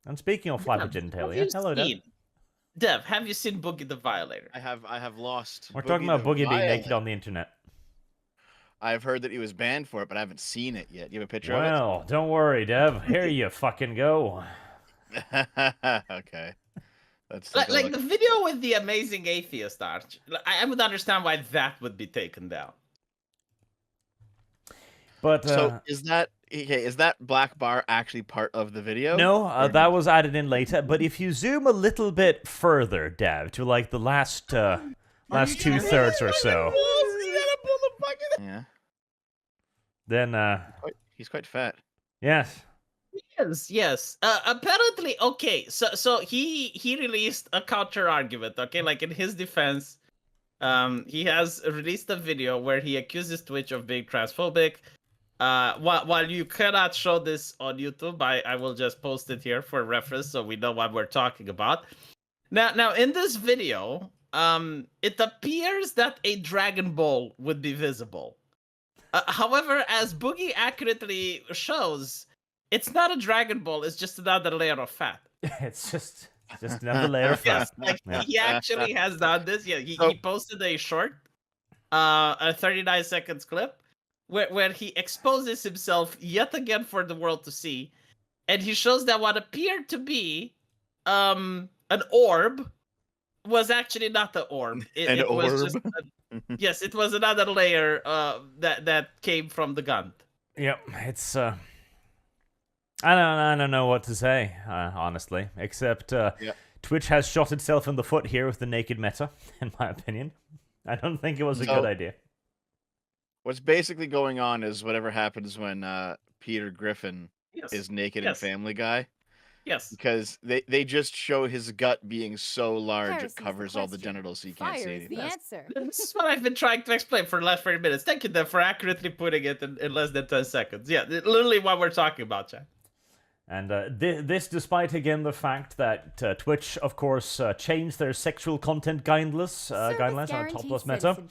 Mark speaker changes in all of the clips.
Speaker 1: And speaking of flappy genitalia, hello, Dev.
Speaker 2: Dev, have you seen Boogie the Violator?
Speaker 3: I have lost.
Speaker 1: We're talking about Boogie being naked on the internet.
Speaker 3: I've heard that he was banned for it, but I haven't seen it yet. You have a picture of it?
Speaker 1: Well, don't worry, Dev. Here you fucking go.
Speaker 3: Okay.
Speaker 2: Like the video with the amazing atheist Arch. I would understand why that would be taken down.
Speaker 1: But
Speaker 3: so is that black bar actually part of the video?
Speaker 1: No, that was added in later. But if you zoom a little bit further, Dev, to like the last 2/3 or so.
Speaker 3: Yeah.
Speaker 1: Then
Speaker 3: he's quite fat.
Speaker 1: Yes.
Speaker 2: Yes. Apparently, okay. So he released a counter argument. Okay, like in his defense, he has released a video where he accuses Twitch of being transphobic. While you cannot show this on YouTube, I will just post it here for reference so we know what we're talking about. Now in this video, it appears that a Dragon Ball would be visible. However, as Boogie accurately shows, it's not a Dragon Ball, it's just another layer of fat.
Speaker 1: It's just another layer of fat.
Speaker 2: Yes, like, he actually has done this. Yeah, he posted a short, a 39 seconds clip, where he exposes himself yet again for the world to see, and he shows that what appeared to be an orb was actually not the orb. It was just yes, it was another layer that came from the gun.
Speaker 1: Yep, it's I don't know what to say, honestly, except Twitch has shot itself in the foot here with the naked meta, in my opinion. I don't think it was a good idea.
Speaker 3: What's basically going on is whatever happens when Peter Griffin is naked in Family Guy.
Speaker 2: Yes.
Speaker 3: Because they just show his gut being so large it covers all the genitals so you can't see anything.
Speaker 4: The answer.
Speaker 2: This is what I've been trying to explain for the last 30 minutes. Thank you, Dev, for accurately putting it in less than 10 seconds. Yeah, literally what we're talking about, Chad.
Speaker 1: And this despite, again, the fact that Twitch, of course, changed their sexual content guidelines on topless meta.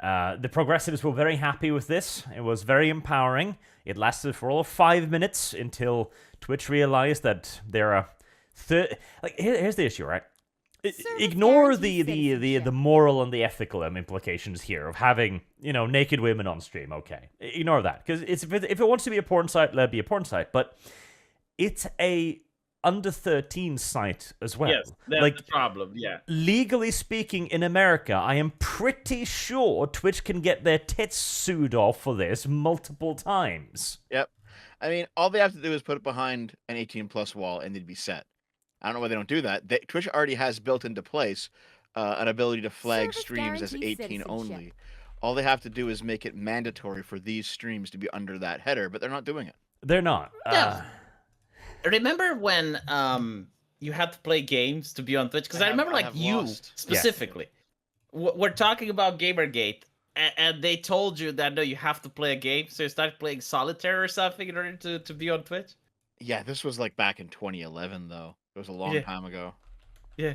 Speaker 1: The progressives were very happy with this. It was very empowering. It lasted for all of 5 minutes until Twitch realized that there are... here's the issue, right? Ignore the moral and the ethical implications here of having, naked women on stream, okay. Ignore that. Because if it wants to be a porn site, let it be a porn site. But it's a under 13 site as well.
Speaker 2: Yes, that's the problem, yeah.
Speaker 3: Legally speaking, in America, I am pretty sure Twitch can get their tits sued off for this multiple times. Yep. I mean, all they have to do is put it behind an 18+ wall and they'd be set. I don't know why they don't do that. Twitch already has built into place an ability to flag streams as 18 only. All they have to do is make it mandatory for these streams to be under that header, but they're not doing it.
Speaker 1: They're not.
Speaker 2: Remember when you had to play games to be on Twitch? Because I remember, specifically, we're talking about Gamergate, and they told you that, no, you have to play a game, so you started playing Solitaire or something in order to be on Twitch?
Speaker 3: Yeah, this was like back in 2011, though. It was a long time ago.
Speaker 2: Yeah.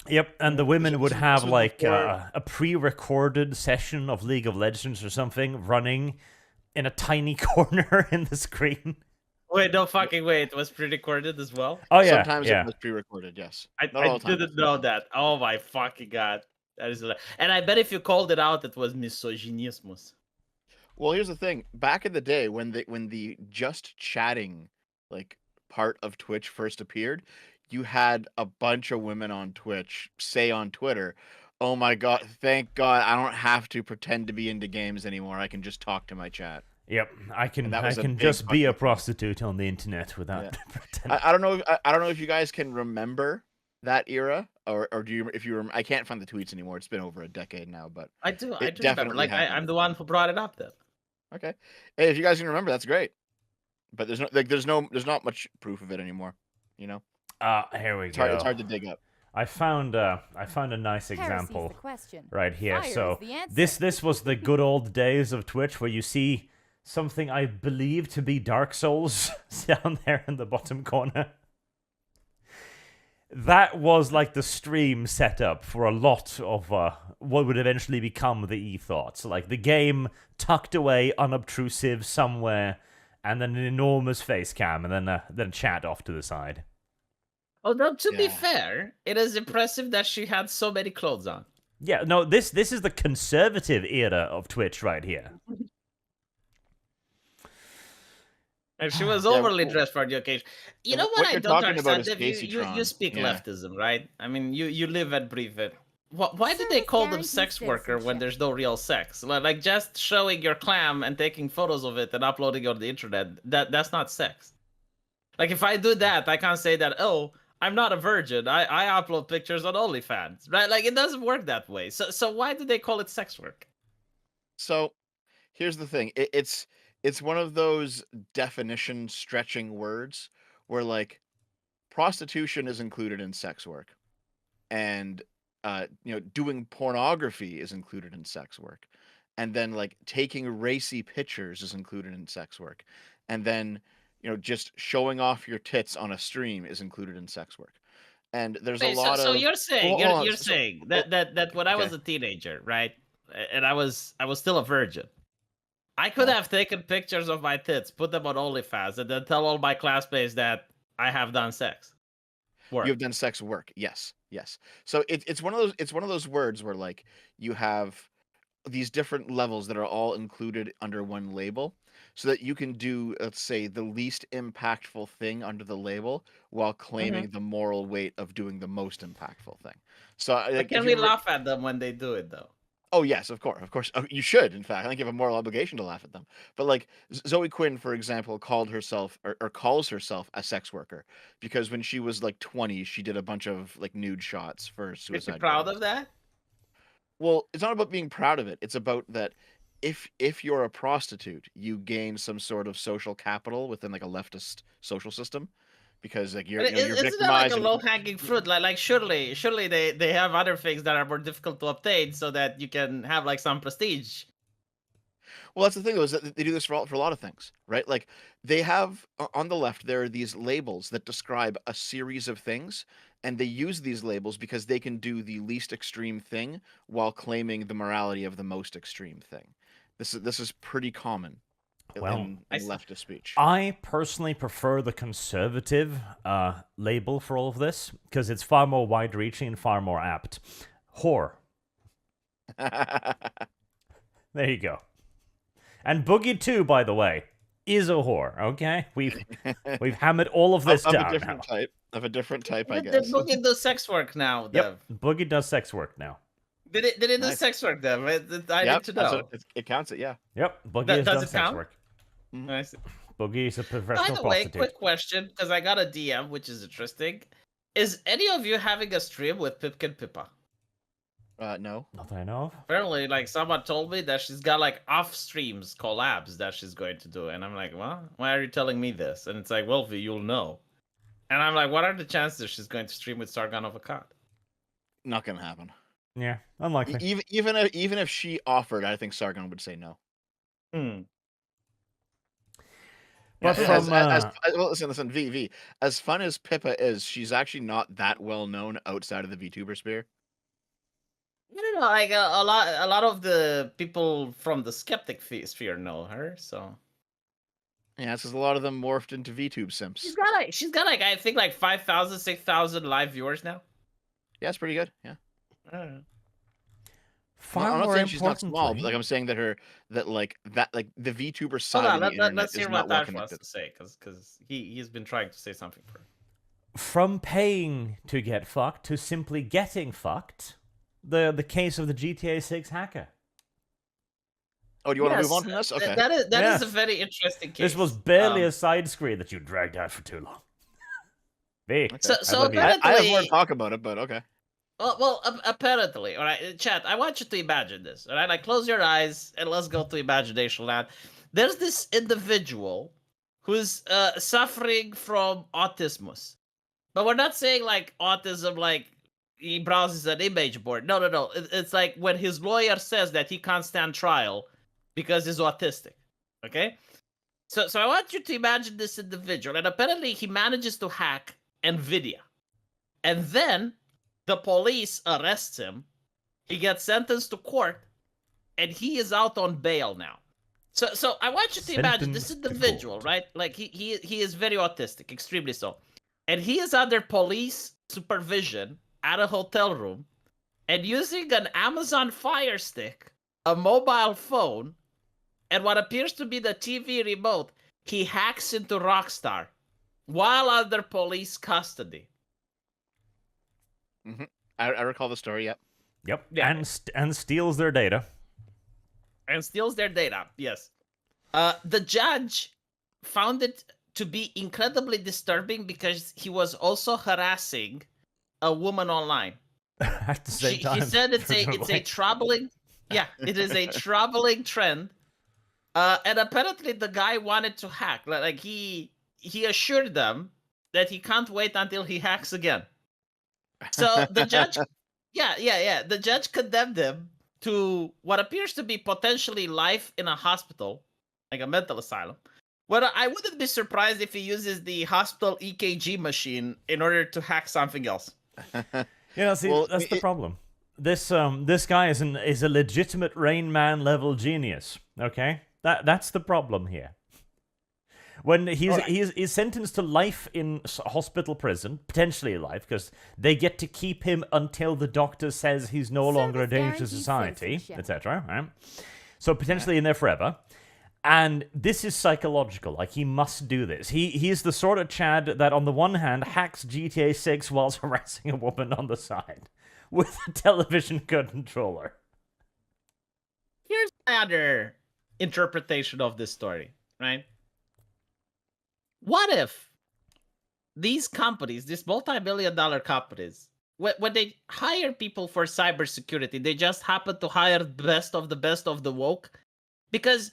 Speaker 1: Yep, and the women would have like a pre-recorded session of League of Legends or something running in a tiny corner in the screen.
Speaker 2: Wait, no fucking way. It was pre-recorded as well?
Speaker 1: Oh, yeah.
Speaker 3: Sometimes it was pre-recorded, yes.
Speaker 2: I didn't know that. Oh, my fucking God. That is, and I bet if you called it out, it was misogynismus.
Speaker 3: Well, here's the thing. Back in the day, when the just chatting part of Twitch first appeared, you had a bunch of women on Twitch say on Twitter, "Oh my God, thank God I don't have to pretend to be into games anymore. I can just talk to my chat."
Speaker 1: Yep, I can just be a prostitute on the internet without pretending.
Speaker 3: I don't know if you guys can remember that era, or do you? If you I can't find the tweets anymore. It's been over a decade now, but
Speaker 2: I do remember. I'm the one who brought it up then.
Speaker 3: Okay, hey, if you guys can remember, that's great. But there's not much proof of it anymore. Here
Speaker 1: we go.
Speaker 3: It's hard to dig up.
Speaker 1: I found a nice example right here. So this was the good old days of Twitch, where you see something I believe to be Dark Souls down there in the bottom corner. That was like the stream setup for a lot of what would eventually become the E-Thoughts. Like the game tucked away, unobtrusive somewhere and then an enormous face cam, and then chat off to the side.
Speaker 2: Although, to be fair, it is impressive that she had so many clothes on.
Speaker 1: Yeah, no, this is the conservative era of Twitch right here.
Speaker 2: And she was overly dressed for the occasion. You know what I don't understand? You speak leftism, right? I mean, you live and breathe it. Why did they call them sex worker when there's no real sex? Like just showing your clam and taking photos of it and uploading it on the internet, that's not sex. Like if I do that, I can't say that, oh, I'm not a virgin. I upload pictures on OnlyFans, right? Like it doesn't work that way. So why do they call it sex work?
Speaker 3: So here's the thing. It's one of those definition stretching words where like prostitution is included in sex work, and doing pornography is included in sex work, and then like taking racy pictures is included in sex work, and then just showing off your tits on a stream is included in sex work. And there's a lot of.
Speaker 2: So you're saying saying that when I was a teenager, right, and I was still a virgin, I could have taken pictures of my tits, put them on OnlyFans, and then tell all my classmates that I have done sex work.
Speaker 3: You have done sex work, yes. So it's one of those words where like you have these different levels that are all included under one label, so that you can do, let's say, the least impactful thing under the label while claiming the moral weight of doing the most impactful thing. So like,
Speaker 2: can we laugh at them when they do it though?
Speaker 3: Oh yes, of course. You should. In fact, I think you have a moral obligation to laugh at them. But like Zoe Quinn, for example, called herself or calls herself a sex worker because when she was like 20, she did a bunch of like nude shots for suicide.
Speaker 2: Is she proud of that?
Speaker 3: Well, it's not about being proud of it. It's about that if you're a prostitute, you gain some sort of social capital within like a leftist social system. Because like you're victimized.
Speaker 2: Isn't that like a low hanging fruit? Like surely they have other things that are more difficult to obtain so that you can have like some prestige.
Speaker 3: Well, that's the thing, though, is that they do this for a lot of things, right? Like they have on the left there are these labels that describe a series of things, and they use these labels because they can do the least extreme thing while claiming the morality of the most extreme thing. This is pretty common. In leftist speech.
Speaker 1: I personally prefer the conservative label for all of this because it's far more wide-reaching and far more apt. Whore. There you go. And Boogie 2, by the way, is a whore. Okay, we've hammered all of this down.
Speaker 3: Of a different type, I guess.
Speaker 2: Did Boogie do sex work now, Dev?
Speaker 1: Yep, Boogie does sex work now.
Speaker 2: Did it do sex work, Dev? I need to know.
Speaker 3: It counts it, yeah.
Speaker 1: Yep, Boogie has done sex work.
Speaker 2: Nice.
Speaker 1: Boogie is a professional
Speaker 2: prostitute. By the way, quick question, because I got a DM, which is interesting. Is any of you having a stream with Pipkin Pippa?
Speaker 3: No.
Speaker 1: Not that I know of.
Speaker 2: Apparently, like, someone told me that she's got, like, off-streams collabs that she's going to do. And I'm like, well, why are you telling me this? And it's like, well, you'll know. And I'm like, what are the chances she's going to stream with Sargon of Akkad?
Speaker 3: Not gonna happen.
Speaker 1: Yeah, unlikely.
Speaker 3: Even if she offered, I think Sargon would say no. But listen, VV. As fun as Pippa is, she's actually not that well known outside of the VTuber sphere.
Speaker 2: I don't know. Like a lot of the people from the skeptic sphere know her. So
Speaker 3: yeah, it's because a lot of them morphed into VTube simps.
Speaker 2: She's got like I think like 5,000, 6,000 live viewers now.
Speaker 3: Yeah, it's pretty good. Yeah.
Speaker 2: I don't know.
Speaker 3: I'm not saying she's not small, but like I'm saying that the VTuber side of the internet
Speaker 2: let's
Speaker 3: is
Speaker 2: hear
Speaker 3: not
Speaker 2: what
Speaker 3: well
Speaker 2: Ash
Speaker 3: connected.
Speaker 2: wants to say, because he's been trying to say something for her.
Speaker 1: From paying to get fucked to simply getting fucked, the case of the GTA 6 hacker.
Speaker 3: Oh, do you want to move on from this? Okay.
Speaker 2: That is a very interesting case.
Speaker 1: This was barely a side screen that you dragged out for too long.
Speaker 3: Okay.
Speaker 2: So apparently,
Speaker 3: I have more to talk about it, but okay.
Speaker 2: Well, apparently, all right, chat. I want you to imagine this. All right, like close your eyes and let's go to imagination land. There's this individual who's suffering from autismus, but we're not saying like autism, like he browses an image board. No. It's like when his lawyer says that he can't stand trial because he's autistic. Okay, so I want you to imagine this individual, and apparently he manages to hack NVIDIA, and then the police arrests him. He gets sentenced to court, and he is out on bail now. So I want you to imagine this
Speaker 1: Sentenced to
Speaker 2: individual,
Speaker 1: gold.
Speaker 2: right? Like he is very autistic, extremely so, and he is under police supervision at a hotel room, and using an Amazon Fire Stick, a mobile phone, and what appears to be the TV remote, he hacks into Rockstar while under police custody.
Speaker 3: Mm-hmm. I recall the story. Yep.
Speaker 1: Yep.
Speaker 2: Yeah.
Speaker 1: And steals their data.
Speaker 2: And steals their data, yes. The judge found it to be incredibly disturbing because he was also harassing a woman online.
Speaker 1: At the same time.
Speaker 2: He said it's a troubling, yeah, it is a troubling trend. And apparently the guy wanted to hack. Like he assured them that he can't wait until he hacks again. So the judge, the judge condemned him to what appears to be potentially life in a hospital, like a mental asylum. Well, I wouldn't be surprised if he uses the hospital EKG machine in order to hack something else.
Speaker 1: Yeah, see, that's the problem. This guy is a legitimate Rain Man level genius. Okay, that's the problem here. When he's sentenced to life in hospital prison, potentially life, because they get to keep him until the doctor says he's no longer a danger to society, etc. Right? So potentially in there forever. And this is psychological. Like, he must do this. He's the sort of Chad that, on the one hand, hacks GTA 6 whilst harassing a woman on the side with a television controller.
Speaker 2: Here's my other interpretation of this story, right? What if these companies, these multi-billion-dollar companies, when they hire people for cybersecurity, they just happen to hire the best of the woke? Because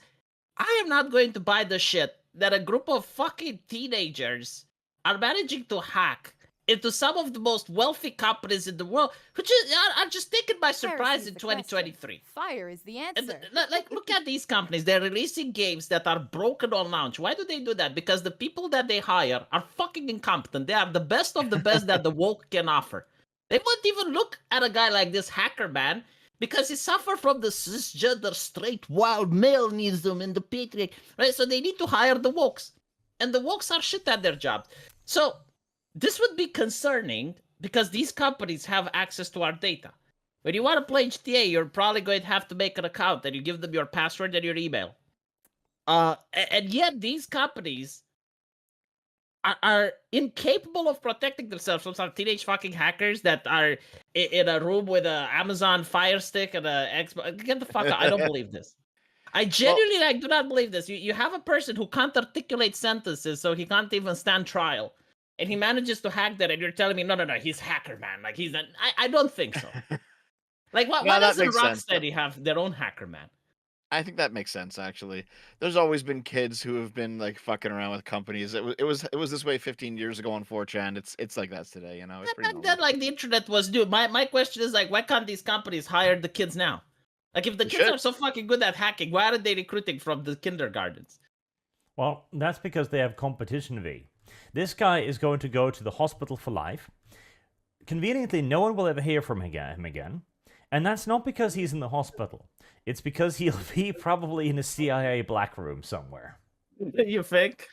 Speaker 2: I am not going to buy the shit that a group of fucking teenagers are managing to hack into some of the most wealthy companies in the world, which are just taken by surprise in 2023.
Speaker 4: Fire is the answer.
Speaker 2: Like, look at these companies. They're releasing games that are broken on launch. Why do they do that? Because the people that they hire are fucking incompetent. They are the best of the best that the woke can offer. They won't even look at a guy like this hacker man, because he suffered from the cisgender straight wild maleism in the patriarchy, right? So they need to hire the wokes. And the wokes are shit at their jobs. So this would be concerning because these companies have access to our data. When you want to play GTA, you're probably going to have to make an account and you give them your password and your email. And yet these companies are incapable of protecting themselves from some teenage fucking hackers that are in a room with an Amazon Fire Stick and a Xbox. Get the fuck out. I don't believe this. I genuinely do not believe this. You have a person who can't articulate sentences, so he can't even stand trial. And he manages to hack that, and you're telling me, no, he's hacker, man. Like, he's not. I don't think so. Like, why doesn't Rocksteady have their own hacker, man?
Speaker 3: I think that makes sense, actually. There's always been kids who have been like fucking around with companies. It was this way 15 years ago on 4chan. It's like that today, you know. It's pretty
Speaker 2: that like the internet was new. My question is, like, why can't these companies hire the kids now? Like, if the kids are so fucking good at hacking, why aren't they recruiting from the kindergartens?
Speaker 1: Well, that's because they have competition, V. This guy is going to go to the hospital for life. Conveniently, no one will ever hear from him again. And that's not because he's in the hospital. It's because he'll be probably in a CIA black room somewhere.
Speaker 2: You think?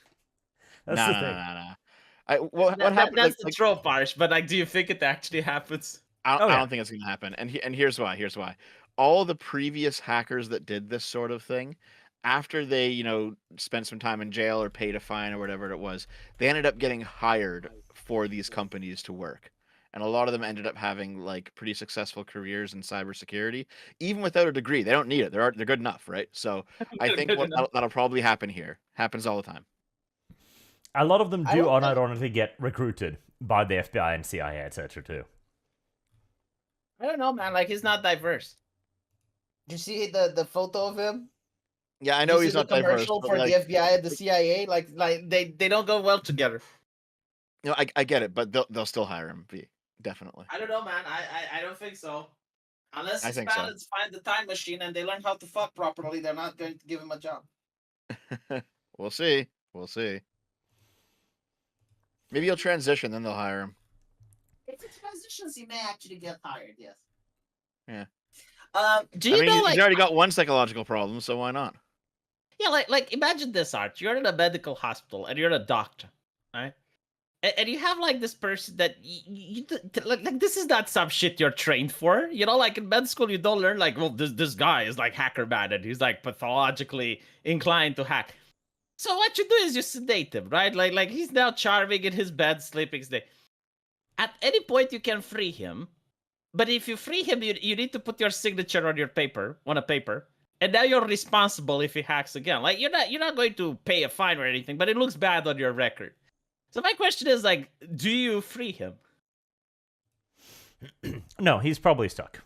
Speaker 1: That's the thing.
Speaker 3: What happened?
Speaker 2: That's the trope, Arch, but like, do you think it actually happens?
Speaker 3: I don't think it's going to happen. And here's why. All the previous hackers that did this sort of thing, after they, spent some time in jail or paid a fine or whatever it was, they ended up getting hired for these companies to work. And a lot of them ended up having like pretty successful careers in cybersecurity, even without a degree. They don't need it. They're good enough, right? So I think that'll probably happen here. Happens all the time.
Speaker 1: A lot of them do unironically get recruited by the FBI and CIA, etc. too.
Speaker 2: I don't know, man. Like, he's not diverse. Did you see the photo of him?
Speaker 3: Yeah, I know he's not diverse.
Speaker 2: Commercial for the FBI and the CIA, like they don't go well together.
Speaker 3: I get it, but they'll still hire him. Definitely.
Speaker 2: I don't know, man. I don't think so. Unless his parents find the time machine and they learn how to fuck properly, they're not going to give him a job.
Speaker 3: We'll see. Maybe he'll transition, then they'll hire him.
Speaker 2: If he transitions, he may actually get hired. Yes.
Speaker 3: Yeah.
Speaker 2: Do you know?
Speaker 3: He's already got one psychological problem, so why not?
Speaker 2: Yeah, like imagine this, Arch. You're in a medical hospital and you're a doctor, right? And you have like this person that like this is not some shit you're trained for. You know, like in med school, you don't learn like, well, this guy is like hacker man and he's like pathologically inclined to hack. So what you do is you sedate him, right? Like he's now charming in his bed, sleeping. At any point you can free him, but if you free him, you need to put your signature on a paper, and now you're responsible if he hacks again. Like you're not going to pay a fine or anything, but it looks bad on your record. So my question is like, do you free him?
Speaker 1: No, he's probably stuck.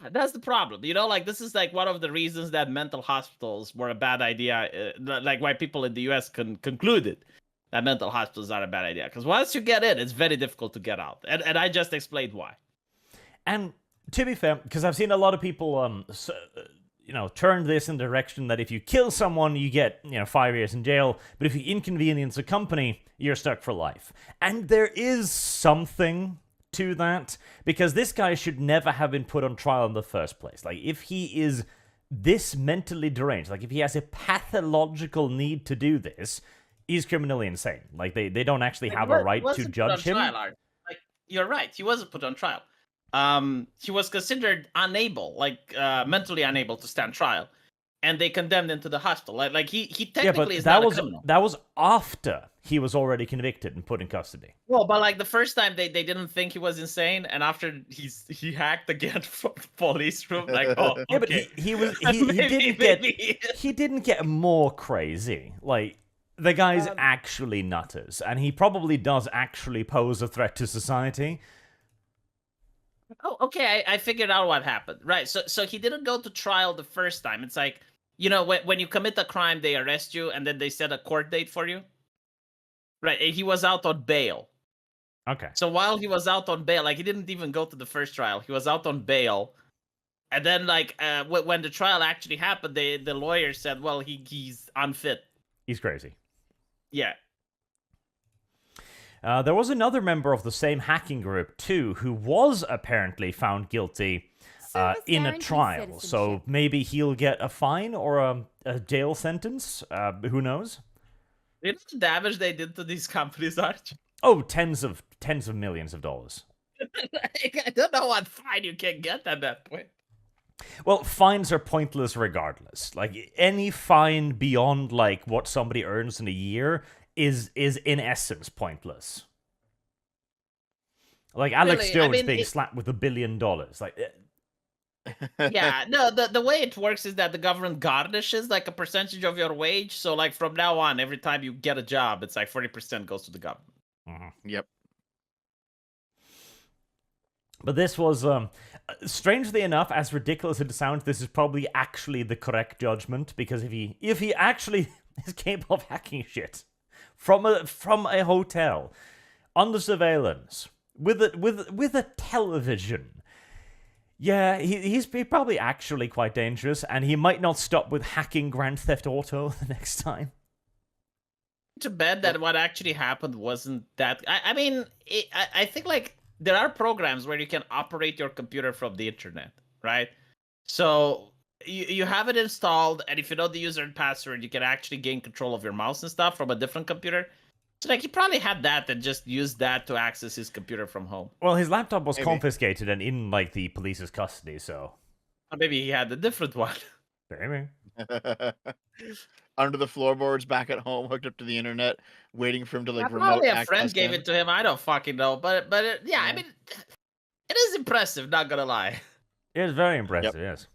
Speaker 2: Yeah, that's the problem. You know, like this is like one of the reasons that mental hospitals were a bad idea. Like why people in the U.S. concluded that mental hospitals are a bad idea. Because once you get in, it's very difficult to get out. And I just explained why.
Speaker 1: And to be fair, because I've seen a lot of people, turn this in the direction that if you kill someone, you get, 5 years in jail. But if you inconvenience a company, you're stuck for life. And there is something to that, because this guy should never have been put on trial in the first place. Like, if he is this mentally deranged, like if he has a pathological need to do this, he's criminally insane. Like, they don't actually have a right to judge him.
Speaker 2: Like, you're right, he wasn't put on trial. He was considered unable, mentally unable to stand trial, and they condemned him to the hospital. Like he technically is not a criminal.
Speaker 1: That was after he was already convicted and put in custody.
Speaker 2: Well, but like the first time they didn't think he was insane, and after he hacked again from the police room, like
Speaker 1: yeah, but he didn't get more crazy. Like, the guy's actually nutters, and he probably does actually pose a threat to society.
Speaker 2: Oh, okay. I figured out what happened. Right. So he didn't go to trial the first time. It's like, when you commit a crime, they arrest you and then they set a court date for you. Right. And he was out on bail.
Speaker 1: Okay.
Speaker 2: So while he was out on bail, like he didn't even go to the first trial. He was out on bail. And then when the trial actually happened, the lawyer said, well, he's unfit.
Speaker 1: He's crazy.
Speaker 2: Yeah.
Speaker 1: There was another member of the same hacking group, too, who was apparently found guilty in a trial. So maybe he'll get a fine or a jail sentence. Who knows?
Speaker 2: You know the damage they did to these companies, Arch?
Speaker 1: Oh, tens of millions of dollars.
Speaker 2: I don't know what fine you can get at that point.
Speaker 1: Well, fines are pointless regardless. Like, any fine beyond, like, what somebody earns in a year is in essence pointless. Like Alex Jones being slapped with $1 billion. Like,
Speaker 2: yeah, no, the way it works is that the government garnishes like a percentage of your wage. So like from now on, every time you get a job, it's like 40% goes to the government.
Speaker 1: Mm-hmm.
Speaker 3: Yep.
Speaker 1: But this was, strangely enough, as ridiculous as it sounds, this is probably actually the correct judgment, because if he actually is capable of hacking shit from a hotel under surveillance with a television, yeah, he's probably actually quite dangerous, and he might not stop with hacking Grand Theft Auto the next time.
Speaker 2: To bet that what actually happened wasn't that. I think like there are programs where you can operate your computer from the internet, right? So you have it installed, and if you know the user and password, you can actually gain control of your mouse and stuff from a different computer. So like he probably had that and just used that to access his computer from home.
Speaker 1: Well, his laptop was confiscated and in like the police's custody, so
Speaker 2: or maybe he had a different one.
Speaker 1: Maybe.
Speaker 3: Under the floorboards back at home, hooked up to the internet, waiting for him to remote
Speaker 2: probably a
Speaker 3: access
Speaker 2: friend gave
Speaker 3: him.
Speaker 2: it to him. I don't fucking know, but yeah, I mean, it is impressive. Not gonna lie.
Speaker 1: It is very impressive. Yes.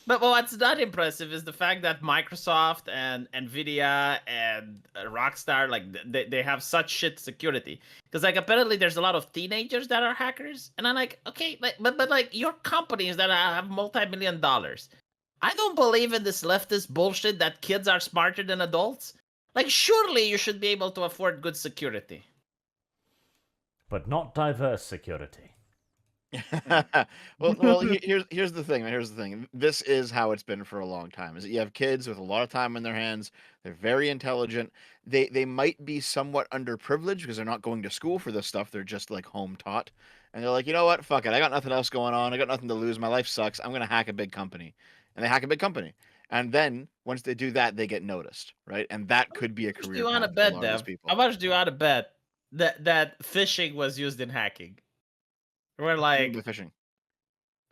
Speaker 2: But what's not impressive is the fact that Microsoft and Nvidia and Rockstar, like they have such shit security. Because like apparently there's a lot of teenagers that are hackers, and I'm like, okay, but like your companies that have multi-million dollars. I don't believe in this leftist bullshit that kids are smarter than adults. Like, surely you should be able to afford good security.
Speaker 1: But not diverse security.
Speaker 3: well, here's the thing. Here's the thing. This is how it's been for a long time. Is that you have kids with a lot of time on their hands. They're very intelligent. They might be somewhat underprivileged because they're not going to school for this stuff. They're just like home taught. And they're like, you know what? Fuck it. I got nothing else going on. I got nothing to lose. My life sucks. I'm going to hack a big company. And they hack a big company. And then once they do that, they get noticed, right? And that could be a career
Speaker 2: How much do you want to
Speaker 3: path for a
Speaker 2: bet,
Speaker 3: lot of these
Speaker 2: Dev?
Speaker 3: people.
Speaker 2: How much do you want to bet that phishing was used in hacking? We're like,
Speaker 3: The fishing.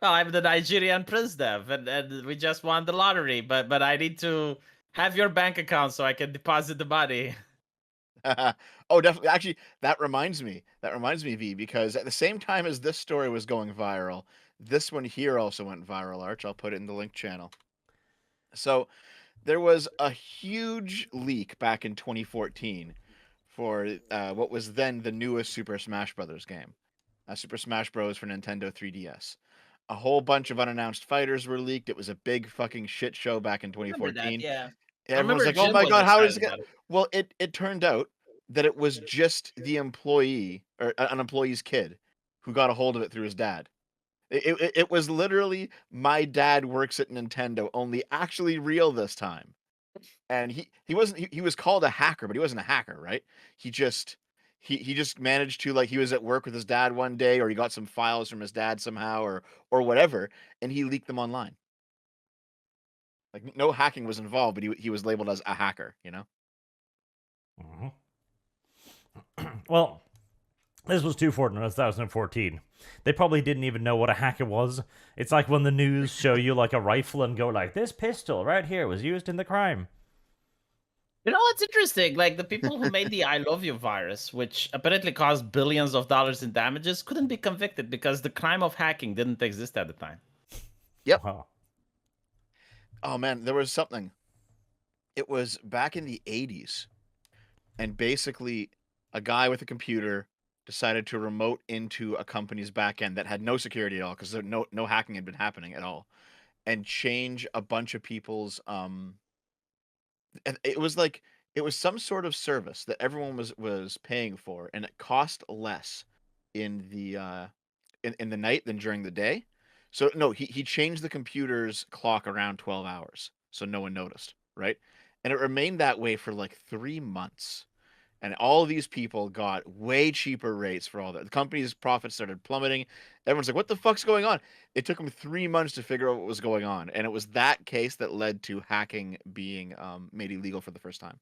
Speaker 2: well, I'm the Nigerian Prince Dev, and we just won the lottery, but I need to have your bank account so I can deposit the money.
Speaker 3: Oh, definitely. Actually, that reminds me. V, because at the same time as this story was going viral, this one here also went viral, Arch. I'll put it in the link channel. So there was a huge leak back in 2014 for what was then the newest Super Smash Brothers game, Super Smash Bros. For Nintendo 3DS. A whole bunch of unannounced fighters were leaked. It was a big fucking shit show back in
Speaker 2: I remember
Speaker 3: 2014.
Speaker 2: that, yeah. I
Speaker 3: Everyone's
Speaker 2: remember
Speaker 3: like, "Oh
Speaker 2: Jim
Speaker 3: my
Speaker 2: was
Speaker 3: god, how is
Speaker 2: excited
Speaker 3: it going?"
Speaker 2: about it.
Speaker 3: Well, it turned out that it was just the employee or an employee's kid who got a hold of it through his dad. It was literally my dad works at Nintendo, only actually real this time. And he wasn't he was called a hacker, but he wasn't a hacker, right? He just he just managed to, like, he was at work with his dad one day, or he got some files from his dad somehow, or whatever, and he leaked them online. Like, no hacking was involved, but he was labeled as a hacker, you know?
Speaker 1: Well, this was 2014. They probably didn't even know what a hacker was. It's like when the news show you like a rifle and go like, this pistol right here was used in the crime.
Speaker 2: You know what's interesting? Like, the people who made the I Love You virus, which apparently caused billions of dollars in damages, couldn't be convicted because the crime of hacking didn't exist at the time.
Speaker 3: Yep.
Speaker 1: Huh.
Speaker 3: Oh man, there was something. It was back in the 80s, and basically a guy with a computer decided to remote into a company's backend that had no security at all, because no hacking had been happening at all, and change a bunch of people's and it was like it was some sort of service that everyone was paying for, and it cost less in the in the night than during the day. So no, he changed the computer's clock around 12 hours so no one noticed, right? And it remained that way for like 3 months. And all of these people got way cheaper rates for all that. The company's profits started plummeting. Everyone's like, what the fuck's going on? It took them 3 months to figure out what was going on. And it was that case that led to hacking being made illegal for the first time.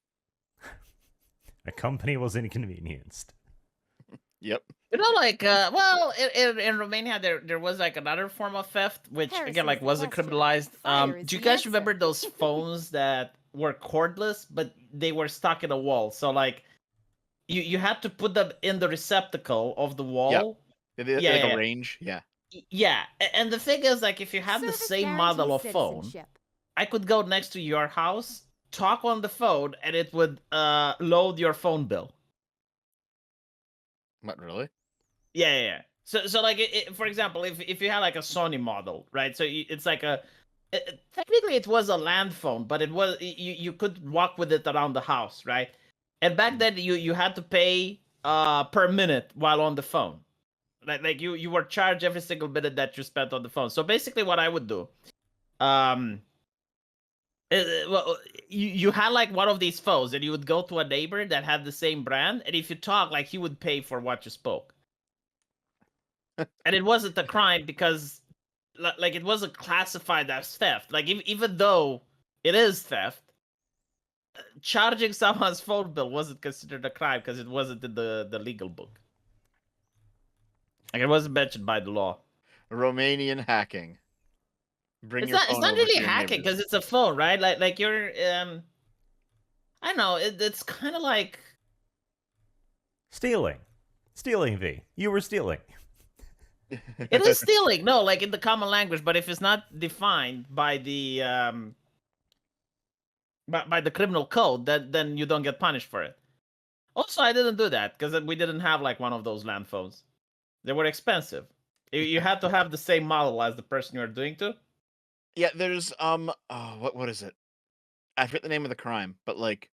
Speaker 1: A company was inconvenienced.
Speaker 3: Yep.
Speaker 2: You know, like, well, in Romania, there was like another form of theft, which again, like, wasn't criminalized. Do you guys remember those phones that were cordless, but they were stuck in a wall? So, like, you had to put them in the receptacle of the wall.
Speaker 3: Yep.
Speaker 2: Yeah,
Speaker 3: like
Speaker 2: yeah.
Speaker 3: a range. Yeah.
Speaker 2: Yeah, and the thing is, like, if you have the same model of phone, I could go next to your house, talk on the phone, and it would load your phone bill.
Speaker 3: What, really?
Speaker 2: Yeah. So like, for example, if you had like a Sony model, right? So it's like technically it was a land phone, but it was you could walk with it around the house, right? And back then you had to pay per minute while on the phone. Like you were charged every single minute that you spent on the phone. So basically what I would do, well, you had like one of these phones, and you would go to a neighbor that had the same brand, and if you talk, like, he would pay for what you spoke. And it wasn't a crime because, like, it wasn't classified as theft. Like, even though it is theft, charging someone's phone bill wasn't considered a crime because it wasn't in the legal book. Like, it wasn't mentioned by the law.
Speaker 3: Romanian hacking.
Speaker 2: It's not really hacking because it's a phone, right? Like you're I don't know. It's kind of like
Speaker 1: stealing, V. You were stealing.
Speaker 2: It is stealing. No, like in the common language, but if it's not defined by the by the criminal code, then you don't get punished for it. Also, I didn't do that because we didn't have like one of those land phones. They were expensive. You had to have the same model as the person you are doing to.
Speaker 3: Yeah, there's what is it? I forget the name of the crime, but like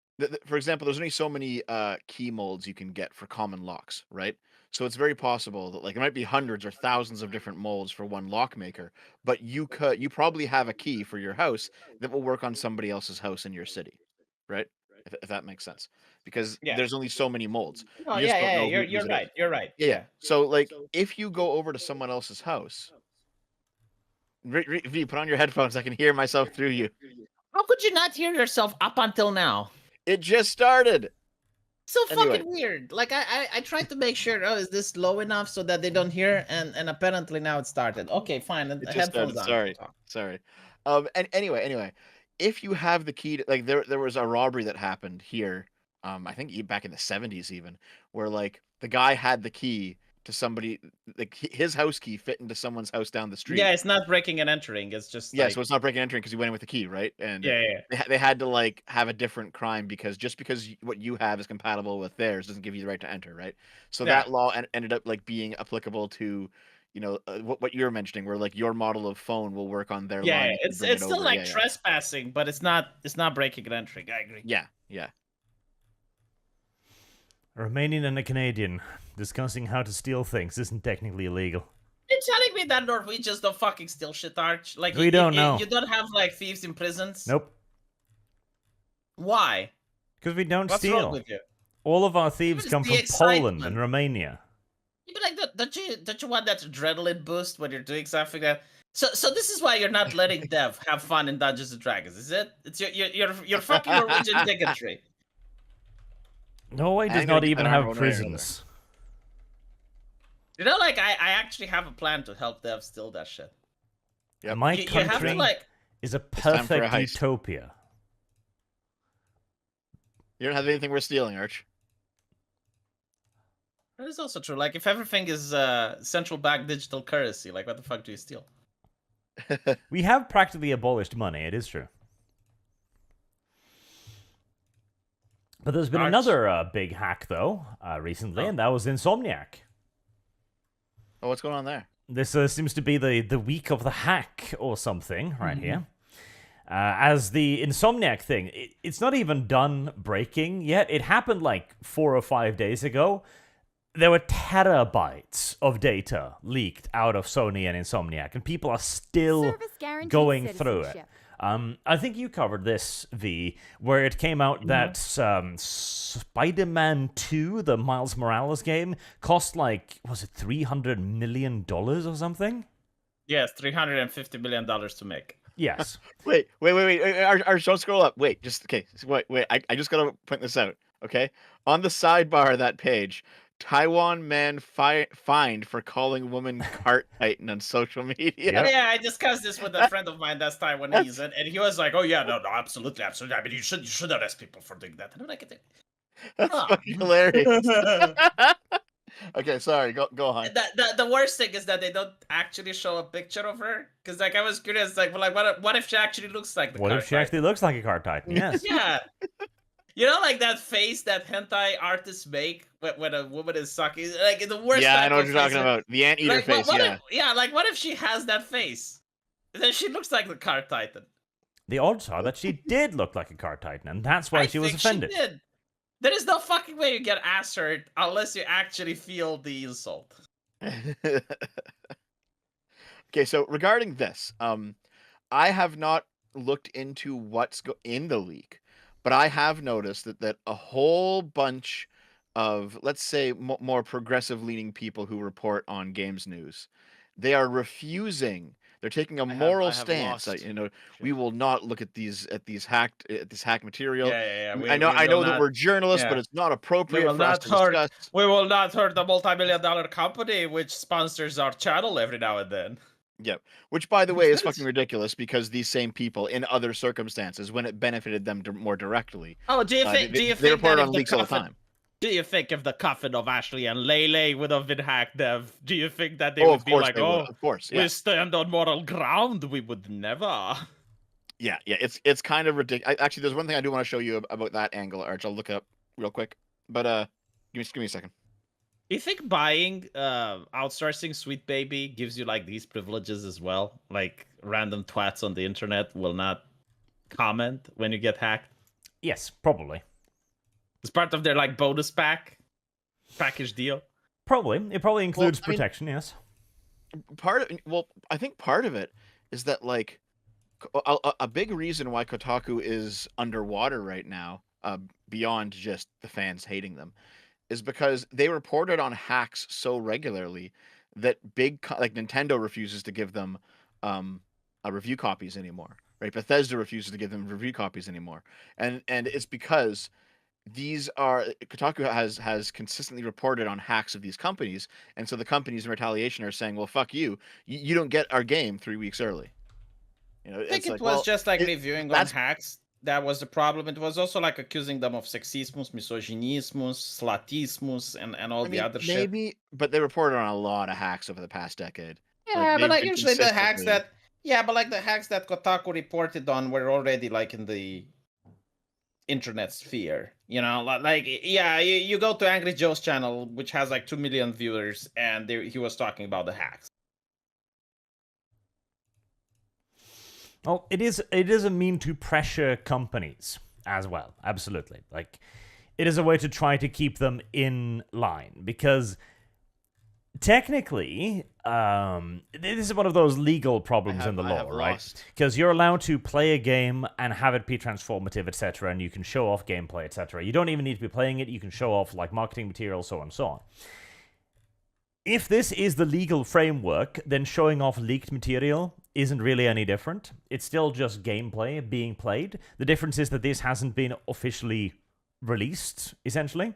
Speaker 3: for example, there's only so many key molds you can get for common locks, right? So it's very possible that, like, it might be hundreds or thousands of different molds for one lock maker, but you probably have a key for your house that will work on somebody else's house in your city, right? If that makes sense, because there's only so many molds.
Speaker 2: Oh,
Speaker 3: You just don't know
Speaker 2: you're right. You're right.
Speaker 3: Yeah. So like, if you go over to someone else's house, V, put on your headphones. I can hear myself through you.
Speaker 2: How could you not hear yourself up until now?
Speaker 3: It just started.
Speaker 2: So fucking weird. Like I tried to make sure. Oh, is this low enough so that they don't hear? And apparently now it started. Okay, fine.
Speaker 3: It just
Speaker 2: Headphones
Speaker 3: started.
Speaker 2: on.
Speaker 3: Sorry. And anyway, if you have the key to, like, there was a robbery that happened here. I think back in the 70s even, where like the guy had the key to somebody, like his house key fit into someone's house down the street.
Speaker 2: Yeah, it's not breaking and entering. It's just
Speaker 3: so it's not breaking and entering because you went in with the key, right? And
Speaker 2: yeah.
Speaker 3: they had to like have a different crime because just because what you have is compatible with theirs doesn't give you the right to enter, right? So that law ended up like being applicable to, you know, what you're mentioning, where like your model of phone will work on their line.
Speaker 2: It's still like trespassing, but it's not breaking and entering. I agree.
Speaker 3: Yeah.
Speaker 1: A Romanian and a Canadian discussing how to steal things isn't technically illegal.
Speaker 2: You're telling me that Norwegians don't fucking steal shit, Arch? Like
Speaker 1: we don't know.
Speaker 2: You don't have like thieves in prisons?
Speaker 1: Nope.
Speaker 2: Why?
Speaker 1: Because we don't
Speaker 2: What's
Speaker 1: steal.
Speaker 2: wrong with you?
Speaker 1: All of our thieves come from Poland and Romania.
Speaker 2: You'd be like, don't you want that adrenaline boost when you're doing something that? So this is why you're not letting Dev have fun in Dungeons and Dragons, is it? It's your fucking Norwegian bigotry.
Speaker 1: Norway does not even have prisons.
Speaker 2: You know, like I actually have a plan to help Dev steal that shit.
Speaker 1: Yep. My country is a perfect utopia.
Speaker 3: You don't have anything worth stealing, Arch.
Speaker 2: That is also true. Like, if everything is central bank digital currency, like, what the fuck do you steal?
Speaker 1: We have practically abolished money, it is true. But there's been another big hack, though, recently, and that was Insomniac.
Speaker 3: Oh, what's going on there?
Speaker 1: This seems to be the week of the hack or something right here. As the Insomniac thing, it's not even done breaking yet. It happened like 4 or 5 days ago. There were terabytes of data leaked out of Sony and Insomniac, and people are still going through it. I think you covered this, V, where it came out that Spider-Man 2, the Miles Morales game, cost like, was it $300 million or something?
Speaker 2: Yes, $350 million to make.
Speaker 1: Yes.
Speaker 3: Wait. Arch, don't scroll up. Wait. I just gotta point this out. Okay. On the sidebar of that page, Taiwan man fined for calling woman cart titan on social media.
Speaker 2: Yep. Yeah, I discussed this with a friend of mine that's Taiwanese, and he was like, "Oh yeah, no, absolutely. I mean, you should arrest people for doing that." And I'm like,
Speaker 3: "That's fucking hilarious." Okay, sorry. Go on.
Speaker 2: The worst thing is that they don't actually show a picture of her, because like I was curious, like, well, like what if she actually looks like the?
Speaker 1: What if she actually looks like a cart titan? Yes.
Speaker 2: Yeah. You know, like that face that hentai artists make when a woman is sucking, like the worst.
Speaker 3: Yeah, I know what you're talking about. The anteater face.
Speaker 2: What if she has that face? Then she looks like the cart titan.
Speaker 1: The odds are that she did look like a cart titan, and that's why she was offended.
Speaker 2: She did. There is no fucking way you get ass hurt unless you actually feel the insult.
Speaker 3: Okay, so regarding this, I have not looked into what's in the leak, but I have noticed that a whole bunch of, let's say, more progressive-leaning people who report on games news, they are refusing. They're taking a moral stance. We will not look at this hack material.
Speaker 2: Yeah.
Speaker 3: I know that we're journalists, but it's not appropriate for us to discuss.
Speaker 2: We will not hurt the multi-million-dollar company which sponsors our channel every now and then.
Speaker 3: Yep. Which, by the way, is fucking ridiculous, because these same people, in other circumstances, when it benefited them more directly,
Speaker 2: do you think
Speaker 3: they report on leaks all the time?
Speaker 2: Do you think if the coffin of Ashley and Lele would have been hacked, Dev, do you think that they would be like, of course, we stand on moral ground? We would never.
Speaker 3: Yeah, it's kind of ridiculous. Actually, there's one thing I do want to show you about that angle, Arch. I'll look it up real quick, but give me a second.
Speaker 2: Do you think buying outsourcing Sweet Baby gives you like these privileges as well? Like random twats on the internet will not comment when you get hacked?
Speaker 1: Yes, probably.
Speaker 2: It's part of their like bonus package deal.
Speaker 1: Probably. It probably includes protection, yes.
Speaker 3: I think part of it is that like a big reason why Kotaku is underwater right now, beyond just the fans hating them, is because they reported on hacks so regularly that like Nintendo refuses to give them review copies anymore. right? Bethesda refuses to give them review copies anymore, and it's because Kotaku has consistently reported on hacks of these companies, and so the companies in retaliation are saying, well, fuck you, you don't get our game 3 weeks early. You know,
Speaker 2: I think
Speaker 3: it's
Speaker 2: it
Speaker 3: like,
Speaker 2: was
Speaker 3: well,
Speaker 2: just like reviewing on
Speaker 3: that's
Speaker 2: hacks. That was the problem. It was also like accusing them of sexismus, misogynismus, slatismus, and all
Speaker 3: I
Speaker 2: the
Speaker 3: mean,
Speaker 2: other shit.
Speaker 3: maybe, but they reported on a lot of hacks over the past decade. Like
Speaker 2: Yeah, but
Speaker 3: they've
Speaker 2: like
Speaker 3: been
Speaker 2: usually the hacks
Speaker 3: consistently.
Speaker 2: that but the hacks that Kotaku reported on were already like in the internet sphere. You know, you go to Angry Joe's channel, which has like 2 million viewers, and he was talking about the hacks.
Speaker 1: Oh, it is a mean to pressure companies as well. Absolutely. Like, it is a way to try to keep them in line, because technically, this is one of those legal problems in the law, right? Because you're allowed to play a game and have it be transformative, etc., and you can show off gameplay, etc. You don't even need to be playing it. You can show off like marketing material, so on and so on. If this is the legal framework, then showing off leaked material isn't really any different. It's still just gameplay being played. The difference is that this hasn't been officially released, essentially.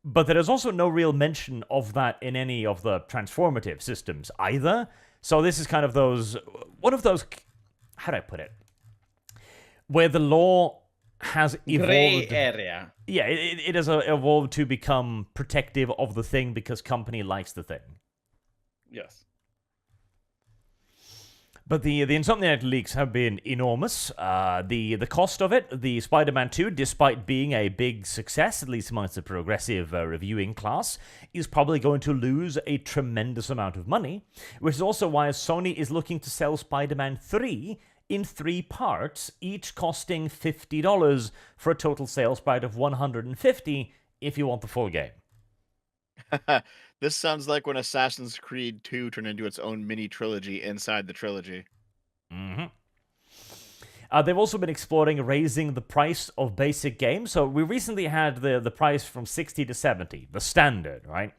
Speaker 1: But there is also no real mention of that in any of the transformative systems either. So this is kind of one of those, how do I put it? Where the law has evolved.
Speaker 2: Gray area.
Speaker 1: Yeah, it has evolved to become protective of the thing because company likes the thing.
Speaker 2: Yes.
Speaker 1: But the Insomniac leaks have been enormous. The cost of it, the Spider-Man 2, despite being a big success, at least amongst the progressive reviewing class, is probably going to lose a tremendous amount of money, which is also why Sony is looking to sell Spider-Man 3 in 3 parts, each costing $50 for a total sales price of $150 if you want the full game.
Speaker 3: This sounds like when Assassin's Creed 2 turned into its own mini trilogy inside the trilogy.
Speaker 1: Mm-hmm. They've also been exploring raising the price of basic games. So we recently had the price from $60 to $70, the standard, right?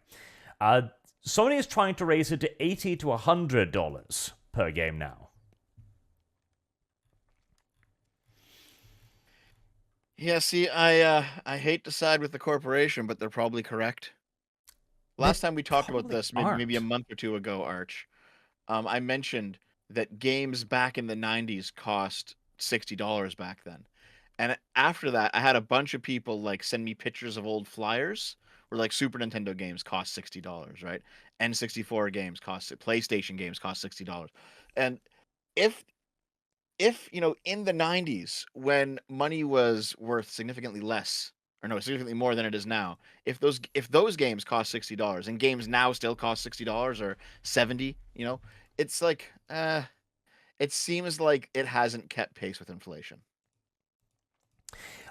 Speaker 1: Sony is trying to raise it to $80 to $100 per game now.
Speaker 3: Yeah, see, I hate to side with the corporation, but they're probably correct. Last time we talked about this, maybe a month or two ago, Arch, I mentioned that games back in the 90s cost $60 back then. And after that, I had a bunch of people like send me pictures of old flyers where like Super Nintendo games cost $60, right? N64 games PlayStation games cost $60. And if you know, in the 90s when money was worth significantly less, or no, significantly more than it is now, if those games cost $60 and games now still cost $60 or 70, you know, it's like it seems like it hasn't kept pace with inflation.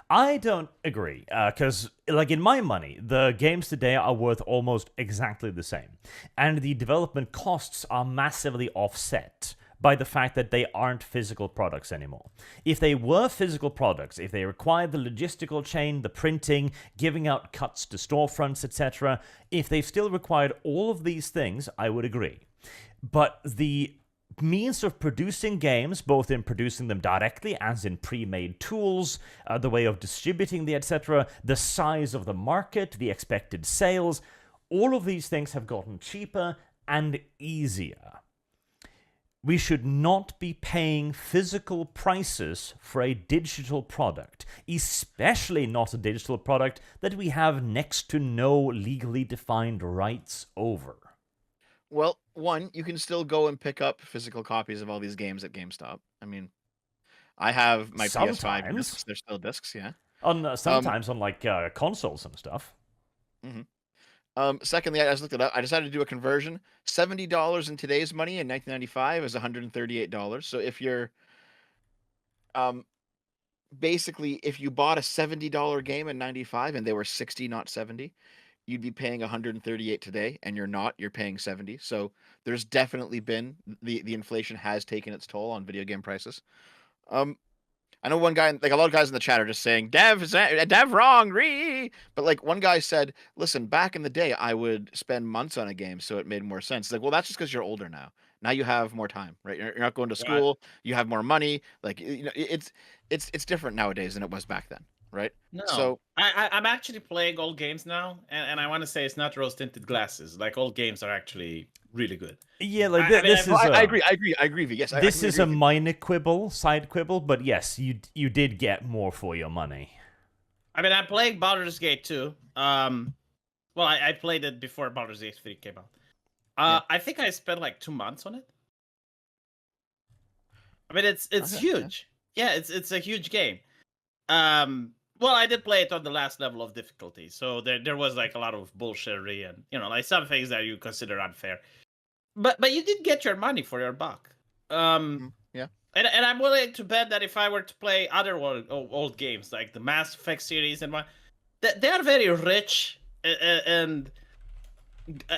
Speaker 1: I don't agree, because, like, in my money, the games today are worth almost exactly the same, and the development costs are massively offset by the fact that they aren't physical products anymore. If they were physical products, if they required the logistical chain, the printing, giving out cuts to storefronts, etc., if they still required all of these things, I would agree. But the means of producing games, both in producing them directly as in pre-made tools, the way of distributing the etc., the size of the market, the expected sales, all of these things have gotten cheaper and easier. We should not be paying physical prices for a digital product, especially not a digital product that we have next to no legally defined rights over.
Speaker 3: Well, one, you can still go and pick up physical copies of all these games at GameStop. I mean, I have my PS5 discs. They're still discs, yeah.
Speaker 1: Sometimes on like consoles and stuff.
Speaker 3: Mm-hmm. Secondly, I just looked it up. I decided to do a conversion. $70 in today's money in 1995 is $138. So if you're, basically, if you bought a $70 game in 95 and they were 60, not 70, you'd be paying 138 today, and you're not. You're paying 70. So there's definitely been the inflation has taken its toll on video game prices. I know one guy, like a lot of guys in the chat are just saying, Dev wrong, but like one guy said, listen, back in the day, I would spend months on a game, so it made more sense. It's like, well, that's just because you're older now. Now you have more time, right? You're not going to school. You have more money. Like, it's different nowadays than it was back then, right?
Speaker 2: No,
Speaker 3: so
Speaker 2: I'm actually playing old games now, and I want to say it's not rose-tinted glasses. Like, old games are actually really good.
Speaker 1: Yeah, like
Speaker 3: I agree. Yes,
Speaker 1: this is a minor quibble, side quibble, but yes, you did get more for your money.
Speaker 2: I mean, I'm playing Baldur's Gate 2. Well, I played it before Baldur's Gate 3 came out. I think I spent like 2 months on it. I mean, it's huge. Yeah, it's a huge game. Well, I did play it on the last level of difficulty, so there was like a lot of bullshittery and like some things that you consider unfair. But you did get your money for your buck.
Speaker 3: Yeah.
Speaker 2: And I'm willing to bet that if I were to play other old games like the Mass Effect series and they are very rich and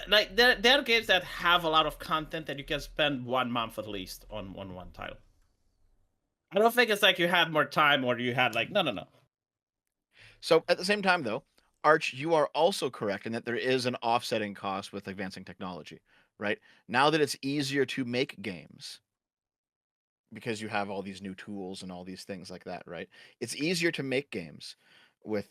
Speaker 2: like they're games that have a lot of content that you can spend 1 month at least on one title. I don't think it's like you had more time or you had like no.
Speaker 3: So at the same time, though, Arch, you are also correct in that there is an offsetting cost with advancing technology, right? Now that it's easier to make games because you have all these new tools and all these things like that, right? It's easier to make games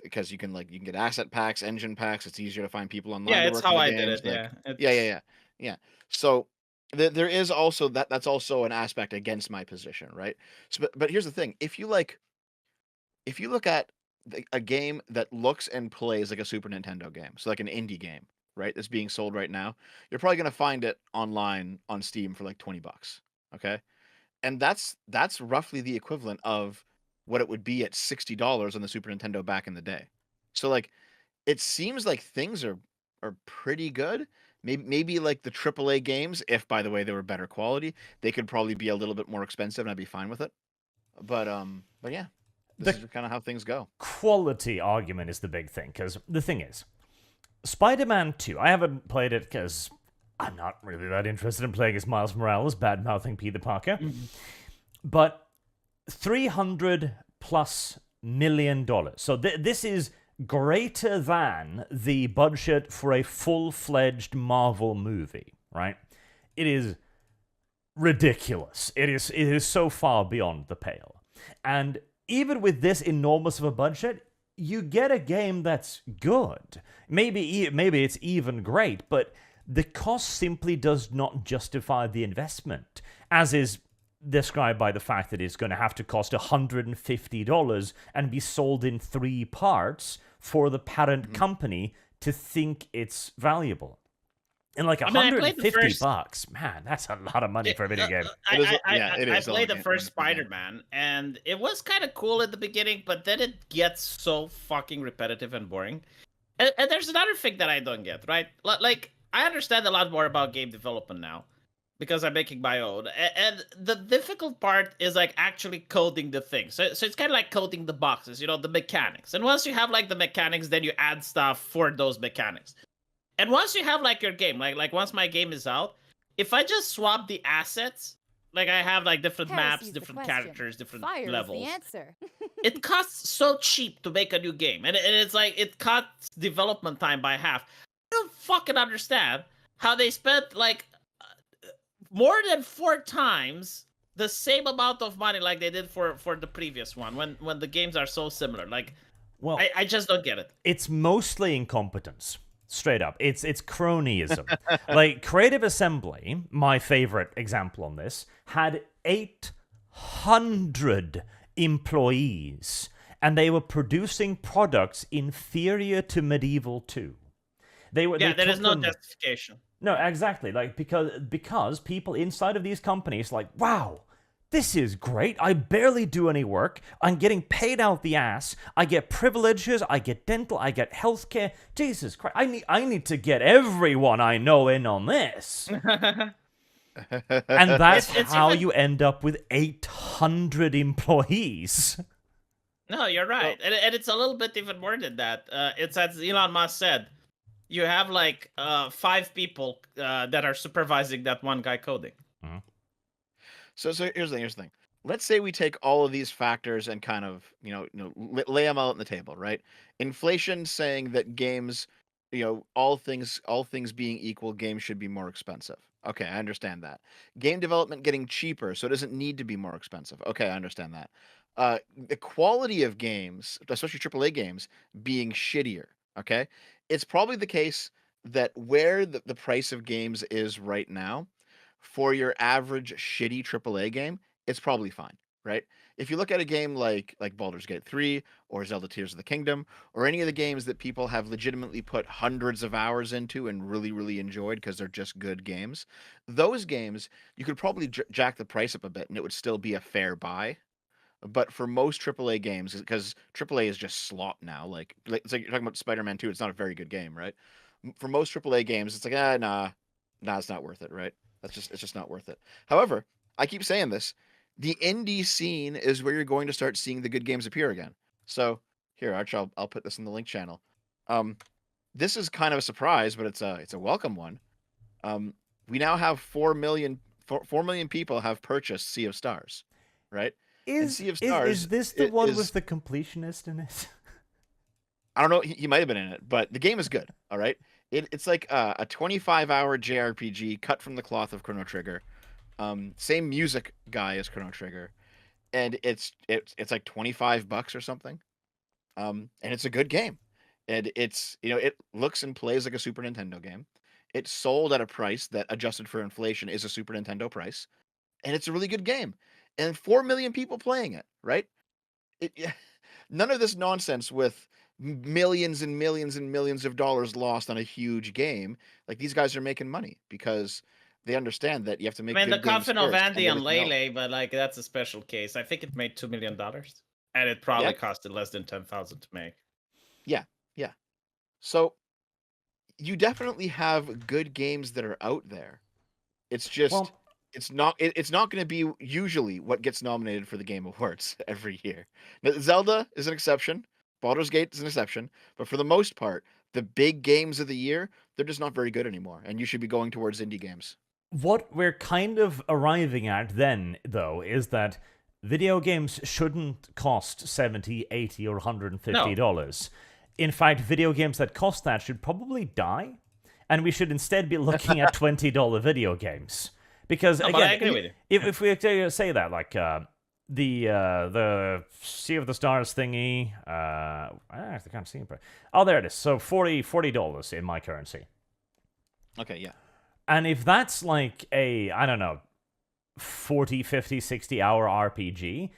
Speaker 3: because you can get asset packs, engine packs. It's easier to find people online.
Speaker 2: Yeah,
Speaker 3: to
Speaker 2: it's
Speaker 3: work
Speaker 2: how
Speaker 3: on the
Speaker 2: I
Speaker 3: games.
Speaker 2: did it.
Speaker 3: Yeah. So there is also that's also an aspect against my position, right? So, but here's the thing: if you look at a game that looks and plays like a Super Nintendo game, so like an indie game, right, that's being sold right now, you're probably going to find it online on Steam for like $20, okay? And that's roughly the equivalent of what it would be at $60 on the Super Nintendo back in the day. So like, it seems like things are pretty good. Maybe like the AAA games, if by the way they were better quality, they could probably be a little bit more expensive, and I'd be fine with it. But yeah. This is kind of how things go.
Speaker 1: Quality argument is the big thing, because the thing is, Spider-Man 2, I haven't played it because I'm not really that interested in playing as Miles Morales, bad-mouthing Peter Parker, but $300+ million. So this is greater than the budget for a full-fledged Marvel movie, right? It is ridiculous. It is so far beyond the pale. And even with this enormous of a budget, you get a game that's good. Maybe it's even great, but the cost simply does not justify the investment, as is described by the fact that it's going to have to cost $150 and be sold in 3 parts for the parent company to think it's valuable. And like $150, man, that's a lot of money for a video game.
Speaker 2: I played the first Spider-Man, and it was kind of cool at the beginning, but then it gets so fucking repetitive and boring. And there's another thing that I don't get, right? Like, I understand a lot more about game development now, because I'm making my own. And the difficult part is like actually coding the thing. So it's kind of like coding the boxes, the mechanics. And once you have like the mechanics, then you add stuff for those mechanics. And once you have like your game, like once my game is out, if I just swap the assets, like I have like different maps, different characters, different levels.
Speaker 4: The answer.
Speaker 2: It costs so cheap to make a new game, and it's like it cuts development time by half. I don't fucking understand how they spent like more than 4 times the same amount of money like they did for the previous one when the games are so similar. Like, well, I just don't get it.
Speaker 1: It's mostly incompetence. Straight up. It's cronyism. Like, Creative Assembly, my favorite example on this, had 800 employees, and they were producing products inferior to Medieval 2. There
Speaker 2: is no justification.
Speaker 1: No, exactly. Like, because people inside of these companies like, wow, this is great. I barely do any work. I'm getting paid out the ass. I get privileges. I get dental. I get healthcare. Jesus Christ. I need to get everyone I know in on this. And that's how you end up with 800 employees.
Speaker 2: No, you're right. And it's a little bit even more than that. It's as Elon Musk said, you have like 5 people that are supervising that one guy coding.
Speaker 3: So here's the thing. let's say we take all of these factors and kind of, lay them out on the table, right? Inflation saying that games, all things being equal, games should be more expensive. Okay, I understand that. Game development getting cheaper, so it doesn't need to be more expensive. Okay, I understand that. The quality of games, especially AAA games, being shittier. Okay, it's probably the case that where the price of games is right now, for your average shitty AAA game, it's probably fine, right? If you look at a game like Baldur's Gate 3 or Zelda Tears of the Kingdom or any of the games that people have legitimately put hundreds of hours into and really, really enjoyed because they're just good games, those games, you could probably jack the price up a bit and it would still be a fair buy. But for most AAA games, because AAA is just slop now, it's like you're talking about Spider-Man 2, it's not a very good game, right? For most AAA games, it's like, nah, it's not worth it, right? It's just not worth it. However, I keep saying this, the indie scene is where you're going to start seeing the good games appear again. So here, Arch, I'll put this in the link channel. This is kind of a surprise, but it's a welcome one. We now have 4 million people have purchased Sea of Stars, right? And Sea of Stars
Speaker 1: is this the one with the completionist in it?
Speaker 3: I don't know. He might have been in it, but the game is good. All right. It's like a 25-hour JRPG cut from the cloth of Chrono Trigger. Same music guy as Chrono Trigger, and it's like $25 or something. And it's a good game, and it looks and plays like a Super Nintendo game. It's sold at a price that, adjusted for inflation, is a Super Nintendo price, and it's a really good game. And 4 million people playing it, right? None of this nonsense with millions and millions and millions of dollars lost on a huge game. Like, these guys are making money because they understand that you have to make.
Speaker 2: I mean,
Speaker 3: good
Speaker 2: the
Speaker 3: games
Speaker 2: Coffin of
Speaker 3: first
Speaker 2: Andy and
Speaker 3: everything
Speaker 2: Lele, but like that's a special case. I think it made $2 million, and it probably costed less than 10,000 to make.
Speaker 3: Yeah. So you definitely have good games that are out there. It's just it's not going to be usually what gets nominated for the Game Awards every year. Now, Zelda is an exception. Baldur's Gate is an exception, but for the most part, the big games of the year, they're just not very good anymore, and you should be going towards indie games.
Speaker 1: What we're kind of arriving at then, though, is that video games shouldn't cost $70, $80, or $150. No. In fact, video games that cost that should probably die, and we should instead be looking at $20 video games. Because again,
Speaker 2: I agree with you.
Speaker 1: If we say that, like the Sea of the Stars thingy, I actually can't see it. Oh, there it is. So $40 in my currency.
Speaker 3: Okay, yeah.
Speaker 1: And if that's like a, I don't know, 40, 50, 60-hour RPG,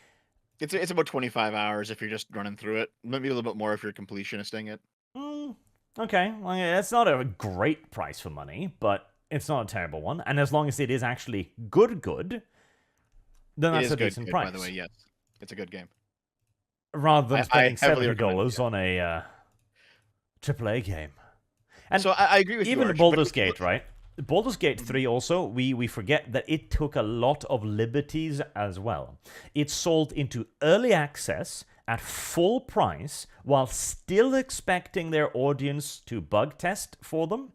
Speaker 3: it's about 25 hours if you're just running through it. Maybe a little bit more if you're completionisting it.
Speaker 1: Okay, well, it's not a great price for money, but it's not a terrible one. And as long as it is actually good, then that's a decent price.
Speaker 3: By the way, yes, it's a good game.
Speaker 1: Rather than spending $70 on a AAA game. And
Speaker 3: so I agree with you.
Speaker 1: Even Baldur's Gate, right? Baldur's Gate 3 also, we forget that it took a lot of liberties as well. It sold into early access at full price while still expecting their audience to bug test for them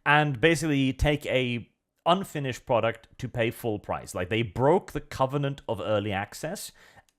Speaker 1: and basically take a unfinished product to pay full price. Like, they broke the covenant of early access,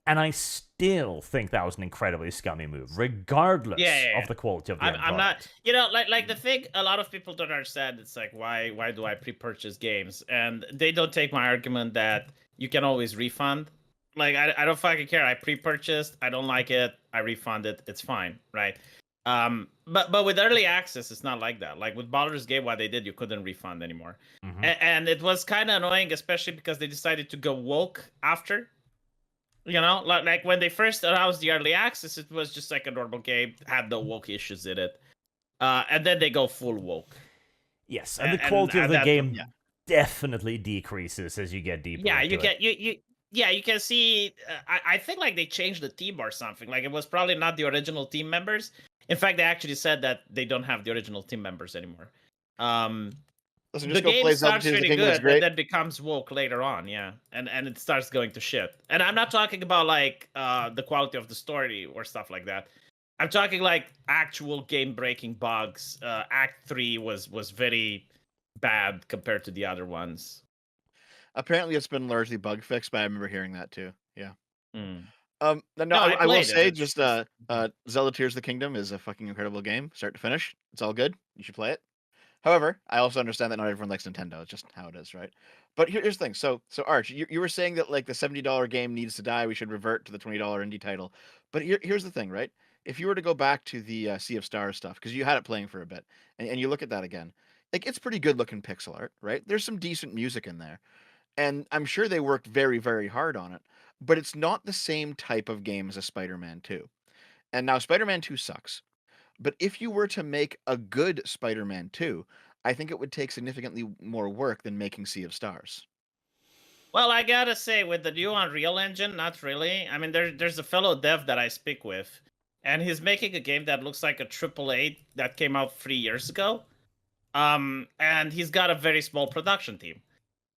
Speaker 1: and I still think that was an incredibly scummy move, regardless of the quality of the end product.
Speaker 2: I'm not, like the thing a lot of people don't understand, it's like, why do I pre-purchase games? And they don't take my argument that you can always refund. Like, I don't fucking care. I pre-purchased, I don't like it, I refund it, it's fine, right? But with early access, it's not like that. Like with Baldur's Gate, what they did, you couldn't refund anymore. Mm-hmm. And it was kind of annoying, especially because they decided to go woke after. You know, like when they first announced the early access, it was just like a normal game, had no woke issues in it. And then they go full woke.
Speaker 1: Yes, and the quality of the game definitely decreases as you get deeper.
Speaker 2: Yeah,
Speaker 1: into it.
Speaker 2: You can see. I think like they changed the team or something. Like it was probably not the original team members. In fact, they actually said that they don't have the original team members anymore.
Speaker 3: Listen,
Speaker 2: the game starts really good, and then becomes woke later on, and it starts going to shit. And I'm not talking about like the quality of the story or stuff like that. I'm talking like actual game-breaking bugs. Act 3 was very bad compared to the other ones.
Speaker 3: Apparently, it's been largely bug fixed, but I remember hearing that too. Yeah.
Speaker 2: Mm.
Speaker 3: No, I will
Speaker 2: played
Speaker 3: say
Speaker 2: it.
Speaker 3: just Zelda Tears of the Kingdom is a fucking incredible game, start to finish. It's all good. You should play it. However, I also understand that not everyone likes Nintendo. It's just how it is, right? But here's the thing. So Arch, you were saying that like the $70 game needs to die. We should revert to the $20 indie title. But here's the thing, right? If you were to go back to the Sea of Stars stuff, because you had it playing for a bit, and you look at that again, like it's pretty good looking pixel art, right? There's some decent music in there, and I'm sure they worked very, very hard on it. But it's not the same type of game as a Spider-Man 2. And now Spider-Man 2 sucks. But if you were to make a good Spider-Man 2, I think it would take significantly more work than making Sea of Stars.
Speaker 2: Well, I gotta say, with the new Unreal Engine, not really. I mean, there's a fellow dev that I speak with, and he's making a game that looks like a AAA that came out 3 years ago. And he's got a very small production team.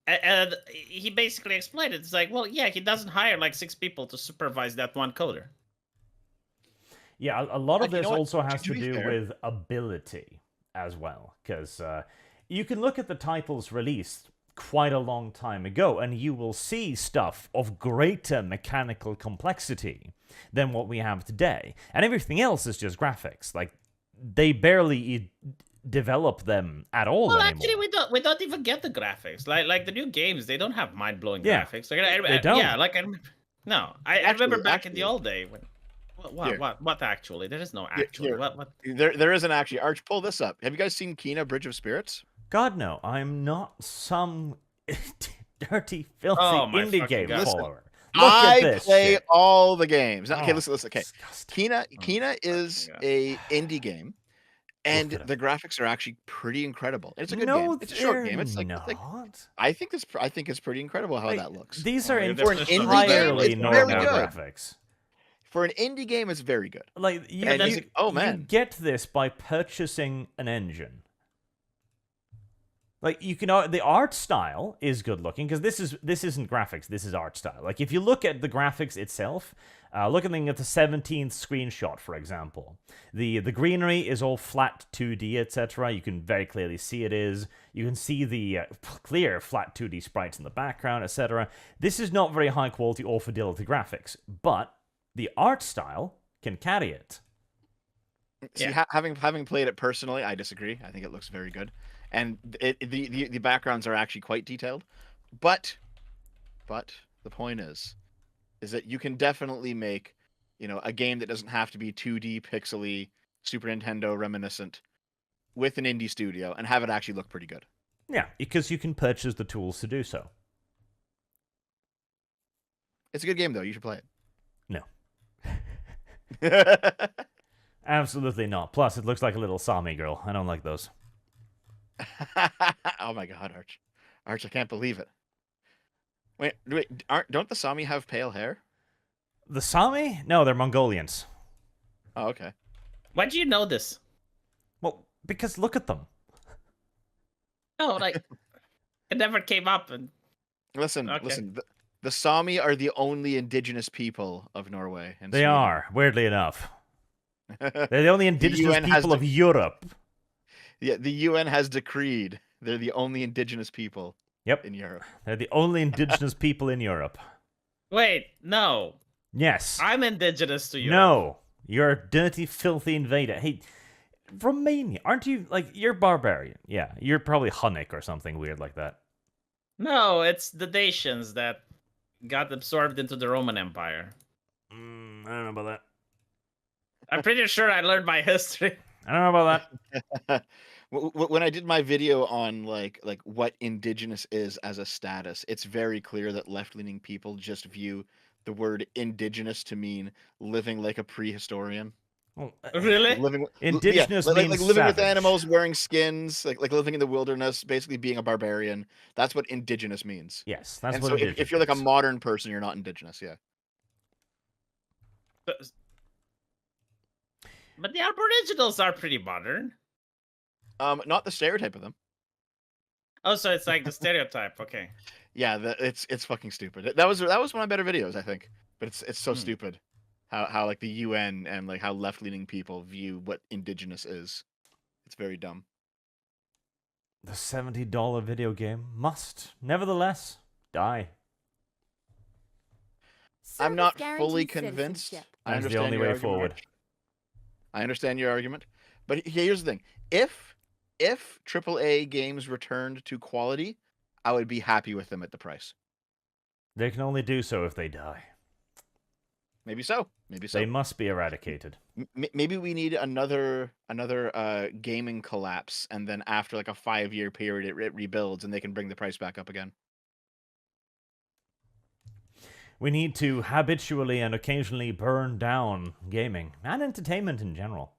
Speaker 2: And he basically explained it. It's like, well, yeah, he doesn't hire like 6 people to supervise that one coder.
Speaker 1: Yeah, a lot of
Speaker 3: You
Speaker 1: this
Speaker 3: know what?
Speaker 1: also has to
Speaker 3: be
Speaker 1: do
Speaker 3: fair-
Speaker 1: with ability as well, because you can look at the titles released quite a long time ago, and you will see stuff of greater mechanical complexity than what we have today. And everything else is just graphics. Like, they barely develop them at all
Speaker 2: Well,
Speaker 1: anymore.
Speaker 2: actually, we don't even get the graphics. Like the new games, they don't have mind blowing
Speaker 1: Yeah,
Speaker 2: graphics. Like,
Speaker 1: they don't.
Speaker 2: Yeah, like I remember back in the
Speaker 3: actually-
Speaker 2: old day when.
Speaker 3: Here.
Speaker 2: What actually? There is no actually.
Speaker 3: Here.
Speaker 2: What?
Speaker 3: There isn't actually. Arch, pull this up. Have you guys seen Kena Bridge of Spirits?
Speaker 1: God, no. I'm not some dirty, filthy
Speaker 2: Oh, my
Speaker 1: indie
Speaker 2: fucking
Speaker 1: game
Speaker 2: God.
Speaker 1: follower. Look
Speaker 3: I
Speaker 1: at this
Speaker 3: play
Speaker 1: shit.
Speaker 3: all the games. Okay,
Speaker 1: Oh,
Speaker 3: listen. Okay,
Speaker 1: disgusting.
Speaker 3: Kena is
Speaker 2: God.
Speaker 3: a indie game, and
Speaker 1: Look at
Speaker 3: the graphics are actually pretty incredible. It's a good
Speaker 1: No,
Speaker 3: game. It's a short
Speaker 1: they're
Speaker 3: game. It's like
Speaker 1: not.
Speaker 3: I think it's pretty incredible how
Speaker 1: Like,
Speaker 3: that looks.
Speaker 1: These
Speaker 2: Oh,
Speaker 1: are
Speaker 2: yeah,
Speaker 3: For an
Speaker 2: there's some
Speaker 3: indie game,
Speaker 1: entirely
Speaker 3: it's
Speaker 1: normal
Speaker 3: very good.
Speaker 1: graphics.
Speaker 3: For an indie game, it's very good.
Speaker 1: Like you,
Speaker 3: And
Speaker 1: you,
Speaker 3: oh
Speaker 1: you
Speaker 3: man,
Speaker 1: get this by purchasing an engine. Like you can, the art style is good looking because this isn't graphics. This is art style. Like if you look at the graphics itself, looking at the 17th screenshot, for example, the greenery is all flat 2D, etc. You can very clearly see it is. You can see the clear flat 2D sprites in the background, etc. This is not very high quality or fidelity graphics, but the art style can carry it.
Speaker 3: see, having played it personally, I disagree. I think it looks very good, and the backgrounds are actually quite detailed. But the point is that you can definitely make, a game that doesn't have to be 2D pixely Super Nintendo reminiscent with an indie studio and have it actually look pretty good.
Speaker 1: Yeah, because you can purchase the tools to do so.
Speaker 3: It's a good game though. You should play
Speaker 1: No.
Speaker 3: it.
Speaker 1: Absolutely not. Plus, it looks like a little Sami girl. I don't like those.
Speaker 3: Oh my god, Arch, I can't believe it. Wait, don't the Sami have pale hair?
Speaker 1: The Sami? No, they're Mongolians.
Speaker 3: Oh, okay.
Speaker 2: Why do you know this?
Speaker 1: Well, because look at them.
Speaker 2: No, like it never came up. And
Speaker 3: Listen. The Sami are the only indigenous people of Norway. And
Speaker 1: They
Speaker 3: Sweden.
Speaker 1: are, weirdly enough. They're the only indigenous
Speaker 3: UN has
Speaker 1: people of Europe.
Speaker 3: Yeah, the UN has decreed they're the only indigenous people
Speaker 1: Yep.
Speaker 3: in Europe.
Speaker 1: They're the only indigenous people in Europe.
Speaker 2: wait, no,
Speaker 1: Yes.
Speaker 2: I'm indigenous to you.
Speaker 1: No. You're a dirty, filthy invader. Hey, Romania, aren't you, like, you're barbarian. Yeah, you're probably Hunnic or something weird like that.
Speaker 2: No, it's the Dacians that got absorbed into the Roman Empire.
Speaker 1: I don't know about that.
Speaker 2: I'm pretty sure I learned my history.
Speaker 1: I don't know about that.
Speaker 3: When I did my video on like what indigenous is as a status, it's very clear that left-leaning people just view the word indigenous to mean living like a prehistorian.
Speaker 1: Well,
Speaker 2: Really?
Speaker 1: indigenous
Speaker 3: like
Speaker 1: means
Speaker 3: living with
Speaker 1: savage.
Speaker 3: animals, wearing skins, like living in the wilderness, basically being a barbarian. That's what indigenous means.
Speaker 1: Yes, that's
Speaker 3: And
Speaker 1: what
Speaker 3: so
Speaker 1: indigenous
Speaker 3: if you're like a
Speaker 1: means.
Speaker 3: modern person, you're not indigenous. Yeah.
Speaker 2: But the Aboriginals are pretty modern.
Speaker 3: Not the stereotype of them.
Speaker 2: Oh, so it's like the stereotype. Okay.
Speaker 3: Yeah, it's fucking stupid. That was one of my better videos, I think. But it's so stupid how like the UN and like how left-leaning people view what indigenous is. It's very dumb.
Speaker 1: The $70 video game must, nevertheless, die.
Speaker 3: I'm not fully convinced. I
Speaker 1: That's the only way forward.
Speaker 3: I understand your argument, but here's the thing: if AAA games returned to quality, I would be happy with them at the price.
Speaker 1: They can only do so if they die.
Speaker 3: Maybe so. Maybe so.
Speaker 1: They must be eradicated.
Speaker 3: Maybe we need another gaming collapse, and then after like a 5-year period, it rebuilds, and they can bring the price back up again.
Speaker 1: We need to habitually and occasionally burn down gaming and entertainment in general,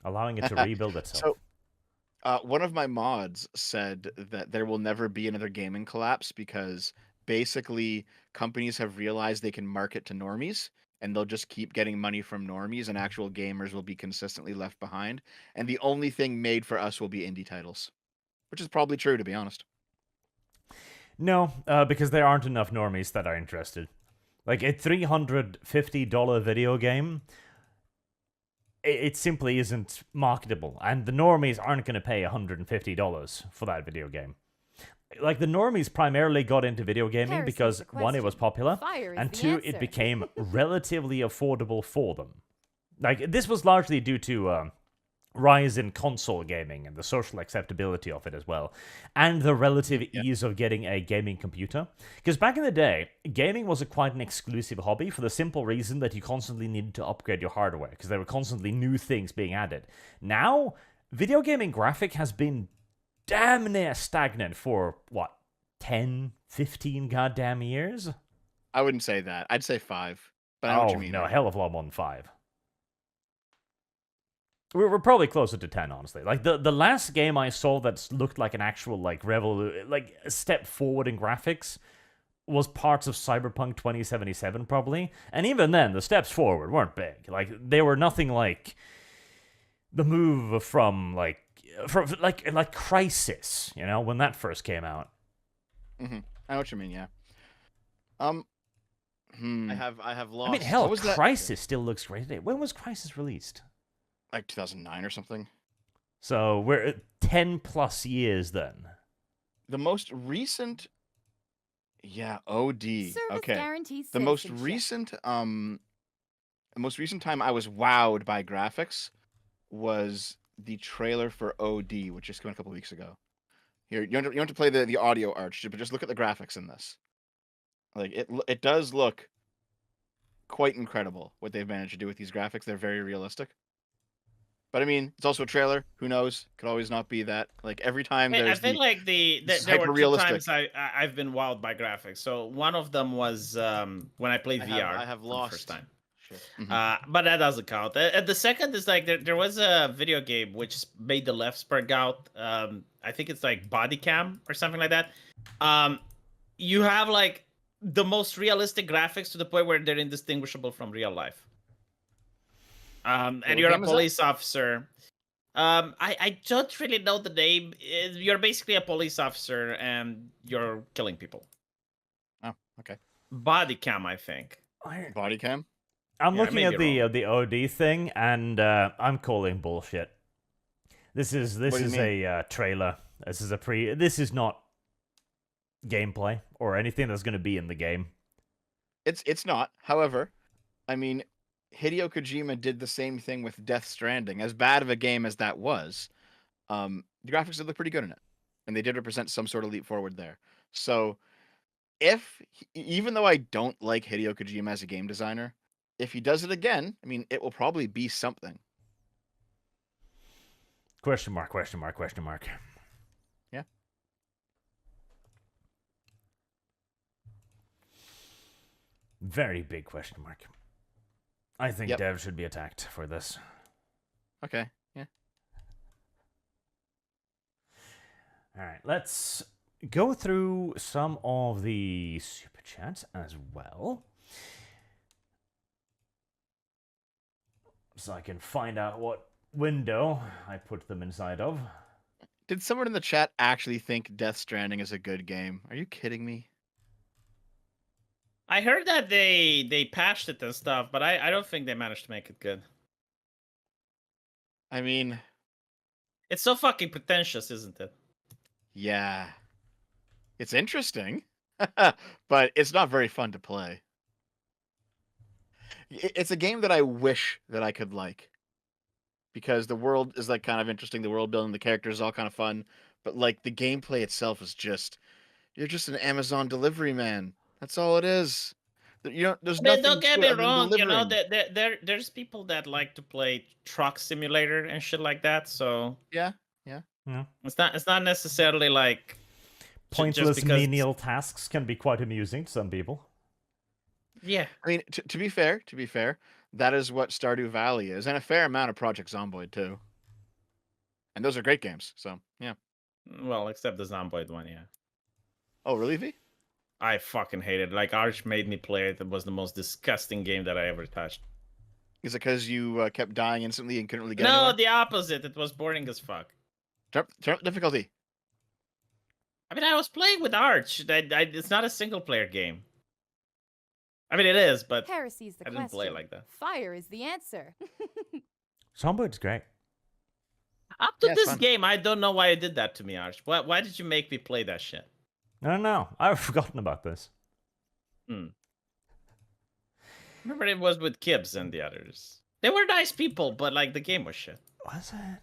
Speaker 1: allowing it to rebuild itself.
Speaker 3: So, one of my mods said that there will never be another gaming collapse because basically companies have realized they can market to normies, and they'll just keep getting money from normies, and actual gamers will be consistently left behind. And the only thing made for us will be indie titles, which is probably true, to be honest.
Speaker 1: No, because there aren't enough normies that are interested. Like a $350 video game, it simply isn't marketable, and the normies aren't going to pay $150 for that video game. Like, the normies primarily got into video gaming because, one, it was popular, and two, it became relatively affordable for them. Like, this was largely due to rise in console gaming and the social acceptability of it as well, and the relative ease of getting a gaming computer. Because back in the day, gaming was quite an exclusive hobby for the simple reason that you constantly needed to upgrade your hardware, because there were constantly new things being added. Now, video gaming graphic has been damn near stagnant for, 10, 15 goddamn years?
Speaker 3: I wouldn't say that. I'd say 5. But I know what you mean.
Speaker 1: No, a hell of a lot more than 5. We're probably closer to 10, honestly. Like, the last game I saw that looked like an actual, like, a step forward in graphics was parts of Cyberpunk 2077, probably. And even then, the steps forward weren't big. Like, they were nothing like the move from Crysis, when that first came out.
Speaker 3: Mm-hmm. I know what you mean, yeah. I have lost.
Speaker 1: I mean, hell, Crysis still looks great today. When was Crysis released?
Speaker 3: Like 2009 or something.
Speaker 1: So we're at 10 plus years then.
Speaker 3: The most recent, OD. Okay. The most recent time I was wowed by graphics was the trailer for OD, which just came out a couple weeks ago. Here, you don't have to play the audio arch, but just look at the graphics in this. Like, it does look quite incredible what they've managed to do with these graphics. They're very realistic. But I mean, it's also a trailer. Who knows? Could always not be that. Like, every time
Speaker 2: I think there were 2 times I've been wowed by graphics. So one of them was when I played VR.
Speaker 3: I have lost
Speaker 2: the first time.
Speaker 3: Sure. Mm-hmm.
Speaker 2: But that doesn't count. The second is like there was a video game which made the left spurt out. I think it's like Body Cam or something like that. You have like the most realistic graphics to the point where they're indistinguishable from real life. And you're a police officer. I don't really know the name. You're basically a police officer and you're killing people.
Speaker 3: Oh, okay.
Speaker 2: Body Cam, I think.
Speaker 3: Body Cam?
Speaker 1: I'm looking at the OD thing, and I'm calling bullshit. This is a trailer. This is not gameplay or anything that's going to be in the game.
Speaker 3: It's not. However, I mean, Hideo Kojima did the same thing with Death Stranding. As bad of a game as that was, the graphics did look pretty good in it, and they did represent some sort of leap forward there. So, even though I don't like Hideo Kojima as a game designer, if he does it again, I mean, it will probably be something.
Speaker 1: Question mark, question mark, question mark.
Speaker 3: Yeah.
Speaker 1: Very big question mark. I think Dev should be attacked for this.
Speaker 3: Okay, yeah.
Speaker 1: Alright, let's go through some of the super chats as well. So I can find out what window I put them inside of.
Speaker 3: Did someone in the chat actually think Death Stranding is a good game? Are you kidding me?
Speaker 2: I heard that they patched it and stuff, but I don't think they managed to make it good.
Speaker 3: I mean,
Speaker 2: it's so fucking pretentious, isn't it?
Speaker 3: Yeah. It's interesting, but it's not very fun to play. It's a game that I wish that I could like, because the world is like kind of interesting. The world building, the characters is all kind of fun, but like the gameplay itself is just you're just an Amazon delivery man. That's all it is. There's
Speaker 2: I mean,
Speaker 3: nothing
Speaker 2: don't get
Speaker 3: to it
Speaker 2: me
Speaker 3: other than
Speaker 2: wrong.
Speaker 3: delivering.
Speaker 2: There's people that like to play Truck Simulator and shit like that. So
Speaker 3: Yeah.
Speaker 1: Yeah.
Speaker 2: it's not necessarily like just
Speaker 1: Pointless
Speaker 2: because.
Speaker 1: menial tasks can be quite amusing to some people.
Speaker 2: Yeah.
Speaker 3: I mean, to be fair, that is what Stardew Valley is, and a fair amount of Project Zomboid too. And those are great games. So yeah.
Speaker 2: Well, except the Zomboid one, yeah.
Speaker 3: Oh, really, V?
Speaker 2: I fucking hate it. Like Arch made me play it. It was the most disgusting game that I ever touched.
Speaker 3: Is it because you kept dying instantly and couldn't really get
Speaker 2: No,
Speaker 3: anywhere?
Speaker 2: the opposite. It was boring as fuck.
Speaker 3: Turn up difficulty.
Speaker 2: I mean, I was playing with Arch. It's not a single player game. I mean, it is, but
Speaker 4: Heresy's the
Speaker 2: I didn't play
Speaker 4: question.
Speaker 2: like that.
Speaker 4: Fire is the answer.
Speaker 1: Zomboid's great.
Speaker 2: Up to
Speaker 3: Yeah, it's
Speaker 2: this
Speaker 3: fun.
Speaker 2: game, I don't know why you did that to me, Arch. Why did you make me play that shit?
Speaker 1: I don't know. I've forgotten about this.
Speaker 2: Remember, it was with Kibbs and the others. They were nice people, but like the game was shit.
Speaker 1: Was it?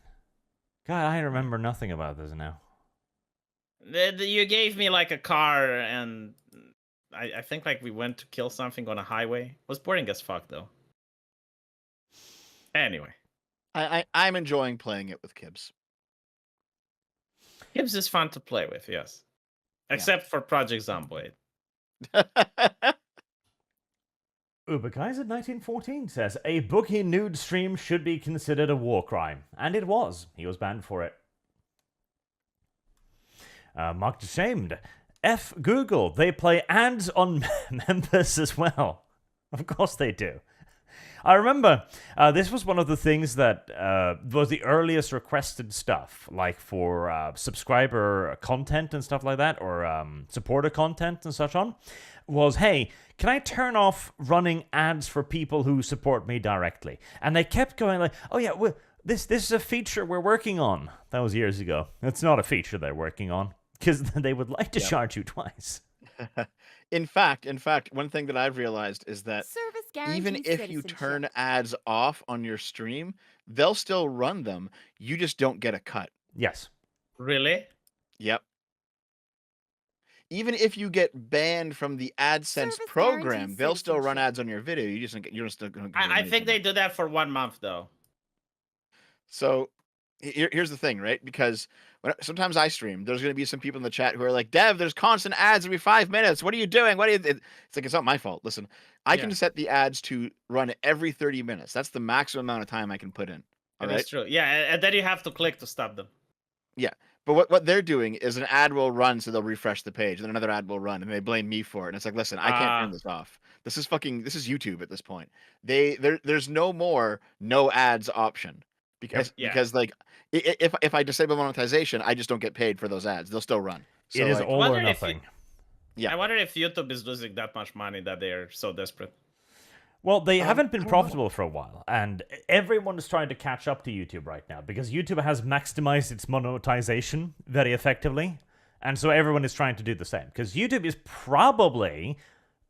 Speaker 1: God, I remember nothing about this now.
Speaker 2: You gave me like a car, and I think like we went to kill something on a highway. It was boring as fuck though. Anyway,
Speaker 3: I'm enjoying playing it with Kibbs.
Speaker 2: Kibbs is fun to play with, yes. Except for Project Zomboid.
Speaker 1: Uberkaiser 1914 says, a bookie nude stream should be considered a war crime. And it was. He was banned for it. Marked ashamed. F Google. They play ads on members as well. Of course they do. I remember this was one of the things that was the earliest requested stuff, like for subscriber content and stuff like that, or supporter content and such on, was, hey, can I turn off running ads for people who support me directly? And they kept going like, oh yeah, well, this is a feature we're working on. That was years ago. It's not a feature they're working on, because they would like to charge you twice.
Speaker 3: In fact, one thing that I've realized is that even if you turn ads off on your stream, they'll still run them. You just don't get a cut.
Speaker 1: Yes.
Speaker 2: Really?
Speaker 3: Yep. Even if you get banned from the AdSense program, they'll still run ads on your video. You're still going to.
Speaker 2: I think they do that for 1 month though.
Speaker 3: So here's the thing, right? Because sometimes I stream, there's going to be some people in the chat who are like, Dev, there's constant ads every 5 minutes. What are you doing? It's like, it's not my fault. Listen, I can set the ads to run every 30 minutes. That's the maximum amount of time I can put in. All right?
Speaker 2: That's true. Yeah, and then you have to click to stop them.
Speaker 3: Yeah. But what they're doing is an ad will run, so they'll refresh the page, and then another ad will run, and they blame me for it. And it's like, listen, I can't turn this off. This is YouTube at this point. There's no more no ads option. Because like if I disable monetization, I just don't get paid for those ads. They'll still run. So,
Speaker 1: it is
Speaker 3: like,
Speaker 1: all or nothing.
Speaker 2: I wonder if YouTube is losing that much money that they're so desperate.
Speaker 1: Well, they haven't been profitable for a while, and everyone is trying to catch up to YouTube right now, because YouTube has maximized its monetization very effectively, and so everyone is trying to do the same, because YouTube is probably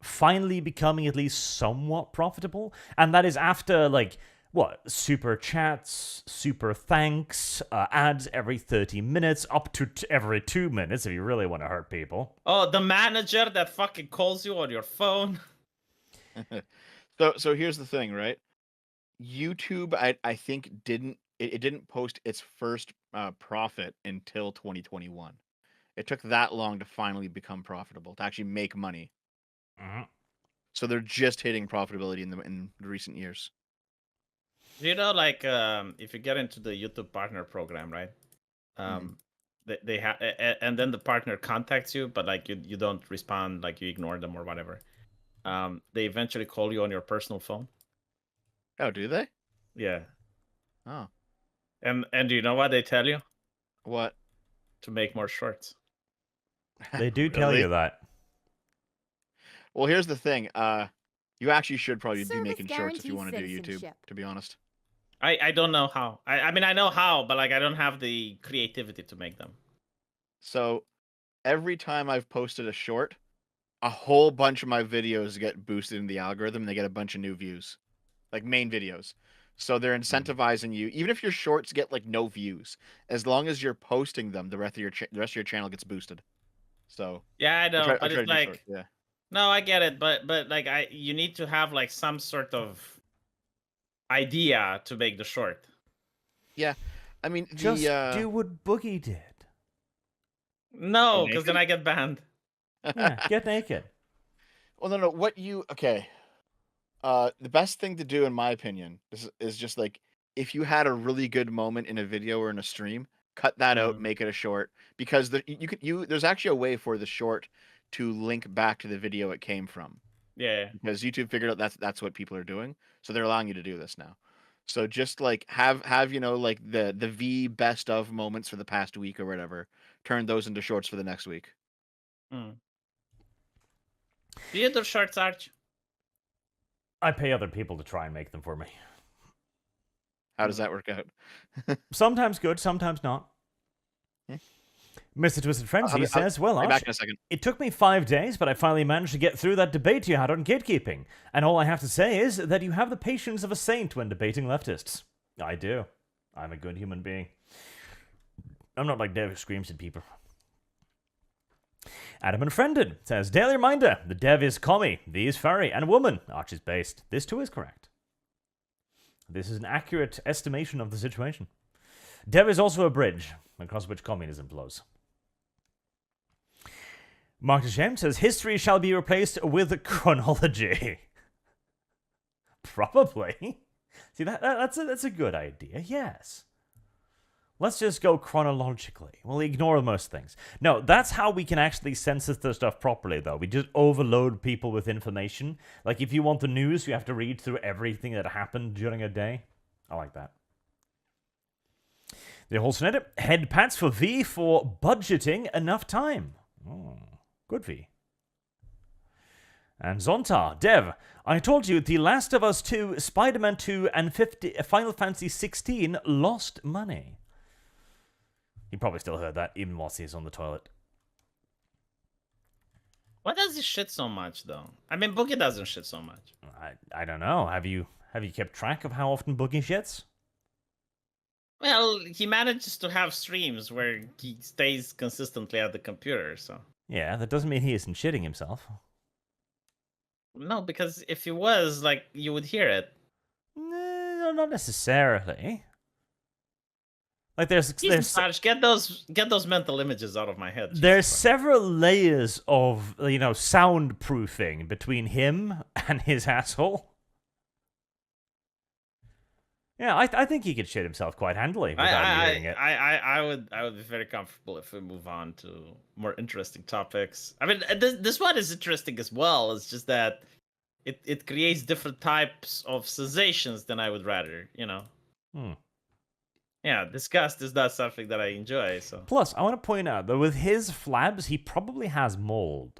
Speaker 1: finally becoming at least somewhat profitable, and that is after, like, what, super chats, super thanks, ads every 30 minutes, up to every 2 minutes if you really want to hurt people.
Speaker 2: Oh, the manager that fucking calls you on your phone.
Speaker 3: So here's the thing, right? YouTube, I think didn't post its first profit until 2021. It took that long to finally become profitable, to actually make money.
Speaker 1: Mm-hmm.
Speaker 3: So they're just hitting profitability in the recent years.
Speaker 2: You know, like if you get into the YouTube partner program, right? They have, and then the partner contacts you, but like you don't respond, like you ignore them or whatever. They eventually call you on your personal phone.
Speaker 3: Oh, do they?
Speaker 2: Yeah.
Speaker 3: Oh.
Speaker 2: And do you know what they tell you?
Speaker 3: What?
Speaker 2: To make more shorts.
Speaker 1: They do tell you that.
Speaker 3: Well, here's the thing. You actually should probably be making shorts if you want to do YouTube, to be honest.
Speaker 2: I don't know how. I mean, I know how, but like I don't have the creativity to make them.
Speaker 3: So every time I've posted a short, a whole bunch of my videos get boosted in the algorithm and they get a bunch of new views. like main videos. So they're incentivizing you, even if your shorts get like no views, as long as you're posting them, the rest of your channel gets boosted. So
Speaker 2: yeah, I know, but
Speaker 3: I try
Speaker 2: it's
Speaker 3: to do
Speaker 2: like,
Speaker 3: shorts, yeah.
Speaker 2: no, I get it, but like you need to have like some sort of idea to make the short.
Speaker 3: Yeah, I mean,
Speaker 1: Just do what Boogie did.
Speaker 2: No, because then I get banned.
Speaker 1: Yeah, get naked.
Speaker 3: Well, no. Okay. The best thing to do, in my opinion, is just like if you had a really good moment in a video or in a stream, cut that out, make it a short, because there's actually a way for the short to link back to the video it came from.
Speaker 2: Yeah.
Speaker 3: Because YouTube figured out that's what people are doing, so they're allowing you to do this now. So just like have like the V best of moments for the past week or whatever, turn those into shorts for the next week.
Speaker 2: Do you do shorts, Arch?
Speaker 1: I pay other people to try and make them for me.
Speaker 3: How does that work out?
Speaker 1: Sometimes good, sometimes not. Mr. Twisted Frenzy says, well, Arch,
Speaker 3: back in a second.
Speaker 1: It took me 5 days, but I finally managed to get through that debate you had on gatekeeping. And all I have to say is that you have the patience of a saint when debating leftists. I do. I'm a good human being. I'm not like Dev who screams at people. Adam and Friended says, daily reminder, the Dev is commie, the is furry, and a woman. Arch is based. This too is correct. This is an accurate estimation of the situation. Dev is also a bridge across which communism flows. Mark Deshem says, history shall be replaced with chronology. Probably. See, that's a good idea, yes. Let's just go chronologically. We'll ignore most things. No, that's how we can actually censor the stuff properly, though. We just overload people with information. Like, if you want the news, you have to read through everything that happened during a day. I like that. The Wholesome Edit, head pats for V for budgeting enough time. Oh, good V. And Zontar, Dev, I told you The Last of Us 2, Spider-Man 2, and Final Fantasy 16 lost money. He probably still heard that, even whilst he's on the toilet.
Speaker 2: Why does he shit so much, though? I mean, Boogie doesn't shit so much.
Speaker 1: I don't know. Have you kept track of how often Boogie shits?
Speaker 2: Well, he manages to have streams where he stays consistently at the computer, so...
Speaker 1: Yeah, that doesn't mean he isn't shitting himself.
Speaker 2: No, because if he was, like, you would hear it.
Speaker 1: No, not necessarily. Like there's
Speaker 2: get those mental images out of my head.
Speaker 1: There's several layers of soundproofing between him and his asshole. Yeah, I think he could shit himself quite handily without hearing it.
Speaker 2: I would be very comfortable if we move on to more interesting topics. I mean, this one is interesting as well. It's just that it creates different types of sensations than I would rather, you know. Yeah, disgust is not something that I enjoy. So
Speaker 1: plus, I want to point out that with his flabs, he probably has mold.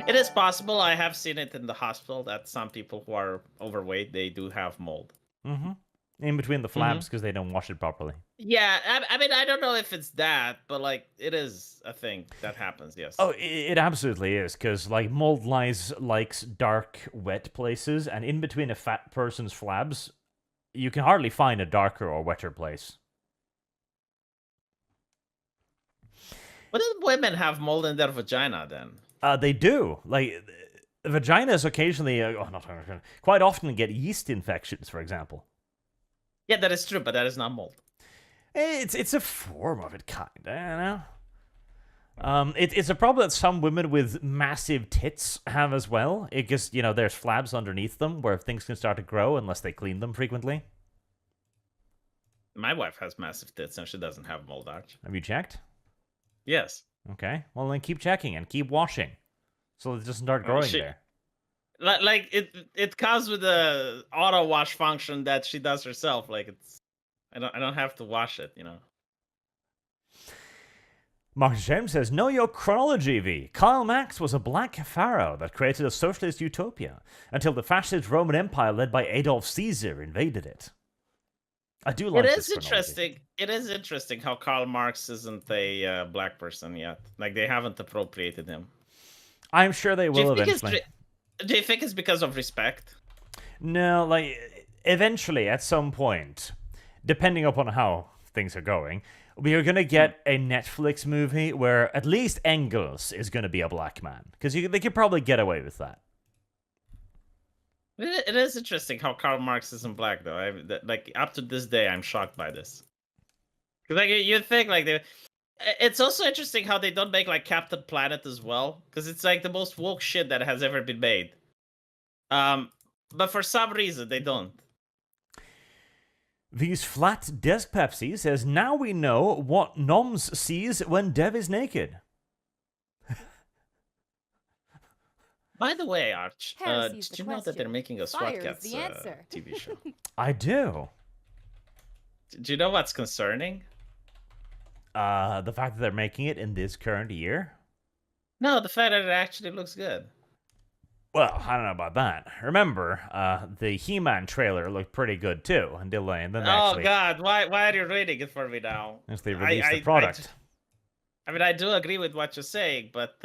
Speaker 2: It is possible. I have seen it in the hospital that some people who are overweight, they do have mold.
Speaker 1: In between the flabs because they don't wash it properly.
Speaker 2: Yeah, I mean, I don't know if it's that, but like it is a thing that happens. Yes.
Speaker 1: Oh, it absolutely is because like mold likes dark, wet places, and in between a fat person's flabs, you can hardly find a darker or wetter place.
Speaker 2: What if women have mold in their vagina then?
Speaker 1: They do. Like, vaginas occasionally, quite often get yeast infections, for example.
Speaker 2: Yeah, that is true, but that is not mold.
Speaker 1: It's a form of it, kind of, you know? It's a problem that some women with massive tits have as well. Because, there's flabs underneath them where things can start to grow unless they clean them frequently.
Speaker 2: My wife has massive tits and she doesn't have mold, Arch.
Speaker 1: Have you checked?
Speaker 2: Yes.
Speaker 1: Okay, well then keep checking and keep washing, so it doesn't start growing there.
Speaker 2: Like it comes with a auto wash function that she does herself. Like I don't have to wash it, you know.
Speaker 1: Marcus James says, know your chronology, V. Karl Marx was a black pharaoh that created a socialist utopia until the fascist Roman Empire led by Adolf Caesar invaded it. I do like this
Speaker 2: interesting. It is interesting how Karl Marx isn't a black person yet. Like, they haven't appropriated him.
Speaker 1: I'm sure they will eventually.
Speaker 2: Do you think it's because of respect?
Speaker 1: No, like, eventually, at some point, depending upon how things are going, we are going to get a Netflix movie where at least Engels is going to be a black man. Because they could probably get away with that.
Speaker 2: It is interesting how Karl Marx isn't black, though. Like, up to this day, I'm shocked by this. Because, like, you think, like, it's also interesting how they don't make, like, Captain Planet as well. Because it's, like, the most woke shit that has ever been made. But for some reason, they don't.
Speaker 1: These flat desk Pepsi says, now we know what Noms sees when Dev is naked.
Speaker 2: By the way, Arch, did you know that they're making a SWAT Cats TV show?
Speaker 1: I do.
Speaker 2: Do you know what's concerning?
Speaker 1: The fact that they're making it in this current year?
Speaker 2: No, the fact that it actually looks good.
Speaker 1: Well, I don't know about that. Remember, the He-Man trailer looked pretty good too until then
Speaker 2: Oh God, why are you reading it for me now?
Speaker 1: As they released the product.
Speaker 2: I mean, I do agree with what you're saying, but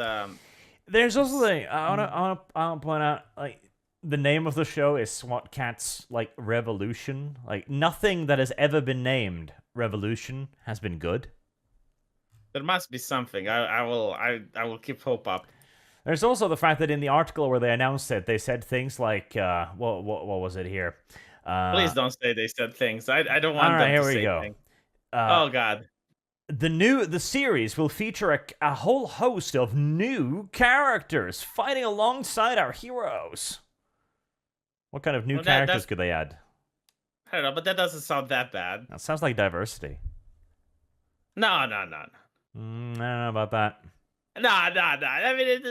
Speaker 1: there's also the I want to point out, like, the name of the show is SWAT Cats, like, Revolution. Like, nothing that has ever been named Revolution has been good.
Speaker 2: There must be something. I will keep hope up.
Speaker 1: There's also the fact that in the article where they announced it, they said things like, what was it here?
Speaker 2: Please don't say they said things. I don't want them to say things. Oh God.
Speaker 1: The series will feature a whole host of new characters fighting alongside our heroes. What kind of new characters could they add?
Speaker 2: I don't know, but that doesn't sound that bad.
Speaker 1: That sounds like diversity.
Speaker 2: No.
Speaker 1: I don't know about that.
Speaker 2: No. I mean,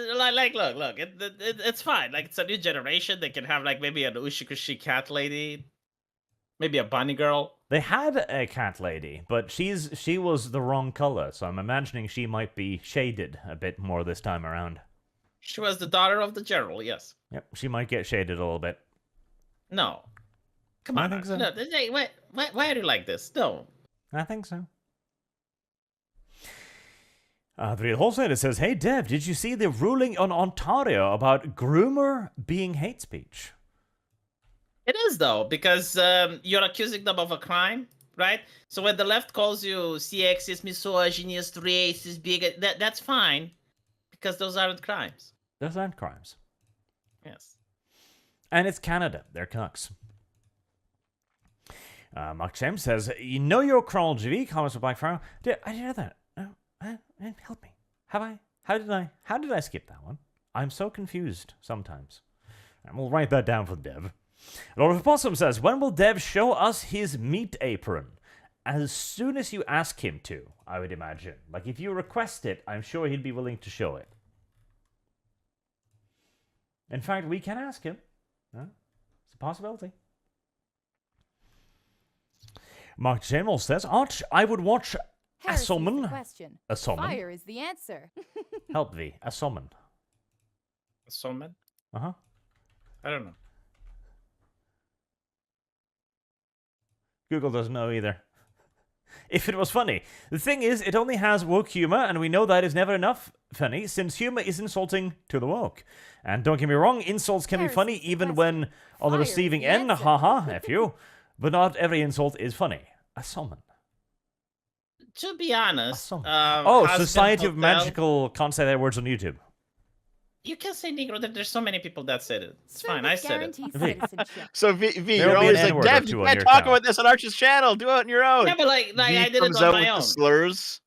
Speaker 2: look, it's fine. Like, it's a new generation. They can have, like, maybe an Ushikushi cat lady, maybe a bunny girl.
Speaker 1: They had a cat lady, but she was the wrong color, so I'm imagining she might be shaded a bit more this time around.
Speaker 2: She was the daughter of the general, yes.
Speaker 1: Yep, she might get shaded a little bit.
Speaker 2: No. Come on. I think so. No, why are you like this? No.
Speaker 1: I think so. The Real Wholesaler says, hey, Dev, did you see the ruling on Ontario about groomer being hate speech?
Speaker 2: It is, though, because you're accusing them of a crime, right? So when the left calls you sexist, misogynist, racist, bigot, that's fine, because those aren't crimes.
Speaker 1: Those aren't crimes.
Speaker 2: Yes.
Speaker 1: And it's Canada. They're cucks. Mark James says, you know your Crawl GV comments with Black Pharaoh? I didn't know that. Help me. How did I skip that one? I'm so confused sometimes. And we'll write that down for Dev. Lord of Possum says, when will Dev show us his meat apron? As soon as you ask him to, I would imagine. Like, if you request it, I'm sure he'd be willing to show it. In fact, we can ask him. It's a possibility. Mark Jamal says, Arch, I would watch a summon. A summon.
Speaker 4: Fire is the answer.
Speaker 1: Help thee. A summon.
Speaker 2: A summon?
Speaker 1: Uh-huh.
Speaker 2: I don't know.
Speaker 1: Google doesn't know either. If it was funny. The thing is, it only has woke humor, and we know that is never enough funny, since humor is insulting to the woke. And don't get me wrong, insults can be funny even when on the receiving end, haha, F you. But not every insult is funny. A summon.
Speaker 2: To be honest,
Speaker 1: Society of Magical can't say their words on YouTube.
Speaker 2: You can say Negro. There's so many people that said it. It's fine. I said
Speaker 4: it.
Speaker 3: So V, you're always like, Dev, you can't talk about this on Arch's channel. Do it on your own.
Speaker 2: Yeah, but like I did it on my own.
Speaker 3: Slurs.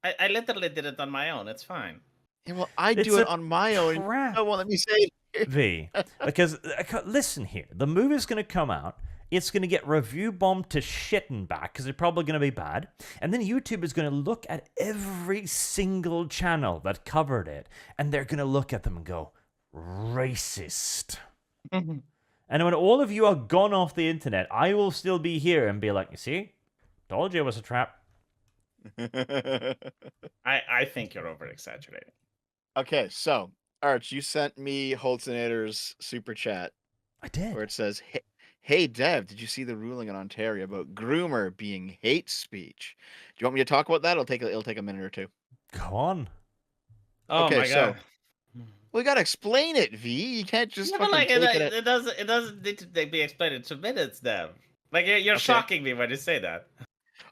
Speaker 2: I literally did it on my own. It's fine.
Speaker 3: Yeah, well, I do it on my own. Oh, well, let me say it.
Speaker 1: V, because listen here, the movie's going to come out. It's going to get review bombed to shit and back because it's probably going to be bad. And then YouTube is going to look at every single channel that covered it. And they're going to look at them and go, racist.
Speaker 2: Mm-hmm.
Speaker 1: And when all of you are gone off the internet, I will still be here and be like, you see? Told you it was a trap.
Speaker 2: I think you're over-exaggerating.
Speaker 3: Okay, so, Arch, you sent me Holtzinator's super chat.
Speaker 1: I did.
Speaker 3: Where it says, Hey, Dev, did you see the ruling in Ontario about groomer being hate speech? Do you want me to talk about that? It'll take a minute or two.
Speaker 1: Go on.
Speaker 2: Oh, okay, my God.
Speaker 3: We gotta explain it, V. You can't just
Speaker 2: but
Speaker 3: fucking
Speaker 2: like
Speaker 3: take it.
Speaker 2: it doesn't need to be explained in 2 minutes, Dev. Like you're
Speaker 3: Okay.
Speaker 2: shocking me when you say that.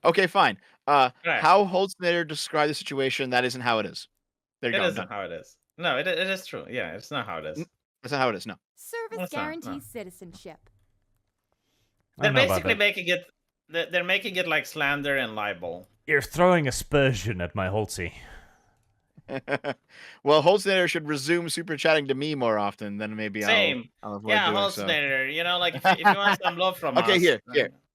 Speaker 3: Okay, fine.
Speaker 2: Right.
Speaker 3: How Holtznader described the situation, that isn't how it is. There you
Speaker 2: It
Speaker 3: go.
Speaker 2: isn't how it is. No, it is true. Yeah, it's not how it is.
Speaker 3: That's not how it is. No.
Speaker 4: Service guarantees citizenship.
Speaker 2: They're basically making it. They're making it like slander and libel.
Speaker 1: You're throwing aspersion at my Holtzy.
Speaker 3: Well, Holtznader should resume super chatting to me more often. Then maybe
Speaker 2: Same.
Speaker 3: I'll avoid
Speaker 2: Yeah,
Speaker 3: doing
Speaker 2: Holtznader. You know, like if you want some love from us.
Speaker 3: Okay, here.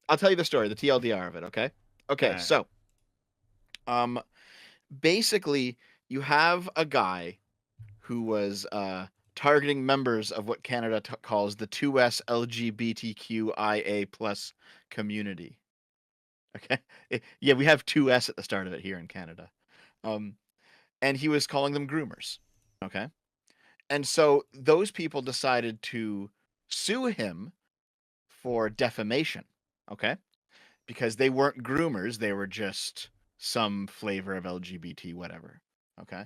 Speaker 3: I'll tell you the story, the TLDR of it. Okay.
Speaker 2: Right.
Speaker 3: So, basically, you have a guy who was targeting members of what Canada calls the 2S LGBTQIA plus community. Okay, yeah, we have 2S at the start of it here in Canada, and he was calling them groomers. Okay, and so those people decided to sue him for defamation. Okay, because they weren't groomers, they were just some flavor of LGBT whatever. Okay.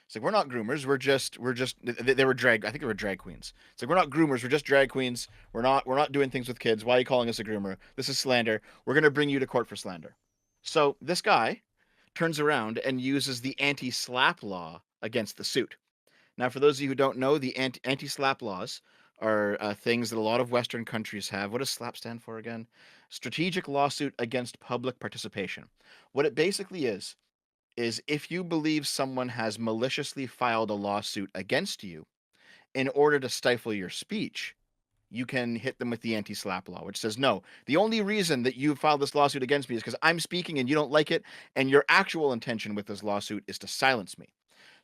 Speaker 3: It's like, we're not groomers. They were drag. I think they were drag queens. It's like, we're not groomers. We're just drag queens. We're not doing things with kids. Why are you calling us a groomer? This is slander. We're going to bring you to court for slander. So this guy turns around and uses the anti-slap law against the suit. Now, for those of you who don't know, the anti-slap laws are things that a lot of Western countries have. What does SLAP stand for again? Strategic Lawsuit Against Public Participation. What it basically is if you believe someone has maliciously filed a lawsuit against you in order to stifle your speech, you can hit them with the anti-slap law, which says, no, the only reason that you filed this lawsuit against me is because I'm speaking and you don't like it, and your actual intention with this lawsuit is to silence me.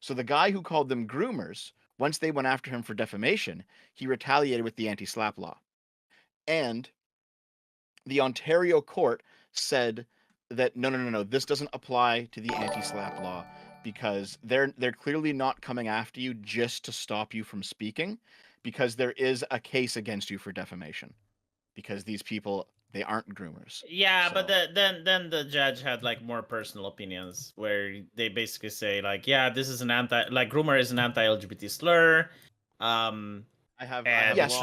Speaker 3: So the guy who called them groomers, once they went after him for defamation, he retaliated with the anti-slap law. And the Ontario court said that no, this doesn't apply to the anti-slap law because they're clearly not coming after you just to stop you from speaking, because there is a case against you for defamation because these people, they aren't groomers.
Speaker 2: Yeah, so. But then the judge had like more personal opinions where they basically say like, yeah, this is groomer is an anti-LGBT slur.
Speaker 3: I have
Speaker 2: yes,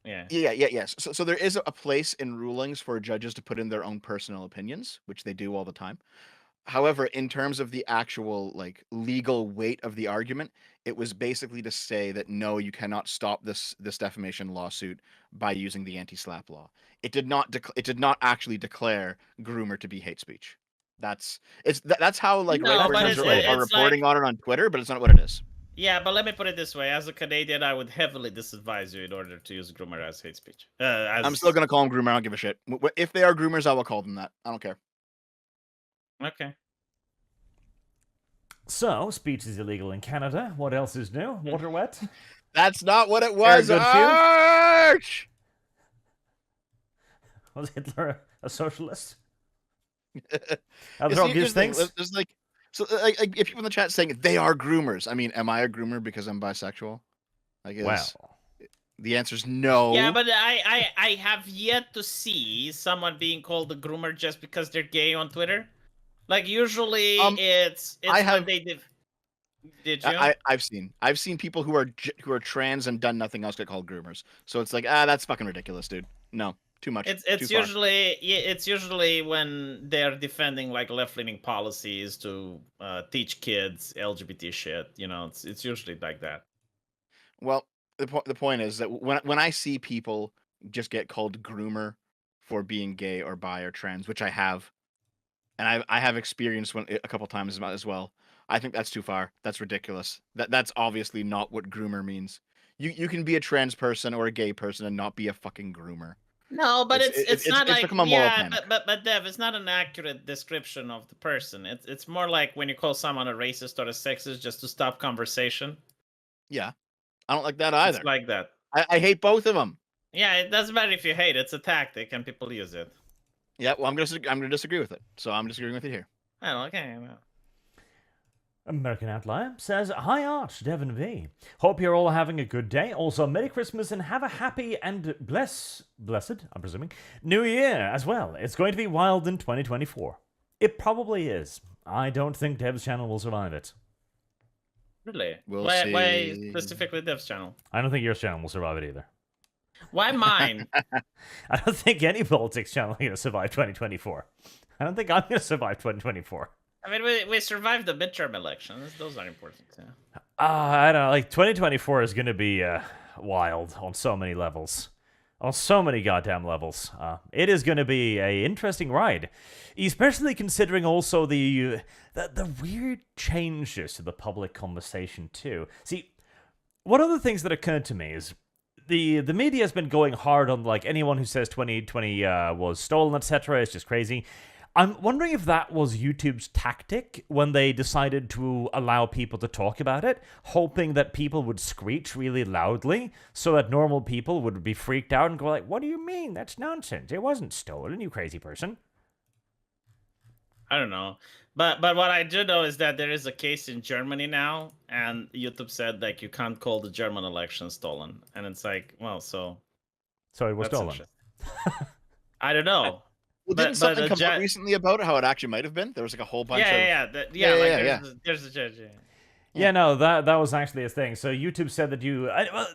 Speaker 3: yes. So there is a place in rulings for judges to put in their own personal opinions, which they do all the time. However, in terms of the actual like legal weight of the argument, it was basically to say that no, you cannot stop this defamation lawsuit by using the anti-slap law. It did not actually declare groomer to be hate speech. That's how like right-wingers are reporting on it on Twitter, but it's not what it is.
Speaker 2: Yeah, but let me put it this way. As a Canadian, I would heavily disadvise you in order to use groomer as hate speech. I'm
Speaker 3: still going to call them groomer. I don't give a shit. If they are groomers, I will call them that. I don't care.
Speaker 2: Okay.
Speaker 1: So, speech is illegal in Canada. What else is new? Water wet?
Speaker 3: That's not what it was. Arch!
Speaker 1: Was Hitler a socialist? Are there obvious things?
Speaker 3: There's like... So, like, if people in the chat saying they are groomers, I mean, am I a groomer because I'm bisexual? I guess.
Speaker 1: Well,
Speaker 3: the answer is no.
Speaker 2: Yeah, but I have yet to see someone being called a groomer just because they're gay on Twitter. Like usually, it's when they did. Did you?
Speaker 3: I've seen people who are trans and done nothing else get called groomers. So it's like that's fucking ridiculous, dude. No. Too much.
Speaker 2: It's usually when they're defending like left-leaning policies to teach kids LGBT shit. You know, it's usually like that.
Speaker 3: Well, the point is that when I see people just get called groomer for being gay or bi or trans, which I have, and I have experienced a couple times as well, I think that's too far. That's ridiculous. That's obviously not what groomer means. You can be a trans person or a gay person and not be a fucking groomer.
Speaker 2: No, but it's not like
Speaker 3: become a moral panic.
Speaker 2: But Dev, it's not an accurate description of the person. It's more like when you call someone a racist or a sexist just to stop conversation.
Speaker 3: Yeah, I don't like that either.
Speaker 2: It's like that.
Speaker 3: I hate both of them.
Speaker 2: Yeah, it doesn't matter if you hate it. It's a tactic, and people use it.
Speaker 3: Yeah, well, I'm gonna disagree with it. So I'm disagreeing with you here.
Speaker 2: Oh, okay. Well.
Speaker 1: American Outlier says, "Hi Arch, Devin V. Hope you're all having a good day. Also, Merry Christmas and have a happy and blessed, I'm presuming, New Year as well. It's going to be wild in 2024. It probably is. I don't think Dev's channel will survive it."
Speaker 2: Really?
Speaker 3: We'll
Speaker 2: Why
Speaker 3: see.
Speaker 2: specifically Dev's channel?
Speaker 1: I don't think your channel will survive it either.
Speaker 2: Why mine?
Speaker 1: I don't think any politics channel is going to survive 2024. I don't think I'm going to survive 2024.
Speaker 2: I mean, we survived the midterm elections. Those are important. Yeah.
Speaker 1: I don't know. Like 2024 is going to be wild on so many levels, on so many goddamn levels. It is going to be a interesting ride, especially considering also the weird changes to the public conversation too. See, one of the things that occurred to me is the media has been going hard on like anyone who says 2020 was stolen, etc. It's just crazy. I'm wondering if that was YouTube's tactic when they decided to allow people to talk about it, hoping that people would screech really loudly so that normal people would be freaked out and go like, what do you mean? That's nonsense. It wasn't stolen, you crazy person.
Speaker 2: I don't know. But what I do know is that there is a case in Germany now, and YouTube said like you can't call the German election stolen. And it's like, well, so
Speaker 1: it was stolen.
Speaker 2: I don't know.
Speaker 3: Well, didn't something come out recently about how it actually might have been? There was like a whole bunch of...
Speaker 2: There's a judge.
Speaker 1: Yeah, no, that was actually a thing. So YouTube said that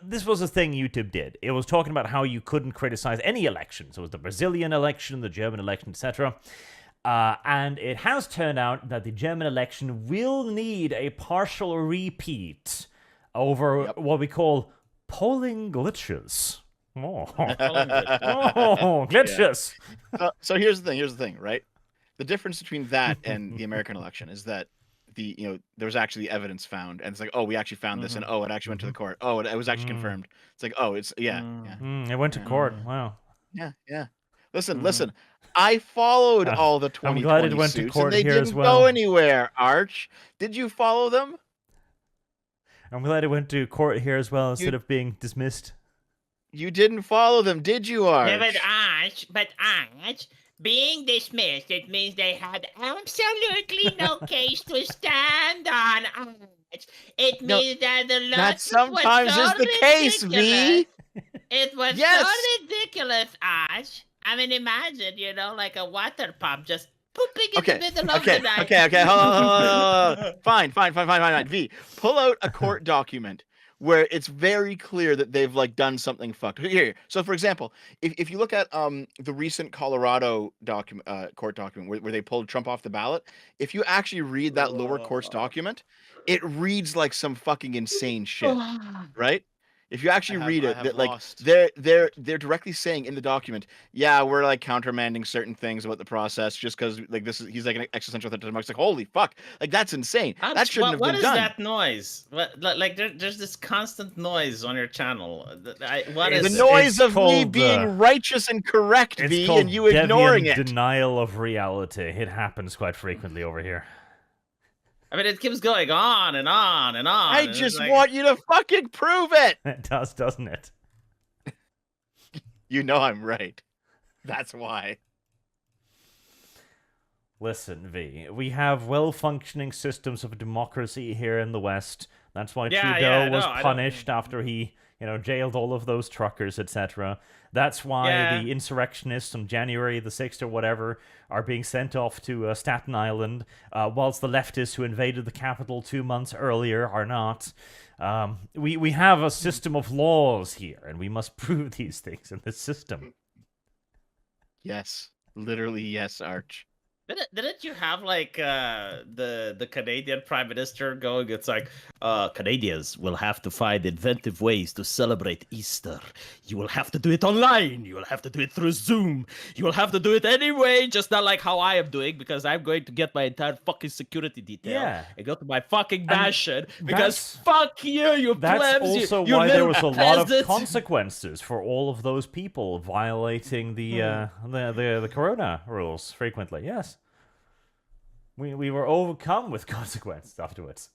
Speaker 1: this was a thing YouTube did. It was talking about how you couldn't criticize any election. So it was the Brazilian election, the German election, etc. And it has turned out that the German election will need a partial repeat over what we call polling glitches. Oh, glitches.
Speaker 3: Yeah. So here's the thing, right? The difference between that and the American election is that there was actually evidence found, and it's like, oh, we actually found this, and oh, it actually went to the court. Oh, it was actually confirmed. It's like, oh, it's
Speaker 1: it went to court. Wow.
Speaker 3: Yeah. Listen. I followed all the 2020
Speaker 1: I'm glad it went to court
Speaker 3: and they
Speaker 1: here
Speaker 3: didn't
Speaker 1: as well.
Speaker 3: go anywhere. Arch, did you follow them?
Speaker 1: I'm glad it went to court here as well instead of being dismissed.
Speaker 3: You didn't follow them, did you, Arch?
Speaker 2: Yeah, but Arch, being dismissed, it means they had absolutely no case to stand on, Arch. It means that the lawsuit
Speaker 3: that sometimes
Speaker 2: was so
Speaker 3: is the case,
Speaker 2: ridiculous.
Speaker 3: V.
Speaker 2: It was so ridiculous, Arch. I mean, imagine, like a water pump just pooping in the middle of the night.
Speaker 3: Okay, hold on. Fine. V, pull out a court document where it's very clear that they've like done something fucked. Here. So, for example, if you look at the recent Colorado court document where they pulled Trump off the ballot, if you actually read that lower court's document, it reads like some fucking insane shit, right? If you actually read it, that like they're directly saying in the document, yeah, we're like countermanding certain things about the process just because like he's like an existential threat to democracy. It's like, holy fuck, like that's insane. That shouldn't have been done.
Speaker 2: What is that noise? Like there's this constant noise on your channel. What is
Speaker 3: the noise of me being righteous and correct, V, and you ignoring it?
Speaker 1: Denial of reality. It happens quite frequently over here.
Speaker 2: I mean, it keeps going on and on and on.
Speaker 3: I just want you to fucking prove it.
Speaker 1: It does, doesn't it?
Speaker 3: You know I'm right. That's why.
Speaker 1: Listen, V, we have well-functioning systems of democracy here in the West. That's why Trudeau was punished after he, jailed all of those truckers, etc. That's why the insurrectionists on January the 6th or whatever are being sent off to Staten Island, whilst the leftists who invaded the capital 2 months earlier are not. We have a system of laws here, and we must prove these things in the system.
Speaker 3: Yes. Literally, yes, Arch.
Speaker 2: Didn't you have like the Canadian Prime Minister going? It's like Canadians will have to find inventive ways to celebrate Easter. You will have to do it online. You will have to do it through Zoom. You will have to do it anyway, just not like how I am doing, because I'm going to get my entire fucking security detail and go to my fucking mansion because fuck you
Speaker 1: That's
Speaker 2: plebs.
Speaker 1: Also
Speaker 2: you
Speaker 1: why there was a lot of
Speaker 2: peasants.
Speaker 1: Consequences for all of those people violating the corona rules frequently. Yes. We were overcome with consequences afterwards.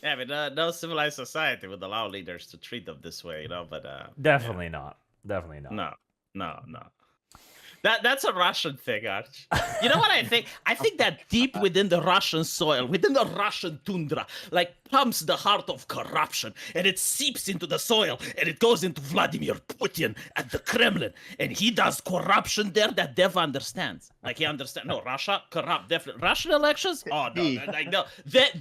Speaker 2: Yeah, but no civilized society would allow leaders to treat them this way, but...
Speaker 1: Definitely not. Definitely not.
Speaker 2: No. That's a Russian thing, Arch. You know what I think? I think that deep within the Russian soil, within the Russian tundra, like pumps the heart of corruption, and it seeps into the soil, and it goes into Vladimir Putin at the Kremlin, and he does corruption there that Dev understands. Like he understands. No, Russia corrupt, definitely. Russian elections? Oh no, like no.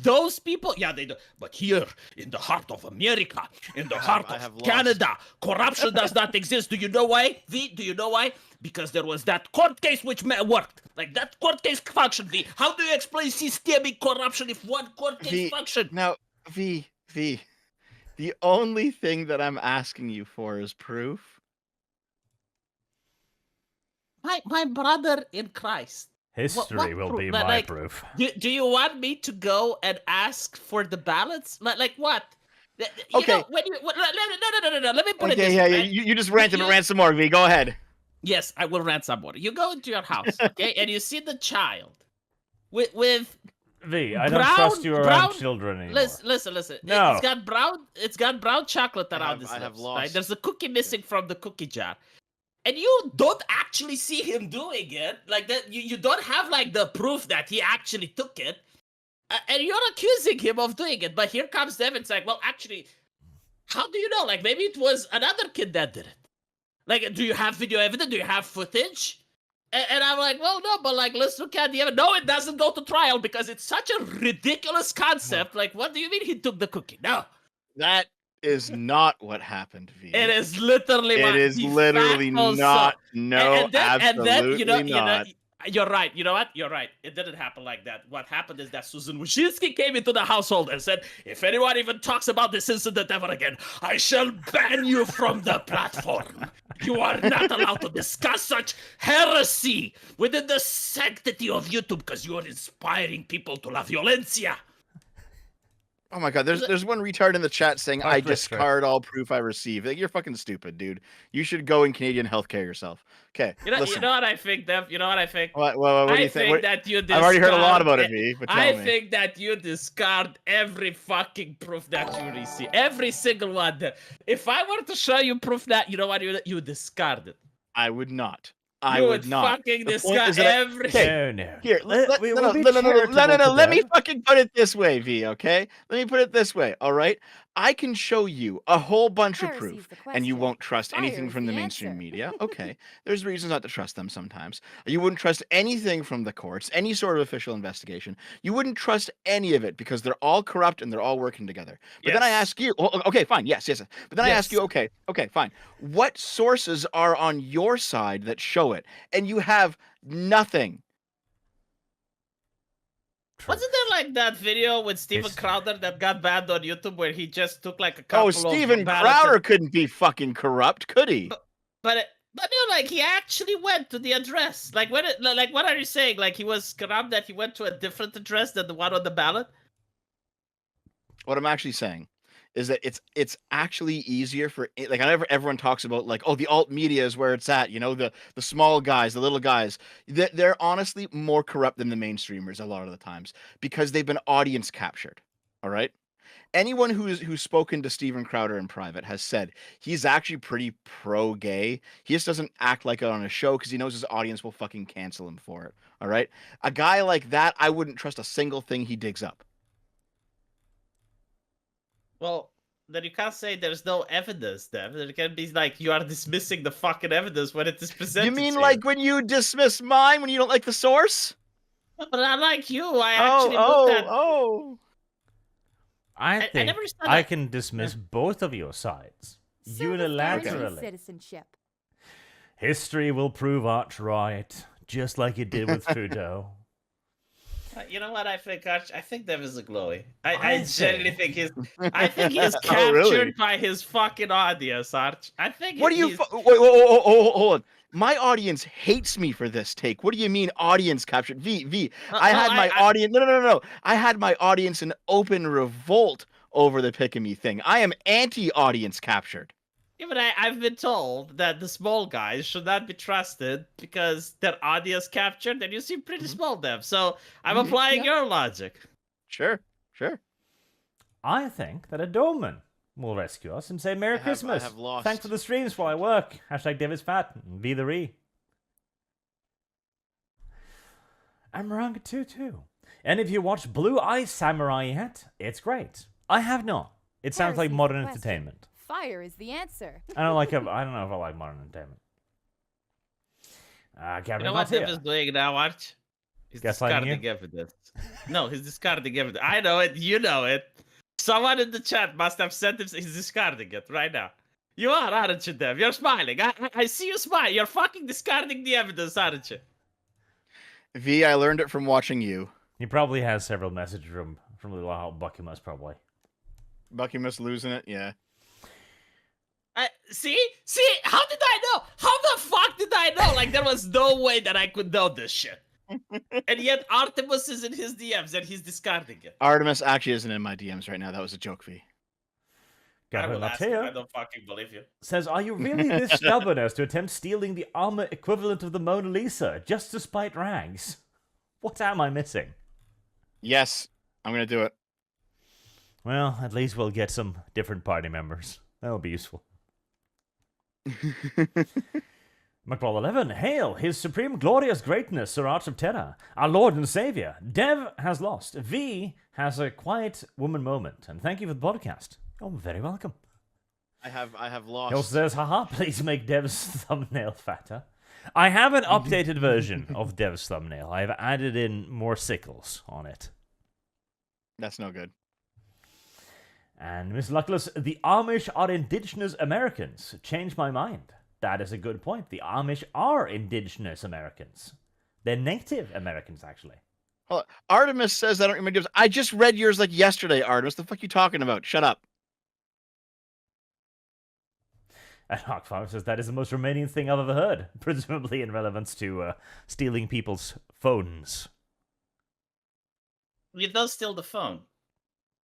Speaker 2: Those people, yeah, they do. But here, in the heart of America, in the heart of Canada, corruption does not exist. Do you know why? V, do you know why? Because there was that court case which worked. Like, that court case functioned, V. How do you explain systemic corruption if one court case functioned?
Speaker 3: Now, V, the only thing that I'm asking you for is proof.
Speaker 2: My brother in Christ.
Speaker 1: History will be my proof.
Speaker 2: Do you want me to go and ask for the ballots? Like what?
Speaker 3: Okay.
Speaker 2: No. Let me put it this
Speaker 3: way.
Speaker 2: Yeah,
Speaker 3: you just rant some more, V. Go ahead.
Speaker 2: Yes, I will rant some more. You go into your house, okay, and you see the child with
Speaker 1: V, I don't trust you around children anymore.
Speaker 2: Listen.
Speaker 1: No.
Speaker 2: It's got brown chocolate around his lips. Right? There's a cookie missing from the cookie jar. And you don't actually see him doing it. Like that, you don't have like the proof that he actually took it. And you're accusing him of doing it. But here comes Devin saying, well, actually, how do you know? Like maybe it was another kid that did it. Like, do you have video evidence? Do you have footage? And I'm like, well, no, but like, let's look at the evidence. No, it doesn't go to trial because it's such a ridiculous concept. Like, what do you mean he took the cookie? No.
Speaker 3: That is not what happened, V.
Speaker 2: It is literally
Speaker 3: not. No, absolutely not.
Speaker 2: You're right. You know what? You're right. It didn't happen like that. What happened is that Susan Wojcicki came into the household and said, if anyone even talks about this incident ever again, I shall ban you from the platform. You are not allowed to discuss such heresy within the sanctity of YouTube because you are inspiring people to la violencia.
Speaker 3: Oh my god, there's one retard in the chat saying, I discard all proof I receive. Like, you're fucking stupid, dude. You should go in Canadian healthcare yourself. Okay,
Speaker 2: you know what I think, Dev? You know what I think?
Speaker 3: What do you think?
Speaker 2: That you
Speaker 3: I've already heard a lot about it, V.
Speaker 2: I think that you discard every fucking proof that you receive. Every single one. If I were to show you proof that, you know what, you discard it.
Speaker 3: I would not.
Speaker 2: I would not. Fucking discard every.
Speaker 1: No.
Speaker 3: Here, let me fucking put it this way, V. Okay, let me put it this way. All right, I can show you a whole bunch of proof, and you won't trust anything from the mainstream media. Okay, there's reasons not to trust them sometimes. You wouldn't trust anything from the courts, any sort of official investigation. You wouldn't trust any of it because they're all corrupt and they're all working together. But then I ask you, okay, fine, yes. But then I ask you, okay, fine. What sources are on your side that show it? And you have nothing.
Speaker 2: Wasn't there like that video with Steven Crowder that got banned on YouTube where he just took like a couple of
Speaker 3: Steven Crowder couldn't be fucking corrupt, could he?
Speaker 2: But no, like he actually went to the address. Like what are you saying? Like he was corrupt that he went to a different address than the one on the ballot?
Speaker 3: What I'm actually saying is that it's actually easier for, like, everyone talks about like, oh, the alt media is where it's at, you know, the small guys, the little guys. They're honestly more corrupt than the mainstreamers a lot of the times because they've been audience captured. All right. Anyone who's spoken to Steven Crowder in private has said he's actually pretty pro-gay. He just doesn't act like it on a show because he knows his audience will fucking cancel him for it. All right. A guy like that, I wouldn't trust a single thing he digs up.
Speaker 2: Well, then you can't say there's no evidence, Dev. There can be like you are dismissing the fucking evidence when it is presented.
Speaker 3: You mean like when you dismiss mine when you don't like the source?
Speaker 2: But unlike you, I actually looked at.
Speaker 1: I think I can dismiss both of your sides unilaterally.
Speaker 4: Citizenship.
Speaker 1: History will prove Arch right, just like it did with Trudeau.
Speaker 2: You know what I think, Arch? I think Dev is a glowy. I genuinely think he's captured by his fucking audience, Arch. I think.
Speaker 3: What do you? Wait, hold on. My audience hates me for this take. What do you mean audience captured? I had my audience. No. I had my audience in open revolt over the pick-a-me thing. I am anti-audience captured.
Speaker 2: Yeah, but I've been told that the small guys should not be trusted because their audience captured, and you seem pretty small, Dev. So I'm applying your logic.
Speaker 3: Sure.
Speaker 1: I think that a doorman will rescue us and say Merry Christmas.
Speaker 3: I have lost.
Speaker 1: Thanks for the streams while I work. #DevisFat. Be the re. I'm wrong too. And if you watch Blue Eye Samurai yet, it's great. I have not. It sounds like modern entertainment.
Speaker 4: Fire is the answer.
Speaker 1: I don't know if I like modern entertainment.
Speaker 2: You know what Dev is doing now, Arch? He's discarding
Speaker 1: you?
Speaker 2: evidence. No, he's discarding evidence. I know it. You know it. Someone in the chat must have sent him. He's discarding it right now. You are, aren't you, Dev? You're smiling. I see you smile. You're fucking discarding the evidence, aren't you?
Speaker 3: V, I learned it from watching you.
Speaker 1: He probably has several messages from little Buckymus, probably.
Speaker 3: Buckymus losing it, yeah.
Speaker 2: See? How did I know? How the fuck did I know? Like, there was no way that I could know this shit. And yet Artemis is in his DMs and he's discarding it.
Speaker 3: Artemis actually isn't in my DMs right now. That was a joke, V.
Speaker 2: I don't fucking believe you.
Speaker 1: Says, are you really this stubborn as to attempt stealing the armor equivalent of the Mona Lisa just to spite rags? What am I missing?
Speaker 3: Yes, I'm going to do it.
Speaker 1: Well, at least we'll get some different party members. That'll be useful. McBall 11, hail his supreme glorious greatness, Sir Arch of Terror, our Lord and Savior. Dev has lost. V has a quiet woman moment. And thank you for the podcast. You're very welcome.
Speaker 3: I have lost.
Speaker 1: He also says, haha, please make Dev's thumbnail fatter. I have an updated version of Dev's thumbnail. I've added in more sickles on it.
Speaker 3: That's no good.
Speaker 1: And Miss Luckless, the Amish are indigenous Americans. Change my mind. That is a good point. The Amish are indigenous Americans. They're Native Americans, actually.
Speaker 3: Hold on. Artemis says I don't remember yours. I just read yours like yesterday, Artemis. The fuck are you talking about? Shut up.
Speaker 1: And Hawkfarm says that is the most Romanian thing I've ever heard, presumably in relevance to stealing people's phones.
Speaker 2: You don't steal the phone.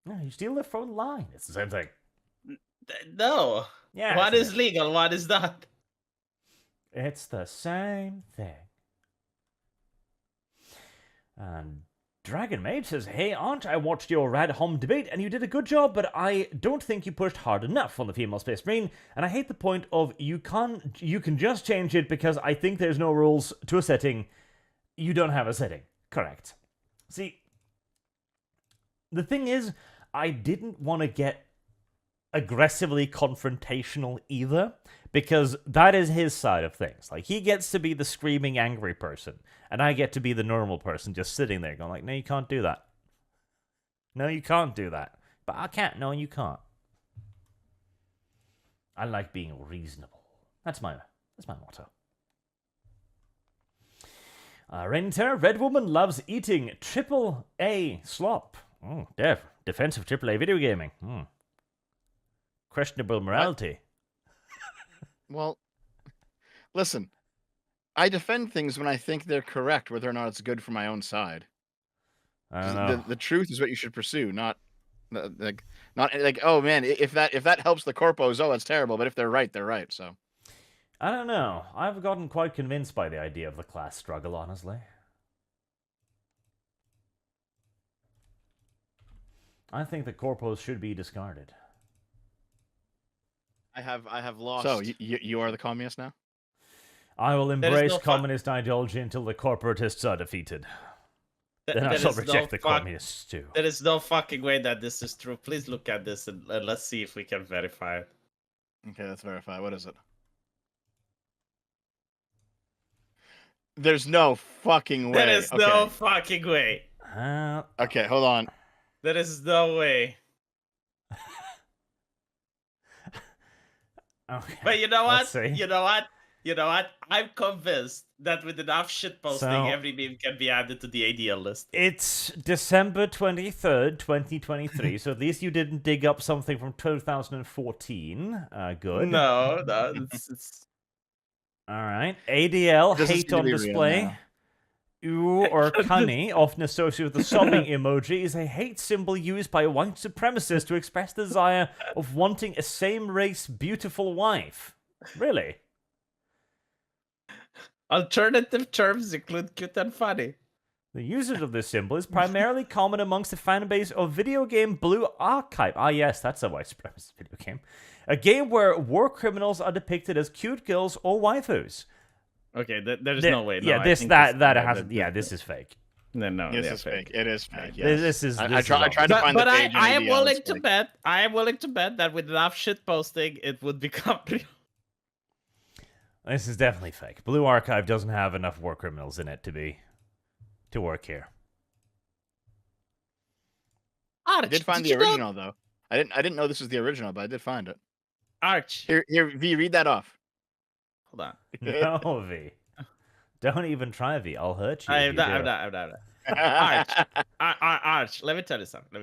Speaker 1: No, you steal their phone line. It's the same thing.
Speaker 2: No.
Speaker 1: Yeah.
Speaker 2: What is legal? What is not?
Speaker 1: It's the same thing. And Dragon Mage says, hey, Aunt, I watched your Rad Hom debate and you did a good job, but I don't think you pushed hard enough on the female Space Marine, and I hate the point of you can just change it because I think there's no rules to a setting. You don't have a setting. Correct. See, the thing is, I didn't want to get aggressively confrontational either, because that is his side of things. Like, he gets to be the screaming angry person, and I get to be the normal person just sitting there going like, no, you can't do that. No, you can't do that. But I can't. No, you can't. I like being reasonable. That's my motto. Renter, Red Woman loves eating AAA slop. Dev, defensive AAA video gaming. Questionable morality.
Speaker 3: Well, listen. I defend things when I think they're correct, whether or not it's good for my own side.
Speaker 1: I don't know.
Speaker 3: The truth is what you should pursue, not like oh man, if that helps the corpos, oh, it's terrible. But if they're right, they're right. So
Speaker 1: I don't know. I've gotten quite convinced by the idea of the class struggle, honestly. I think the corpos should be discarded.
Speaker 3: I have lost. So you are the communist now?
Speaker 1: I will embrace communist ideology until the corporatists are defeated. Then I shall reject the communists too.
Speaker 2: There is no fucking way that this is true. Please look at this and let's see if we can verify it.
Speaker 3: Okay, let's verify. What is it? There's no fucking way.
Speaker 2: There is no fucking way.
Speaker 3: Okay, hold on.
Speaker 2: There is no way.
Speaker 1: Okay.
Speaker 2: But you know what?
Speaker 1: Let's see.
Speaker 2: You know what? I'm convinced that with enough shitposting, every meme can be added to the ADL list.
Speaker 1: It's December 23rd, 2023, so at least you didn't dig up something from 2014. Good.
Speaker 2: No, it's...
Speaker 1: All right. ADL, hate on display. Ooh or cunny, often associated with the sobbing emoji, is a hate symbol used by white supremacists to express the desire of wanting a same-race beautiful wife. Really?
Speaker 2: Alternative terms include cute and funny.
Speaker 1: The usage of this symbol is primarily common amongst the fan base of video game Blue Archive. Ah, yes, that's a white supremacist video game. A game where war criminals are depicted as cute girls or waifus.
Speaker 2: Okay, there's no way. No,
Speaker 1: yeah, this is fake.
Speaker 2: No,
Speaker 3: this is fake. It is fake. Yes.
Speaker 1: This is.
Speaker 3: I tried to find the page.
Speaker 2: I am willing to bet. I am willing to bet that with enough shit posting, it would become real.
Speaker 1: This is definitely fake. Blue Archive doesn't have enough war criminals in it to work here.
Speaker 3: I did find the original though. I didn't know this was the original, but I did find it.
Speaker 2: Arch.
Speaker 3: Here, V, read that off.
Speaker 2: Hold on.
Speaker 1: No, V. Don't even try, V. I'll hurt you.
Speaker 2: I'm not. Arch, let me tell you something.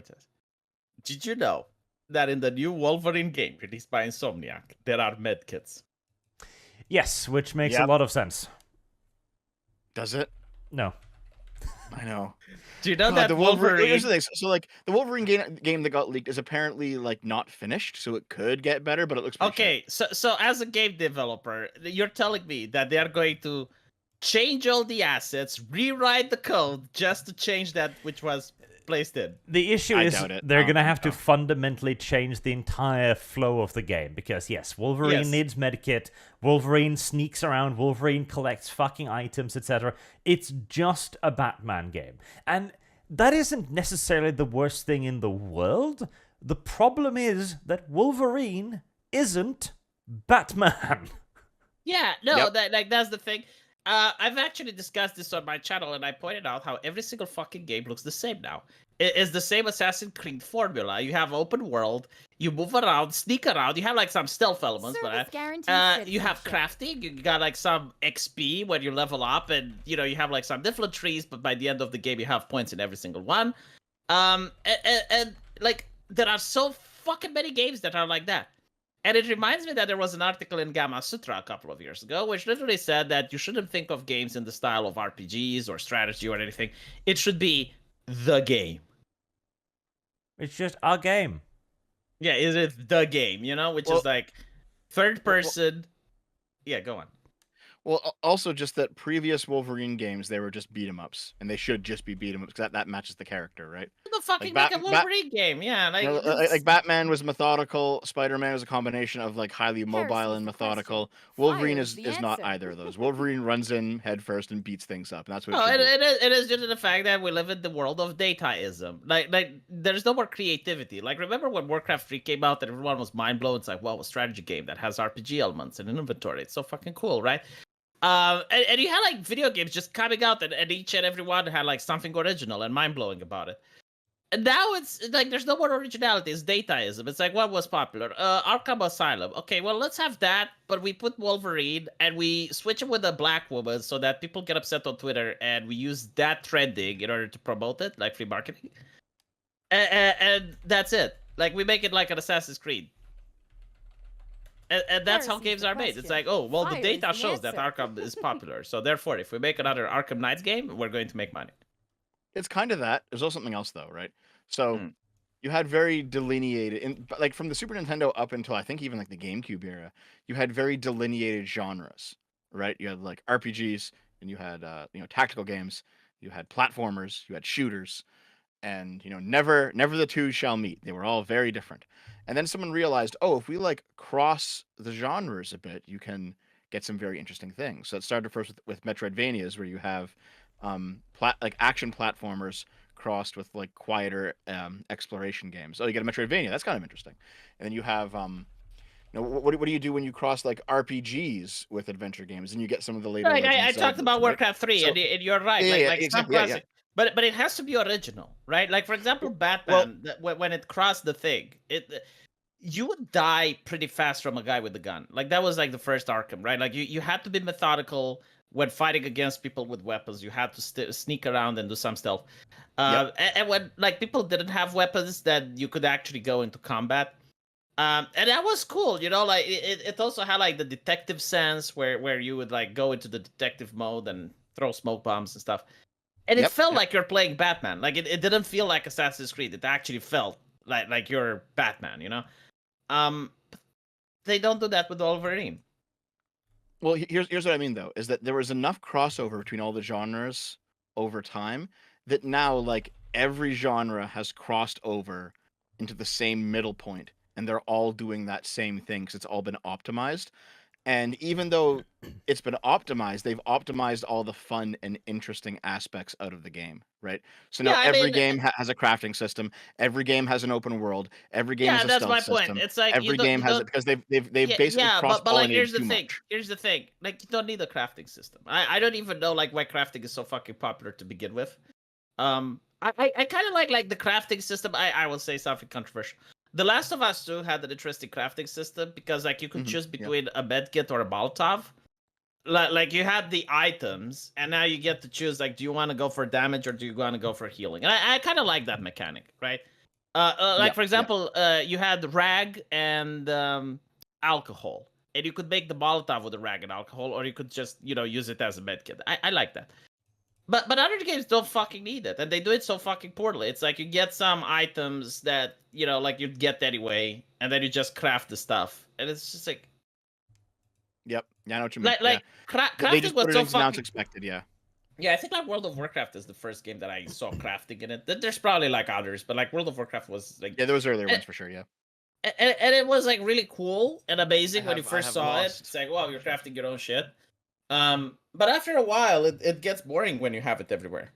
Speaker 2: Did you know that in the new Wolverine game released by Insomniac, there are medkits?
Speaker 1: Yes, which makes a lot of sense.
Speaker 3: Does it?
Speaker 1: No.
Speaker 3: I know.
Speaker 2: Do you know that
Speaker 3: the
Speaker 2: Wolverine?
Speaker 3: Here's the thing. So like the Wolverine game that got leaked is apparently like not finished, so it could get better, but it looks
Speaker 2: okay. So as a game developer, you're telling me that they are going to change all the assets, rewrite the code just to change that which was placed in.
Speaker 1: The issue is they're going to have to fundamentally change the entire flow of the game because, yes, Wolverine needs medkit, Wolverine sneaks around, Wolverine collects fucking items, etc. It's just a Batman game. And that isn't necessarily the worst thing in the world. The problem is that Wolverine isn't Batman.
Speaker 2: Yeah, no, that's the thing. I've actually discussed this on my channel, and I pointed out how every single fucking game looks the same now. It's the same Assassin's Creed formula. You have open world, you move around, sneak around. You have like some stealth elements, but you have crafting. You got like some XP when you level up, and you have like some different trees. But by the end of the game, you have points in every single one. And like there are so fucking many games that are like that. And it reminds me that there was an article in Gamma Sutra a couple of years ago, which literally said that you shouldn't think of games in the style of RPGs or strategy or anything. It should be the game.
Speaker 1: It's just a game.
Speaker 2: Yeah, is it the game, which is like third person. Yeah, go on.
Speaker 3: Well, also just that previous Wolverine games, they were just beat 'em ups, and they should just be beat 'em ups because that matches the character, right?
Speaker 2: The fucking make a Wolverine game, yeah.
Speaker 3: Like Batman was methodical, Spider-Man was a combination of like highly mobile and methodical. Wolverine is not either of those. Wolverine runs in head first and beats things up, and that's what.
Speaker 2: It is due to the fact that we live in the world of dataism. Like there's no more creativity. Like remember when Warcraft 3 came out and everyone was mind blown? It's like, wow, a strategy game that has RPG elements and an inventory. It's so fucking cool, right? And you had like video games just coming out, and each and every one had like something original and mind blowing about it. And now it's like there's no more originality. It's dataism. It's like what was popular? Arkham Asylum. Okay, well let's have that, but we put Wolverine and we switch it with a black woman so that people get upset on Twitter, and we use that trending in order to promote it, like free marketing. And that's it. Like we make it like an Assassin's Creed. And that's how games are made. It's like, oh, well, the data shows that Arkham is popular. So therefore, if we make another Arkham Knights game, we're going to make money.
Speaker 3: It's kind of that. There's also something else, though, right? So you had very delineated, like from the Super Nintendo up until I think even like the GameCube era, you had very delineated genres, right? You had like RPGs, and you had tactical games, you had platformers, you had shooters, and never the two shall meet. They were all very different. And then someone realized, oh, if we like cross the genres a bit, you can get some very interesting things. So it started first with Metroidvanias, where you have like action platformers crossed with like quieter exploration games. Oh, you get a Metroidvania. That's kind of interesting. And then you have what do you do when you cross like RPGs with adventure games, and you get some of the later.
Speaker 2: I talked about Warcraft 3, and you're right.
Speaker 3: Exactly.
Speaker 2: But it has to be original, right? Like for example, Batman, when it crossed the thing, you would die pretty fast from a guy with a gun. Like that was like the first Arkham, right? Like you had to be methodical when fighting against people with weapons. You had to sneak around and do some stealth. And when like people didn't have weapons, that you could actually go into combat. And that was cool, like it also had like the detective sense where you would like go into the detective mode and throw smoke bombs and stuff. And it felt like you're playing Batman. Like it didn't feel like Assassin's Creed. It actually felt like you're Batman, They don't do that with Wolverine.
Speaker 3: Well, here's what I mean though, is that there was enough crossover between all the genres over time that now like every genre has crossed over into the same middle point, and they're all doing that same thing because it's all been optimized. And even though it's been optimized, they've optimized all the fun and interesting aspects out of the game, right? So now every game has a crafting system. Every game has an open world. Every game has a
Speaker 2: that's my
Speaker 3: stealth
Speaker 2: point.
Speaker 3: system.
Speaker 2: It's like
Speaker 3: Every game has it because they've basically
Speaker 2: but like
Speaker 3: cross-pollinated too
Speaker 2: thing.
Speaker 3: much.
Speaker 2: Here's the thing. Like you don't need a crafting system. I don't even know like why crafting is so fucking popular to begin with. I kind of like the crafting system. I will say something controversial. The Last of Us 2 had an interesting crafting system because like you could choose between a medkit or a Molotov. Like you had the items, and now you get to choose like, do you want to go for damage or do you want to go for healing? And I kind of like that mechanic, right? For example, you had rag and alcohol, and you could make the Molotov with the rag and alcohol, or you could just use it as a medkit. I like that. But other games don't fucking need it, and they do it so fucking poorly. It's like you get some items that like you'd get anyway, and then you just craft the stuff, and it's just like.
Speaker 3: Yep, yeah, I know what you mean.
Speaker 2: Crafting
Speaker 3: they just
Speaker 2: was
Speaker 3: put it
Speaker 2: so
Speaker 3: in
Speaker 2: fucking.
Speaker 3: now it's expected, yeah.
Speaker 2: Yeah, I think like World of Warcraft is the first game that I saw crafting in it. There's probably like others, but like World of Warcraft was like.
Speaker 3: Yeah, there was earlier ones for sure, yeah.
Speaker 2: And it was like really cool and amazing when you first saw it. It's like, wow, you're crafting your own shit. But after a while, it gets boring when you have it everywhere.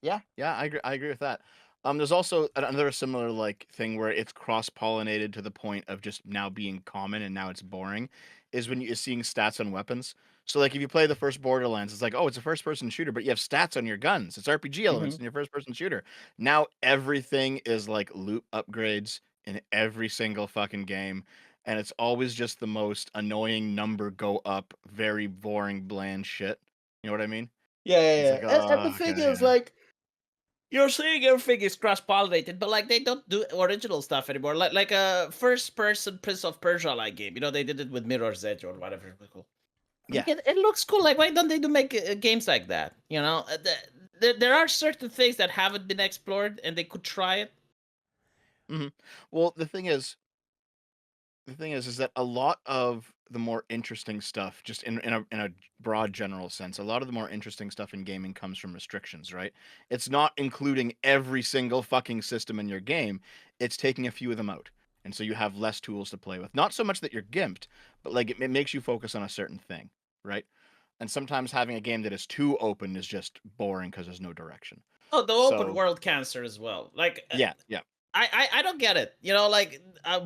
Speaker 3: Yeah, I agree with that. There's also another similar like thing where it's cross-pollinated to the point of just now being common and now it's boring, is when you're seeing stats on weapons. So like if you play the first Borderlands, it's like, oh, it's a first-person shooter, but you have stats on your guns. It's RPG elements in your first-person shooter. Now everything is like loot upgrades in every single fucking game, and it's always just the most annoying number go up, very boring, bland shit. You know what I mean?
Speaker 2: Yeah.
Speaker 3: Like,
Speaker 2: and the thing is, like, you're saying everything is cross-pollinated, but like they don't do original stuff anymore. Like a first-person Prince of Persia like game. They did it with Mirror's Edge or whatever. Cool.
Speaker 3: Yeah,
Speaker 2: it looks cool. Like, why don't they make games like that? There are certain things that haven't been explored, and they could try it.
Speaker 3: Well, the thing is that a lot of the more interesting stuff, just in a broad general sense, a lot of the more interesting stuff in gaming comes from restrictions, right? It's not including every single fucking system in your game. It's taking a few of them out. And so you have less tools to play with. Not so much that you're gimped, but like it makes you focus on a certain thing, right? And sometimes having a game that is too open is just boring because there's no direction.
Speaker 2: Oh, the open world cancer as well. Like,
Speaker 3: yeah.
Speaker 2: I don't get it.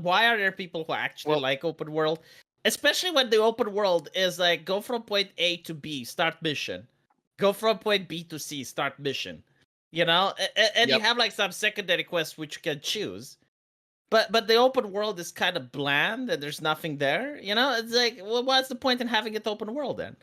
Speaker 2: Why are there people who actually like open world? Especially when the open world is like, go from point A to B, start mission. Go from point B to C, start mission. And you have like some secondary quests which you can choose. But the open world is kind of bland and there's nothing there. It's like, well, what's the point in having it open world then?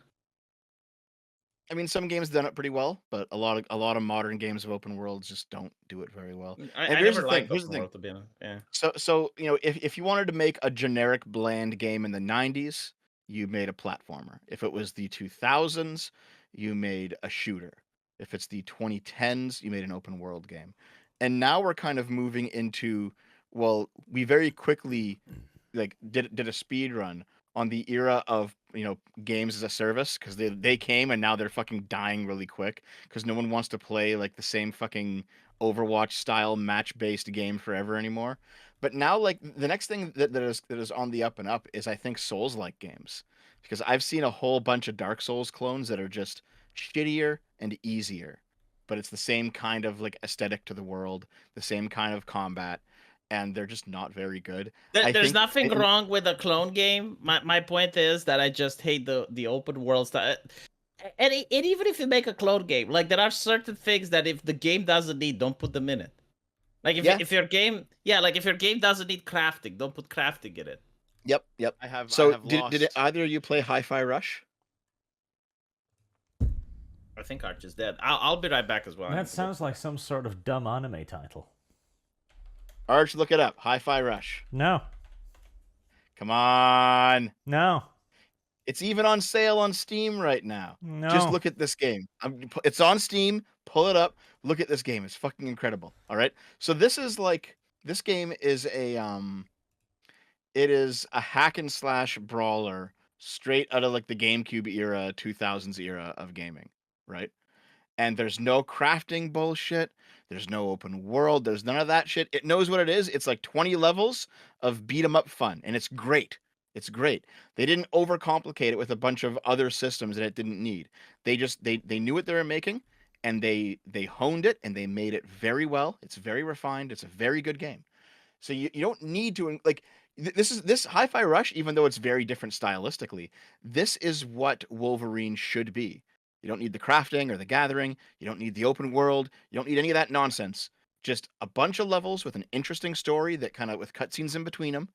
Speaker 3: I mean, some games done it pretty well, but a lot of modern games of open worlds just don't do it very well.
Speaker 2: I never liked open world, to be honest. Yeah.
Speaker 3: So if you wanted to make a generic bland game in the 90s, you made a platformer. If it was the 2000s, you made a shooter. If it's the 2010s, you made an open world game. And now we're kind of moving into, well, we very quickly like did a speed run on the era of games as a service, because they came and now they're fucking dying really quick because no one wants to play like the same fucking Overwatch style match based game forever anymore. But now like the next thing that is on the up and up is, I think, Souls like games, because I've seen a whole bunch of Dark Souls clones that are just shittier and easier, but it's the same kind of like aesthetic to the world, the same kind of combat, and they're just not very good.
Speaker 2: There's nothing wrong with a clone game. My point is that I just hate the open world stuff. And even if you make a clone game, like there are certain things that if the game doesn't need, don't put them in it. Like if your game, if your game doesn't need crafting, don't put crafting in it.
Speaker 3: Yep. Did either of you play Hi-Fi Rush?
Speaker 2: I think Arch is dead. I'll be right back as well.
Speaker 1: That sounds like some sort of dumb anime title.
Speaker 3: Arch, look it up. Hi-Fi Rush.
Speaker 1: No.
Speaker 3: Come on.
Speaker 1: No.
Speaker 3: It's even on sale on Steam right now.
Speaker 1: No.
Speaker 3: Just look at this game. It's on Steam. Pull it up. Look at this game. It's fucking incredible. All right. So this game is it is a hack and slash brawler straight out of like the GameCube era, 2000s era of gaming, right? And there's no crafting bullshit. There's no open world. There's none of that shit. It knows what it is. It's like 20 levels of beat 'em up fun, and it's great. It's great. They didn't overcomplicate it with a bunch of other systems that it didn't need. They just they knew what they were making, and they honed it, and they made it very well. It's very refined. It's a very good game. So you don't need to like this Hi-Fi Rush, even though it's very different stylistically, this is what Wolverine should be. You don't need the crafting or the gathering. You don't need the open world. You don't need any of that nonsense. Just a bunch of levels with an interesting story that kind of with cutscenes in between them,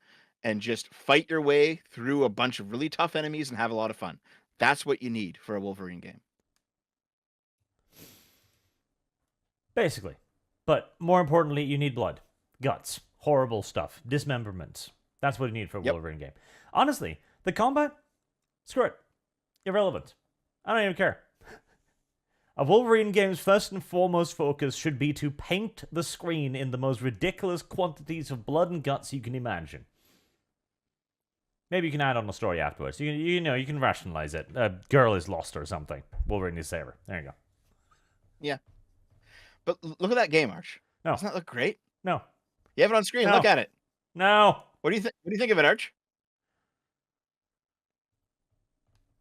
Speaker 3: and just fight your way through a bunch of really tough enemies and have a lot of fun. That's what you need for a Wolverine game.
Speaker 1: Basically. But more importantly, you need blood, guts, horrible stuff, dismemberments. That's what you need for a Wolverine game. Honestly, the combat, screw it. Irrelevant. I don't even care. A Wolverine game's first and foremost focus should be to paint the screen in the most ridiculous quantities of blood and guts you can imagine. Maybe you can add on a story afterwards. You can rationalize it. A girl is lost or something. Wolverine is save her. There you go.
Speaker 3: Yeah. But look at that game, Arch.
Speaker 1: No.
Speaker 3: Doesn't that look great?
Speaker 1: No.
Speaker 3: You have it on screen.
Speaker 1: No.
Speaker 3: Look at it.
Speaker 1: No.
Speaker 3: What do you think? What do you think of it, Arch?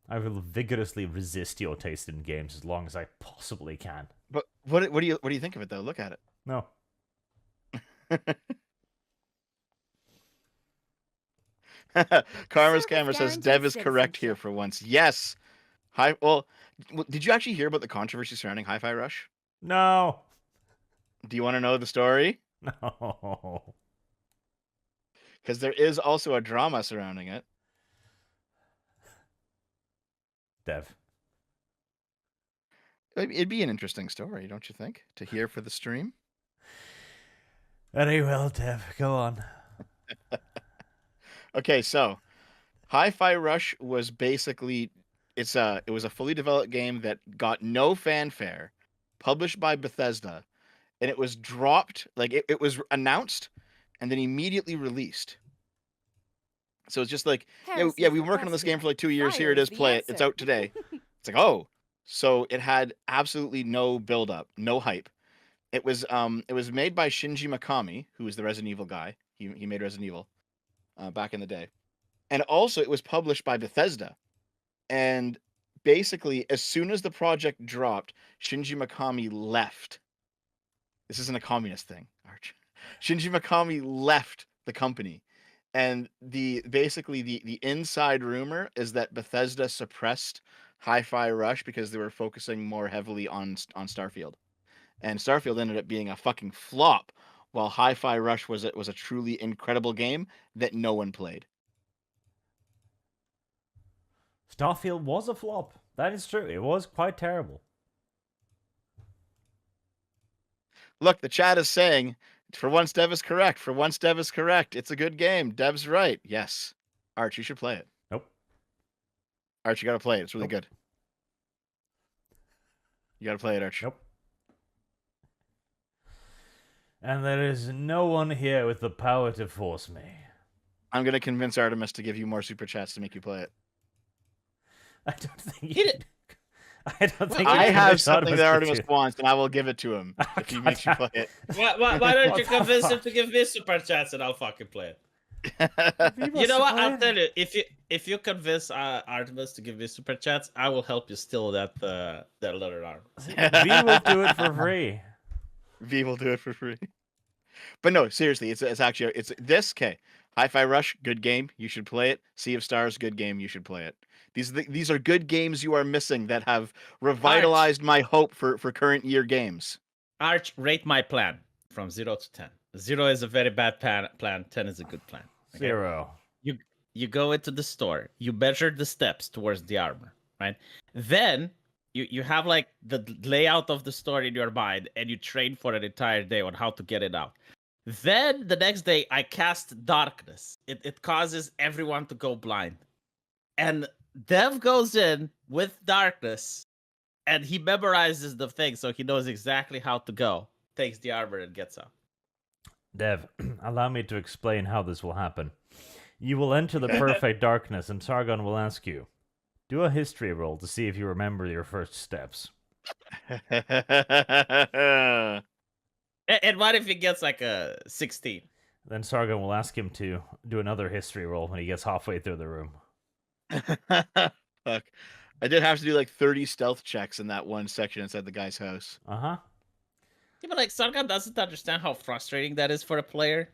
Speaker 1: I will vigorously resist your taste in games as long as I possibly can.
Speaker 3: But what do you think of it though? Look at it.
Speaker 1: No.
Speaker 3: Karma's Camera says Dev is correct here for once. Yes. Well, did you actually hear about the controversy surrounding Hi-Fi Rush?
Speaker 1: No.
Speaker 3: Do you want to know the story?
Speaker 1: No.
Speaker 3: Because there is also a drama surrounding it.
Speaker 1: Dev.
Speaker 3: It'd be an interesting story, don't you think? To hear for the stream?
Speaker 1: Very well, Dev. Go on.
Speaker 3: Okay, so Hi-Fi Rush was basically it was a fully developed game that got no fanfare, published by Bethesda, and it was dropped, like it was announced and then immediately released. So it's just like, yeah, we've been working on this game for like 2 years. Here it is, play it. It's out today. It's like, oh, so it had absolutely no build up, no hype. It was made by Shinji Mikami, who was the Resident Evil guy. He made Resident Evil back in the day. And also it was published by Bethesda. And basically, as soon as the project dropped, Shinji Mikami left. This isn't a communist thing, Arch. Shinji Mikami left the company. And the inside rumor is that Bethesda suppressed Hi-Fi Rush because they were focusing more heavily on Starfield. And Starfield ended up being a fucking flop, while Hi-Fi Rush was a truly incredible game that no one played.
Speaker 1: Starfield was a flop. That is true. It was quite terrible.
Speaker 3: Look, the chat is saying, for once Dev is correct. For once Dev is correct. It's a good game. Dev's right. Yes. Arch, you should play it.
Speaker 1: Nope.
Speaker 3: Arch, you gotta play it. It's really
Speaker 1: Nope.
Speaker 3: good. You gotta play it, Arch.
Speaker 1: Nope. And there is no one here with the power to force me.
Speaker 3: I'm gonna convince Artemis to give you more super chats to make you play it.
Speaker 1: I don't think you... I don't think
Speaker 3: I
Speaker 1: you
Speaker 3: have something
Speaker 1: Artemis
Speaker 3: that Artemis wants, and I will give it to him if he makes you play it.
Speaker 2: Why don't you convince him to give me super chats and I'll fucking play it? You know what? I'll tell you. If you convince Artemis to give me super chats, I will help you steal that letter arm.
Speaker 1: V will do it for free.
Speaker 3: V will do it for free. But no, seriously, it's this. Okay, Hi-Fi Rush, good game. You should play it. Sea of Stars, good game. You should play it. These are good games you are missing that have revitalized my hope for current year games.
Speaker 2: Arch, rate my plan from 0 to 10. 0 is a very bad plan. 10 is a good plan.
Speaker 1: Okay? 0.
Speaker 2: You go into the store. You measure the steps towards the armor, right? Then you have like the layout of the store in your mind, and you train for an entire day on how to get it out. Then the next day, I cast darkness. It causes everyone to go blind, and Dev goes in with darkness, and he memorizes the thing, so he knows exactly how to go. Takes the armor and gets out.
Speaker 1: Dev, allow me to explain how this will happen. You will enter the perfect darkness, and Sargon will ask you, do a history roll to see if you remember your first steps.
Speaker 2: And what if he gets like a 16?
Speaker 1: Then Sargon will ask him to do another history roll when he gets halfway through the room.
Speaker 3: Fuck. I did have to do like 30 stealth checks in that one section inside the guy's house.
Speaker 1: Uh-huh.
Speaker 2: Yeah, but like Sargon doesn't understand how frustrating that is for a player.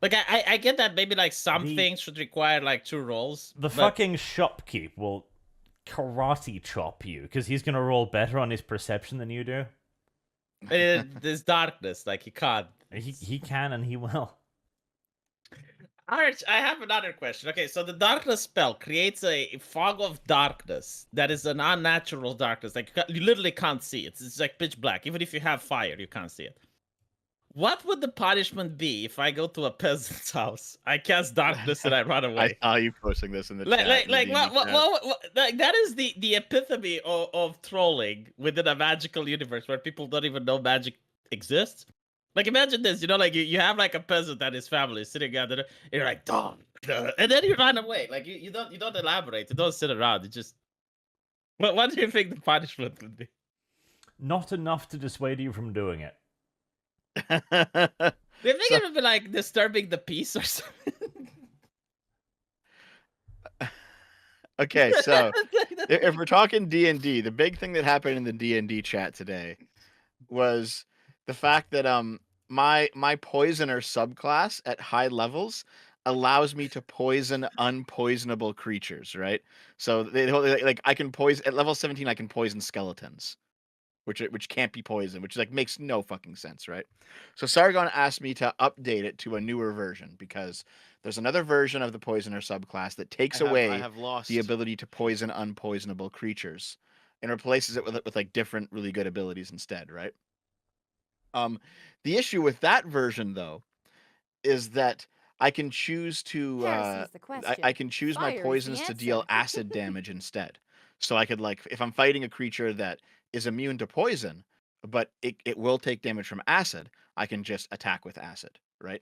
Speaker 2: Like I get that maybe like some things should require like 2 rolls.
Speaker 1: The fucking shopkeep will karate chop you because he's gonna roll better on his perception than you do.
Speaker 2: There's darkness, like he can't.
Speaker 1: He can and he will.
Speaker 2: Arch, I have another question. Okay, so the darkness spell creates a fog of darkness that is an unnatural darkness. Like you literally can't see it. It's like pitch black. Even if you have fire, you can't see it. What would the punishment be if I go to a peasant's house, I cast darkness, and I run away?
Speaker 3: I saw you posting this in the chat.
Speaker 2: Like that is the epitome of trolling within a magical universe where people don't even know magic exists. Like imagine this, like you have like a peasant and his family sitting out there, and you're like, "Dog," and then you run away. Like you don't elaborate, you don't sit around. You just what do you think the punishment would be?
Speaker 1: Not enough to dissuade you from doing it.
Speaker 2: Do you think it would be like disturbing the peace or something?
Speaker 3: Okay, so if we're talking D&D, the big thing that happened in the D&D chat today was the fact that my poisoner subclass at high levels allows me to poison unpoisonable creatures, right? So like I can poison at level 17. I can poison skeletons, which can't be poisoned, which like makes no fucking sense, right? So Sargon asked me to update it to a newer version because there's another version of the poisoner subclass that takes away the ability to poison unpoisonable creatures and replaces it with like different really good abilities instead, right? The issue with that version though is that I can choose to I can choose my poisons to deal acid damage instead. So I could like if I'm fighting a creature that is immune to poison, but it will take damage from acid, I can just attack with acid, right?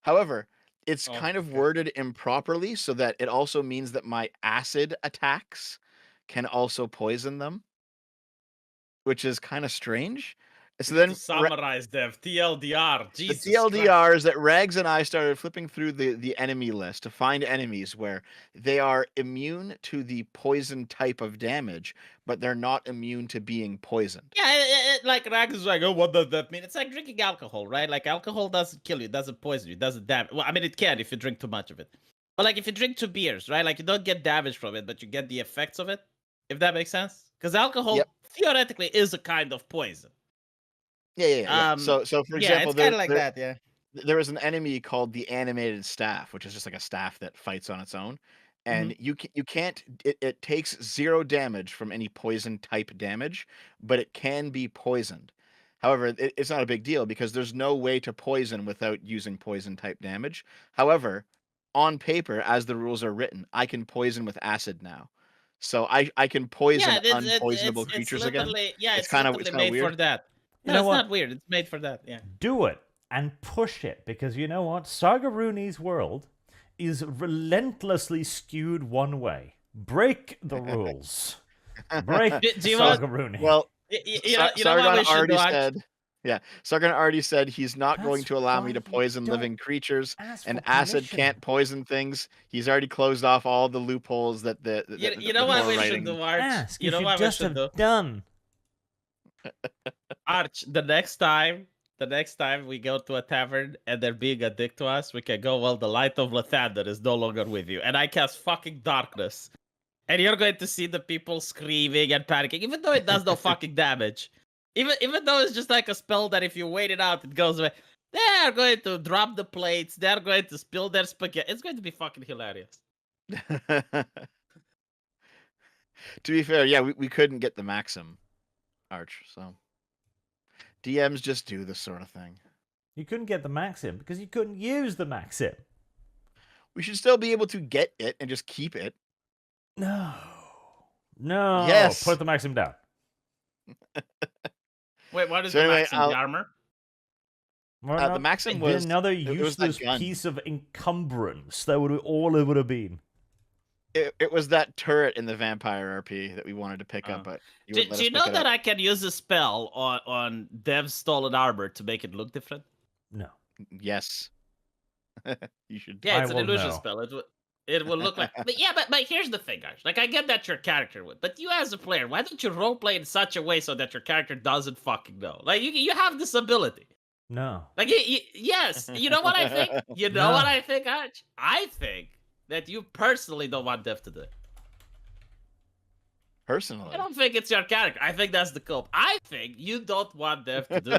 Speaker 3: However, it's kind of worded improperly so that it also means that my acid attacks can also poison them, which is kind of strange. So then,
Speaker 2: to summarize them, TLDR. Jesus
Speaker 3: the TLDR is that Rags and I started flipping through the enemy list to find enemies where they are immune to the poison type of damage, but they're not immune to being poisoned.
Speaker 2: Yeah, like Rags is like, oh, what does that mean? It's like drinking alcohol, right? Like alcohol doesn't kill you, it doesn't poison you, it doesn't damage. Well, I mean, it can if you drink too much of it. But like if you drink 2 beers, right? Like you don't get damage from it, but you get the effects of it, if that makes sense. Because alcohol theoretically is a kind of poison.
Speaker 3: Yeah. So for example,
Speaker 2: it's kind of like that. Yeah.
Speaker 3: There is an enemy called the animated staff, which is just like a staff that fights on its own, and you can't. It takes 0 damage from any poison type damage, but it can be poisoned. However, it's not a big deal because there's no way to poison without using poison type damage. However, on paper, as the rules are written, I can poison with acid now. So I can poison unpoisonable creatures again.
Speaker 2: Yeah, it's kind of made
Speaker 3: weird
Speaker 2: for that. No, it's not weird. It's made for that. Yeah.
Speaker 1: Do it and push it because you know what? Sargaruni's world is relentlessly skewed one way. Break the rules. Break Sargaruni.
Speaker 3: Well, Sargon already said. Yeah, Sargon already said he's not going to allow me to poison living creatures, and acid can't poison things. He's already closed off all the loopholes that the
Speaker 2: you know what we should do, Arch? You know what we should do?
Speaker 1: Done.
Speaker 2: Arch, the next time we go to a tavern and they're being a dick to us, we can go, well, the light of Lathander is no longer with you. And I cast fucking darkness. And you're going to see the people screaming and panicking, even though it does no fucking damage. Even though it's just like a spell that if you wait it out, it goes away. They're going to drop the plates. They're going to spill their spaghetti. It's going to be fucking hilarious.
Speaker 3: To be fair, yeah, we couldn't get the Maxim. Arch, so DMs just do this sort of thing.
Speaker 1: You couldn't get the Maxim because you couldn't use the Maxim.
Speaker 3: We should still be able to get it and just keep it.
Speaker 1: No.
Speaker 3: Yes.
Speaker 1: Put the Maxim down.
Speaker 2: Wait, what is the Maxim? The armor?
Speaker 3: The Maxim was
Speaker 1: another useless piece of encumbrance. That would all it would have been.
Speaker 3: It was that turret in the vampire RP that we wanted to pick up, but
Speaker 2: do you know that I can use a spell on Dev's stolen armor to make it look different?
Speaker 1: No.
Speaker 3: Yes. You should.
Speaker 2: Yeah, it's
Speaker 1: I
Speaker 2: an
Speaker 1: will
Speaker 2: illusion
Speaker 1: know.
Speaker 2: spell. It will look like. But here's the thing, guys. Like, I get that your character would, but you as a player, why don't you roleplay in such a way so that your character doesn't fucking know? Like, you have this ability.
Speaker 1: No.
Speaker 2: Like, yes, you know what I think? You know
Speaker 1: No.
Speaker 2: what I think, Arch? I think that you personally don't want Dev to do it.
Speaker 3: Personally,
Speaker 2: I don't think it's your character. I think that's the cope. I think you don't want Dev to do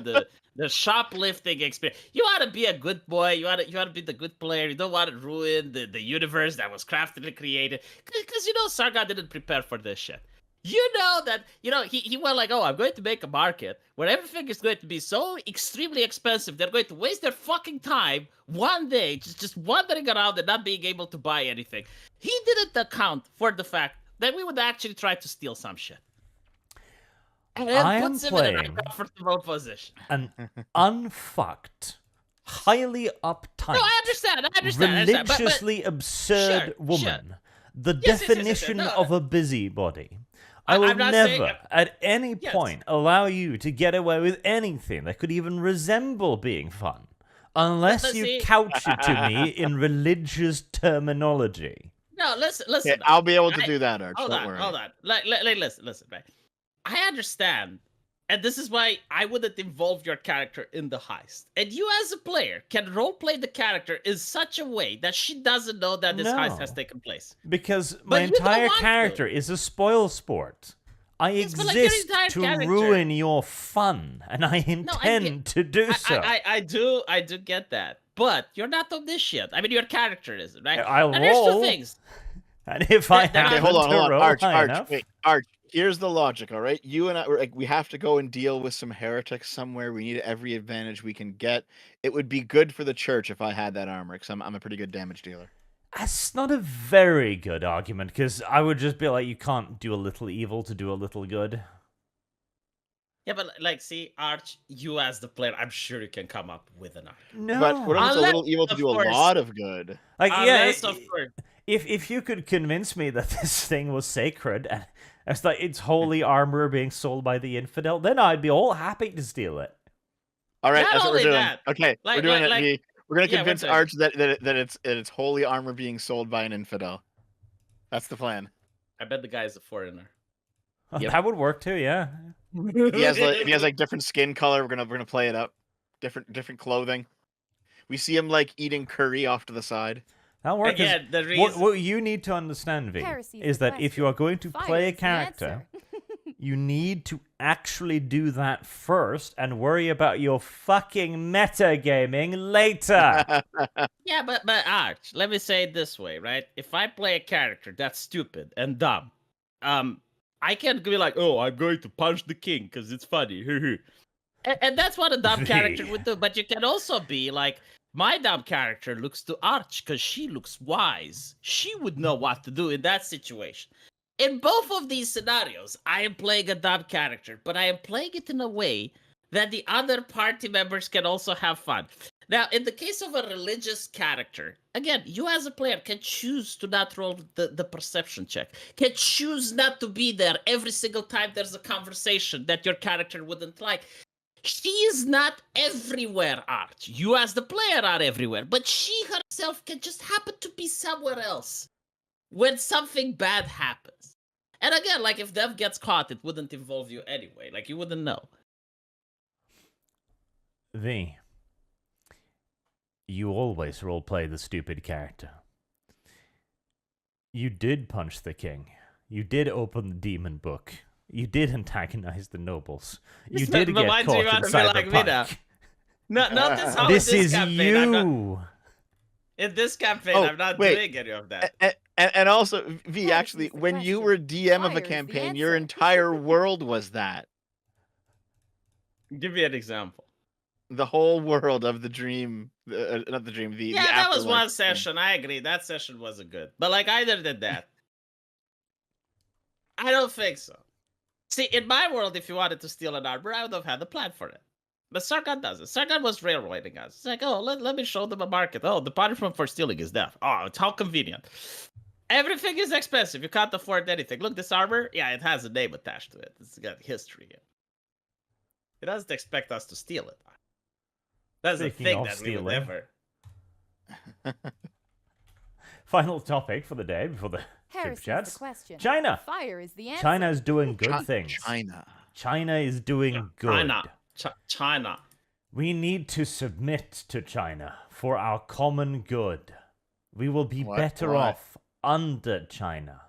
Speaker 2: the shoplifting experience. You want to be a good boy. You want to be the good player. You don't want to ruin the universe that was craftily created. Because Sargon didn't prepare for this shit. You know that, he went like, oh, I'm going to make a market where everything is going to be so extremely expensive. They're going to waste their fucking time one day just wandering around and not being able to buy anything. He didn't account for the fact that we would actually try to steal some shit. And
Speaker 1: I
Speaker 2: it
Speaker 1: am
Speaker 2: puts him in an
Speaker 1: playing
Speaker 2: uncomfortable position.
Speaker 1: an unfucked, highly uptight,
Speaker 2: No, I understand.
Speaker 1: religiously absurd
Speaker 2: Sure,
Speaker 1: woman. The
Speaker 2: Yes,
Speaker 1: definition
Speaker 2: no.
Speaker 1: of a busybody. I will
Speaker 2: I'm not
Speaker 1: never,
Speaker 2: saying-
Speaker 1: at any
Speaker 2: Yes.
Speaker 1: point, allow you to get away with anything that could even resemble being fun, unless
Speaker 2: But
Speaker 1: you
Speaker 2: see-
Speaker 1: couch it to me in religious terminology.
Speaker 2: No, listen.
Speaker 3: Yeah, I'll be able to do that, Arch.
Speaker 2: Hold
Speaker 3: Don't
Speaker 2: on,
Speaker 3: worry.
Speaker 2: hold on. Listen, right? I understand, and this is why I wouldn't involve your character in the heist. And you, as a player, can roleplay the character in such a way that she doesn't know that this heist has
Speaker 1: No.
Speaker 2: taken place.
Speaker 1: Because my
Speaker 2: But you don't
Speaker 1: entire
Speaker 2: want to.
Speaker 1: character is a spoil sport. I
Speaker 2: Yes, but, like, your
Speaker 1: exist
Speaker 2: entire
Speaker 1: to
Speaker 2: character-
Speaker 1: ruin your fun, and I intend to do so.
Speaker 2: I do get that. But you're not omniscient. I mean, your character isn't, right?
Speaker 1: I'll
Speaker 2: and there's two
Speaker 1: roll.
Speaker 2: things.
Speaker 1: And if I
Speaker 2: Okay,
Speaker 1: happen
Speaker 3: Okay, hold on.
Speaker 1: to roll
Speaker 3: Arch,
Speaker 1: high
Speaker 3: Arch,
Speaker 1: enough,
Speaker 3: wait, Arch. Here's the logic, all right? You and I, we have to go and deal with some heretics somewhere. We need every advantage we can get. It would be good for the church if I had that armor, because I'm a pretty good damage dealer.
Speaker 1: that's not a very good argument, because I would just be like, you can't do a little evil to do a little good.
Speaker 2: Yeah, but like, see, Arch, you as the player, I'm sure you can come up with an argument.
Speaker 1: No.
Speaker 3: But what if it's a
Speaker 2: Unless,
Speaker 3: little evil to
Speaker 2: of
Speaker 3: do a
Speaker 2: course-
Speaker 3: lot of good?
Speaker 1: Like,
Speaker 2: Unless, of course.
Speaker 1: if you could convince me that this thing was sacred, and it's like it's holy armor being sold by the infidel, then I'd be all happy to steal it.
Speaker 3: All right,
Speaker 2: Not
Speaker 3: that's what we're
Speaker 2: only
Speaker 3: doing.
Speaker 2: that,
Speaker 3: Okay,
Speaker 2: like-
Speaker 3: we're doing
Speaker 2: like-
Speaker 3: it. We're gonna
Speaker 2: yeah,
Speaker 3: convince
Speaker 2: we're doing
Speaker 3: Arch that it's holy armor being sold by an infidel. That's the plan.
Speaker 2: I bet the guy is a foreigner.
Speaker 3: Yep.
Speaker 1: That would work too, yeah.
Speaker 3: If he has like different skin color, we're gonna play it up. Different clothing. We see him like eating curry off to the side.
Speaker 1: That'll work. 'cause
Speaker 2: Again, the reason.
Speaker 1: what you need to understand, V,
Speaker 4: Heresy
Speaker 1: is
Speaker 4: the
Speaker 1: that if you are going to
Speaker 4: Fire
Speaker 1: play a
Speaker 4: is the
Speaker 1: character,
Speaker 4: answer.
Speaker 1: you need to actually do that first and worry about your fucking metagaming later.
Speaker 2: Yeah, but Arch, let me say it this way, right? If I play a character that's stupid and dumb, I can't be like, oh, I'm going to punch the king because it's funny. and that's what a dumb character would do. But you can also be like, my dumb character looks to Arch because she looks wise. She would know what to do in that situation. In both of these scenarios, I am playing a dumb character, but I am playing it in a way that the other party members can also have fun. Now, in the case of a religious character, again, you as a player can choose to not roll the perception check, can choose not to be there every single time there's a conversation that your character wouldn't like. She is not everywhere, Arch. You as the player are everywhere, but she herself can just happen to be somewhere else when something bad happens. And again, like, if Dev gets caught, it wouldn't involve you anyway. Like, you wouldn't know.
Speaker 1: V, you always roleplay the stupid character. You did punch the king. You did open the demon book. You did antagonize the nobles. You
Speaker 2: This
Speaker 1: did get
Speaker 2: reminds me
Speaker 1: caught in
Speaker 2: of me like me now.
Speaker 1: cyberpunk.
Speaker 2: Notice how
Speaker 1: This
Speaker 2: in this
Speaker 1: is
Speaker 2: campaign, I'm not,
Speaker 1: you.
Speaker 2: in this campaign,
Speaker 3: Oh,
Speaker 2: I'm not
Speaker 3: wait.
Speaker 2: doing any of that.
Speaker 3: And also, V,
Speaker 4: Heresy's
Speaker 3: actually,
Speaker 4: the
Speaker 3: when you
Speaker 4: question.
Speaker 3: were DM of
Speaker 4: Fire
Speaker 3: a
Speaker 4: is the
Speaker 3: campaign, your
Speaker 4: answer.
Speaker 3: entire world was that.
Speaker 2: Give me an example.
Speaker 3: The whole world of the dream, not the dream, the
Speaker 2: Yeah,
Speaker 3: the
Speaker 2: that was
Speaker 3: afterlife
Speaker 2: one
Speaker 3: thing.
Speaker 2: session. I agree. That session wasn't good. But like, either than that, I don't think so. See, in my world, if you wanted to steal an armor, I would have had a plan for it. But Sargon doesn't. Sargon was railroading us. It's like, oh, let me show them a market. Oh, the punishment for stealing is death. Oh, it's how convenient. Everything is expensive. You can't afford anything. Look, this armor, yeah, it has a name attached to it. It's got history. It doesn't expect us to steal it. That's the
Speaker 1: Speaking
Speaker 2: thing
Speaker 1: of
Speaker 2: that we would
Speaker 1: stealing.
Speaker 2: never.
Speaker 1: Final topic for the day before the super chats.
Speaker 4: The question.
Speaker 1: China.
Speaker 4: Fire is the answer.
Speaker 1: China is doing good things. China is doing good.
Speaker 2: China.
Speaker 1: We need to submit to China for our common good. We will be better off under China.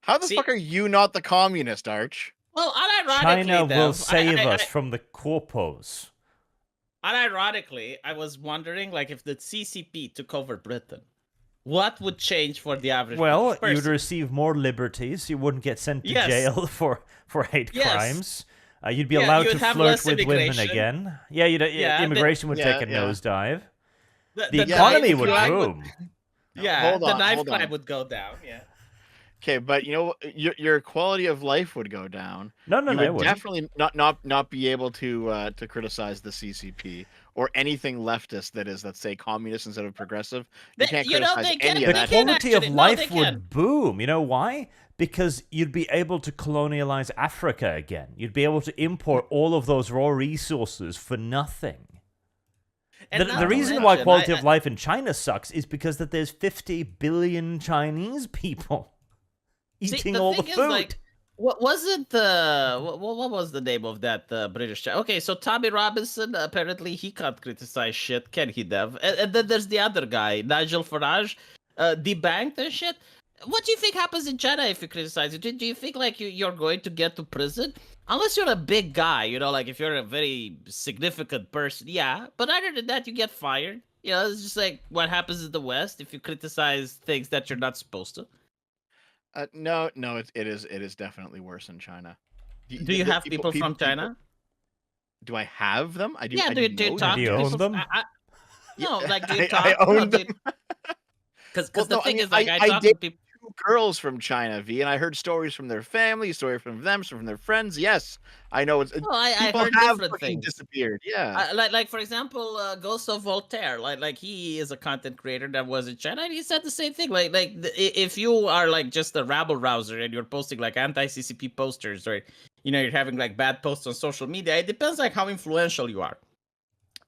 Speaker 3: How the fuck are you not the communist, Arch?
Speaker 2: Well, unironically,
Speaker 1: China will save us from the corpos.
Speaker 2: Unironically, I was wondering, like, if the CCP took over Britain, what would change for the average person?
Speaker 1: You'd receive more liberties. You wouldn't get sent to jail for hate crimes. You'd be allowed to flirt with women again. Immigration would take a nosedive. The economy would boom.
Speaker 2: The knife crime would go down. Yeah.
Speaker 3: Okay, but you know, your quality of life would go down.
Speaker 1: No,
Speaker 3: you would definitely not be able to criticize the CCP or anything leftist that is, let's say, communist instead of progressive. You can't criticize any of that.
Speaker 1: The quality of life would boom. You know why? Because you'd be able to colonialize Africa again. You'd be able to import all of those raw resources for nothing. The reason why quality of life in China sucks is because that there's 50 billion Chinese people eating all the food.
Speaker 2: Like, what wasn't the what was the name of that British? Okay, so Tommy Robinson, apparently he can't criticize shit, can he, Dev? And then there's the other guy, Nigel Farage, debanked and shit. What do you think happens in China if you criticize it? Do you think like you're going to get to prison? Unless you're a big guy, you know, like if you're a very significant person, yeah. But other than that, you get fired. You know, it's just like what happens in the West if you criticize things that you're not supposed to.
Speaker 3: No, it is definitely worse in China.
Speaker 2: Do you have people from China?
Speaker 3: Do I have them? I do.
Speaker 2: Yeah, do you talk to
Speaker 1: own them?
Speaker 2: No, like do you talk?
Speaker 3: I own them.
Speaker 2: Because the thing is, like, I talk to people.
Speaker 3: 2 girls from China, V, and I heard stories from their family, stories from them, from their friends. Yes, I know.
Speaker 2: I heard different things.
Speaker 3: Disappeared. Yeah,
Speaker 2: like for example, Ghost of Voltaire. Like he is a content creator that was in China, and he said the same thing. Like if you are like just a rabble rouser and you're posting like anti-CCP posters, or you're having like bad posts on social media, it depends like how influential you are.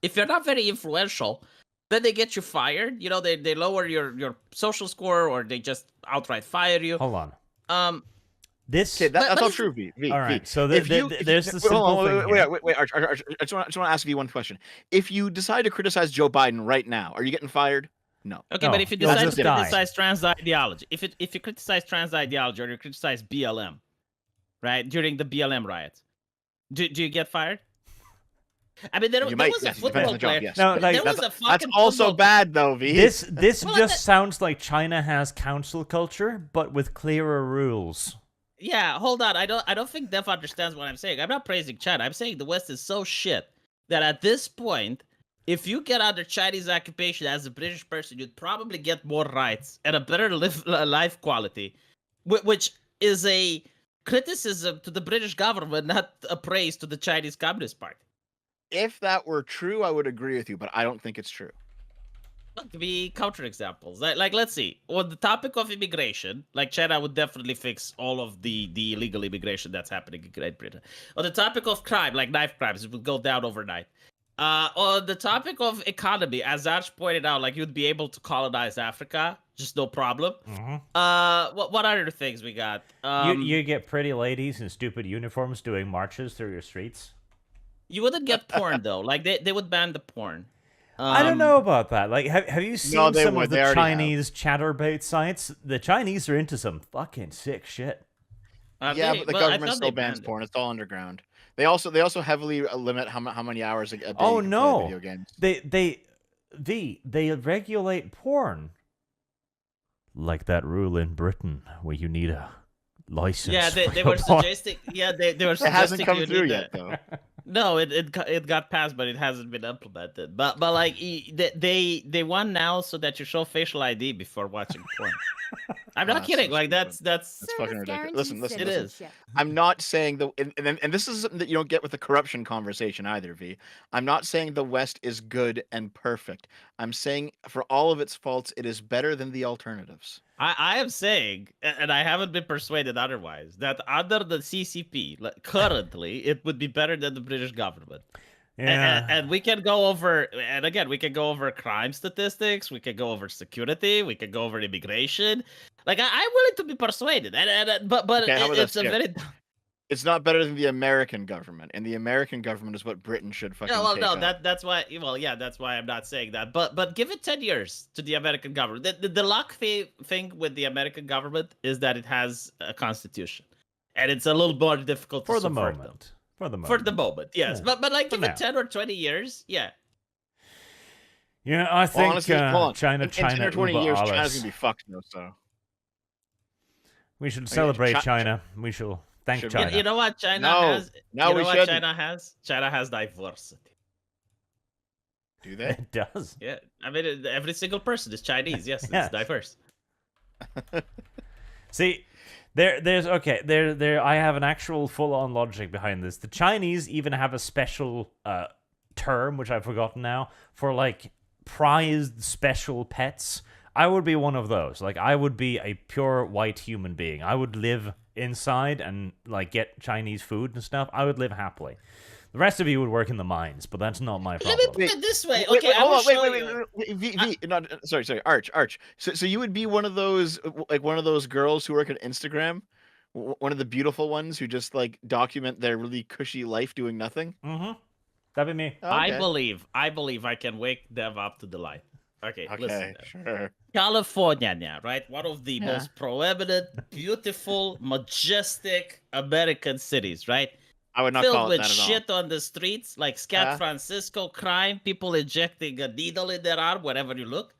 Speaker 2: If you're not very influential, then they get you fired. You know, they lower your social score, or they just outright fire you.
Speaker 1: Hold on. That's
Speaker 3: not true, V.
Speaker 1: All right. So there's the simple thing.
Speaker 3: Wait, Arch, I just want to ask you one question. If you decide to criticize Joe Biden right now, are you getting fired? No.
Speaker 2: Okay, but if you decide to criticize trans ideology, if you criticize trans ideology, or you criticize BLM, right, during the BLM riots, do you get fired? I mean, there was a football player.
Speaker 3: Yes. No, like, that's also bad, though, V.
Speaker 1: This just sounds like China has council culture, but with clearer rules.
Speaker 2: Yeah, hold on. I don't think Dev understands what I'm saying. I'm not praising China. I'm saying the West is so shit that at this point, if you get under Chinese occupation as a British person, you'd probably get more rights and a better life quality, which is a criticism to the British government, not a praise to the Chinese Communist Party.
Speaker 3: If that were true, I would agree with you, but I don't think it's true.
Speaker 2: To be counterexamples, like let's see, on the topic of immigration, like China would definitely fix all of the illegal immigration that's happening in Great Britain. On the topic of crime, like knife crimes, it would go down overnight. On the topic of economy, as Arch pointed out, like you'd be able to colonize Africa, just no problem.
Speaker 1: Mm-hmm.
Speaker 2: What other things we got?
Speaker 1: You get pretty ladies in stupid uniforms doing marches through your streets.
Speaker 2: You wouldn't get porn though. Like they would ban the porn.
Speaker 1: I don't know about that. Like, have you seen some of the Chinese chatterbait sites? The Chinese are into some fucking sick shit.
Speaker 3: But the government still bans porn. It's all underground. They also heavily limit how many hours a day you can play video games.
Speaker 1: They regulate porn. Like that rule in Britain where you need a license.
Speaker 2: Yeah, they were suggesting. Yeah, they were suggesting.
Speaker 3: It hasn't come through yet, though.
Speaker 2: No, it got passed, but it hasn't been implemented. But like they want now so that you show facial ID before watching porn. I'm not kidding. Like that's
Speaker 3: fucking ridiculous. Listen.
Speaker 2: It is.
Speaker 3: I'm not saying and this is something that you don't get with the corruption conversation either, V. I'm not saying the West is good and perfect. I'm saying for all of its faults, it is better than the alternatives.
Speaker 2: I am saying, and I haven't been persuaded otherwise, that under the CCP, currently, it would be better than the British government. And we can go over, and again, we can go over crime statistics, we can go over security, we can go over immigration. Like, I'm willing to be persuaded, but
Speaker 3: Okay,
Speaker 2: it's a very...
Speaker 3: It's not better than the American government, and the American government is what Britain should fucking
Speaker 2: Yeah, well,
Speaker 3: take
Speaker 2: no,
Speaker 3: on.
Speaker 2: that's why. Well, yeah, that's why I'm not saying that. But give it 10 years to the American government. The luck thing with the American government is that it has a constitution, and it's a little more difficult to subvert them. For the moment, yes. Yeah. But like, give it 10 or 20 years, yeah.
Speaker 1: Yeah, I think
Speaker 3: honestly,
Speaker 1: China,
Speaker 3: in 10 or 20 years, China's gonna be fucked now. So
Speaker 1: we should celebrate China. We shall thank China.
Speaker 2: You know what China has?
Speaker 3: No, we shouldn't.
Speaker 2: China has? China has diversity.
Speaker 3: Do they?
Speaker 1: It does.
Speaker 2: Yeah, I mean, every single person is Chinese. Yes, it's diverse.
Speaker 1: See, there. I have an actual full-on logic behind this. The Chinese even have a special term, which I've forgotten now, for like prized special pets. I would be one of those. Like, I would be a pure white human being. I would live inside and like get Chinese food and stuff. I would live happily. The rest of you would work in the mines, but that's not my problem.
Speaker 2: Let me put it this way.
Speaker 3: Wait,
Speaker 2: Okay,
Speaker 3: Sorry, Arch. So you would be one of those, like one of those girls who work at Instagram, one of the beautiful ones who just like document their really cushy life doing nothing.
Speaker 1: Mm-hmm. That'd be me.
Speaker 3: Okay.
Speaker 2: I believe I can wake Dev up to the light. Okay, listen.
Speaker 3: Sure.
Speaker 2: California now, right? One of the most proeminent, beautiful, majestic American cities, right?
Speaker 3: I would not
Speaker 2: filled
Speaker 3: call it
Speaker 2: with
Speaker 3: that at
Speaker 2: shit on the streets, like San Francisco crime, people injecting a needle in their arm wherever you look.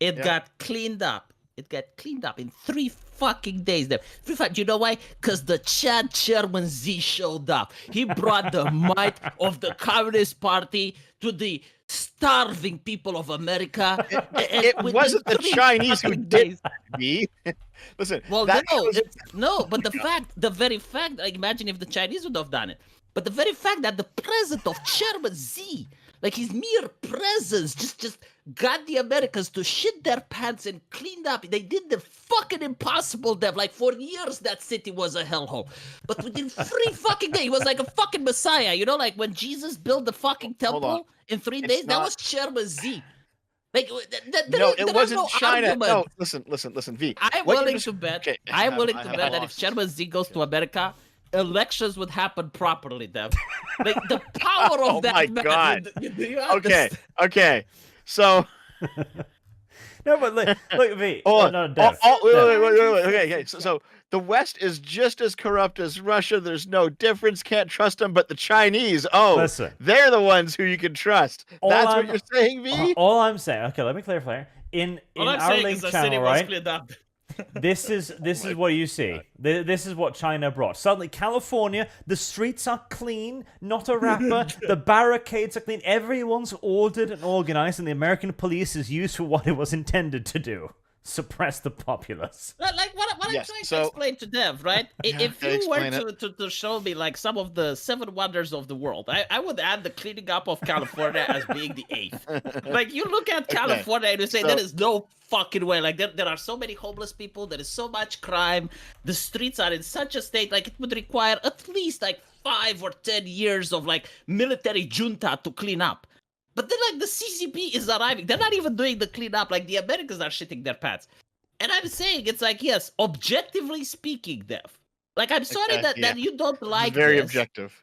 Speaker 2: It got cleaned up. It got cleaned up in 3 fucking days. There, you know why? Because the Chad Chairman Z showed up. He brought the might of the Communist Party to the starving people of America.
Speaker 3: It wasn't the Chinese who did that. Listen.
Speaker 2: Well, no, but the very fact, like, imagine if the Chinese would have done it. But the very fact that the president of Chairman Z, like his mere presence, just got the Americans to shit their pants and cleaned up. They did the fucking impossible, Dev. Like, for years, that city was a hellhole. But within 3 fucking days, he was like a fucking messiah. You know, like when Jesus built the fucking temple in 3 days, that was Chairman Z. Like,
Speaker 3: it wasn't China. Argument. No, listen, V.
Speaker 2: I'm willing to bet that if Chairman Z goes to America, elections would happen properly, Dev. Like, the power of that.
Speaker 3: Oh my God. Okay. So.
Speaker 1: No, but look, V.
Speaker 3: Wait. Okay. So the West is just as corrupt as Russia. There's no difference. Can't trust them. But the Chinese, listen, they're the ones who you can trust. That's what you're saying, V?
Speaker 1: All I'm saying. Okay, let me clarify. In our link channel, right? This is what you see. This is what China brought. Suddenly, California, the streets are clean, not a rapper. The barricades are clean. Everyone's ordered and organized, and the American police is used for what it was intended to do: suppress the populace.
Speaker 2: Like what I'm trying to explain to Dev, right? If you were to show me like some of the 7 wonders of the world, I would add the cleaning up of California as being the 8th. Like, you look at California and you say there is no fucking way. Like, there are so many homeless people, there is so much crime, the streets are in such a state, like it would require at least like 5 or 10 years of like military junta to clean up. But then, like, the CCP is arriving. They're not even doing the cleanup. Like, the Americans are shitting their pants. And I'm saying, it's like, yes, objectively speaking, Dev. Like, I'm sorry that you don't like
Speaker 3: very objective.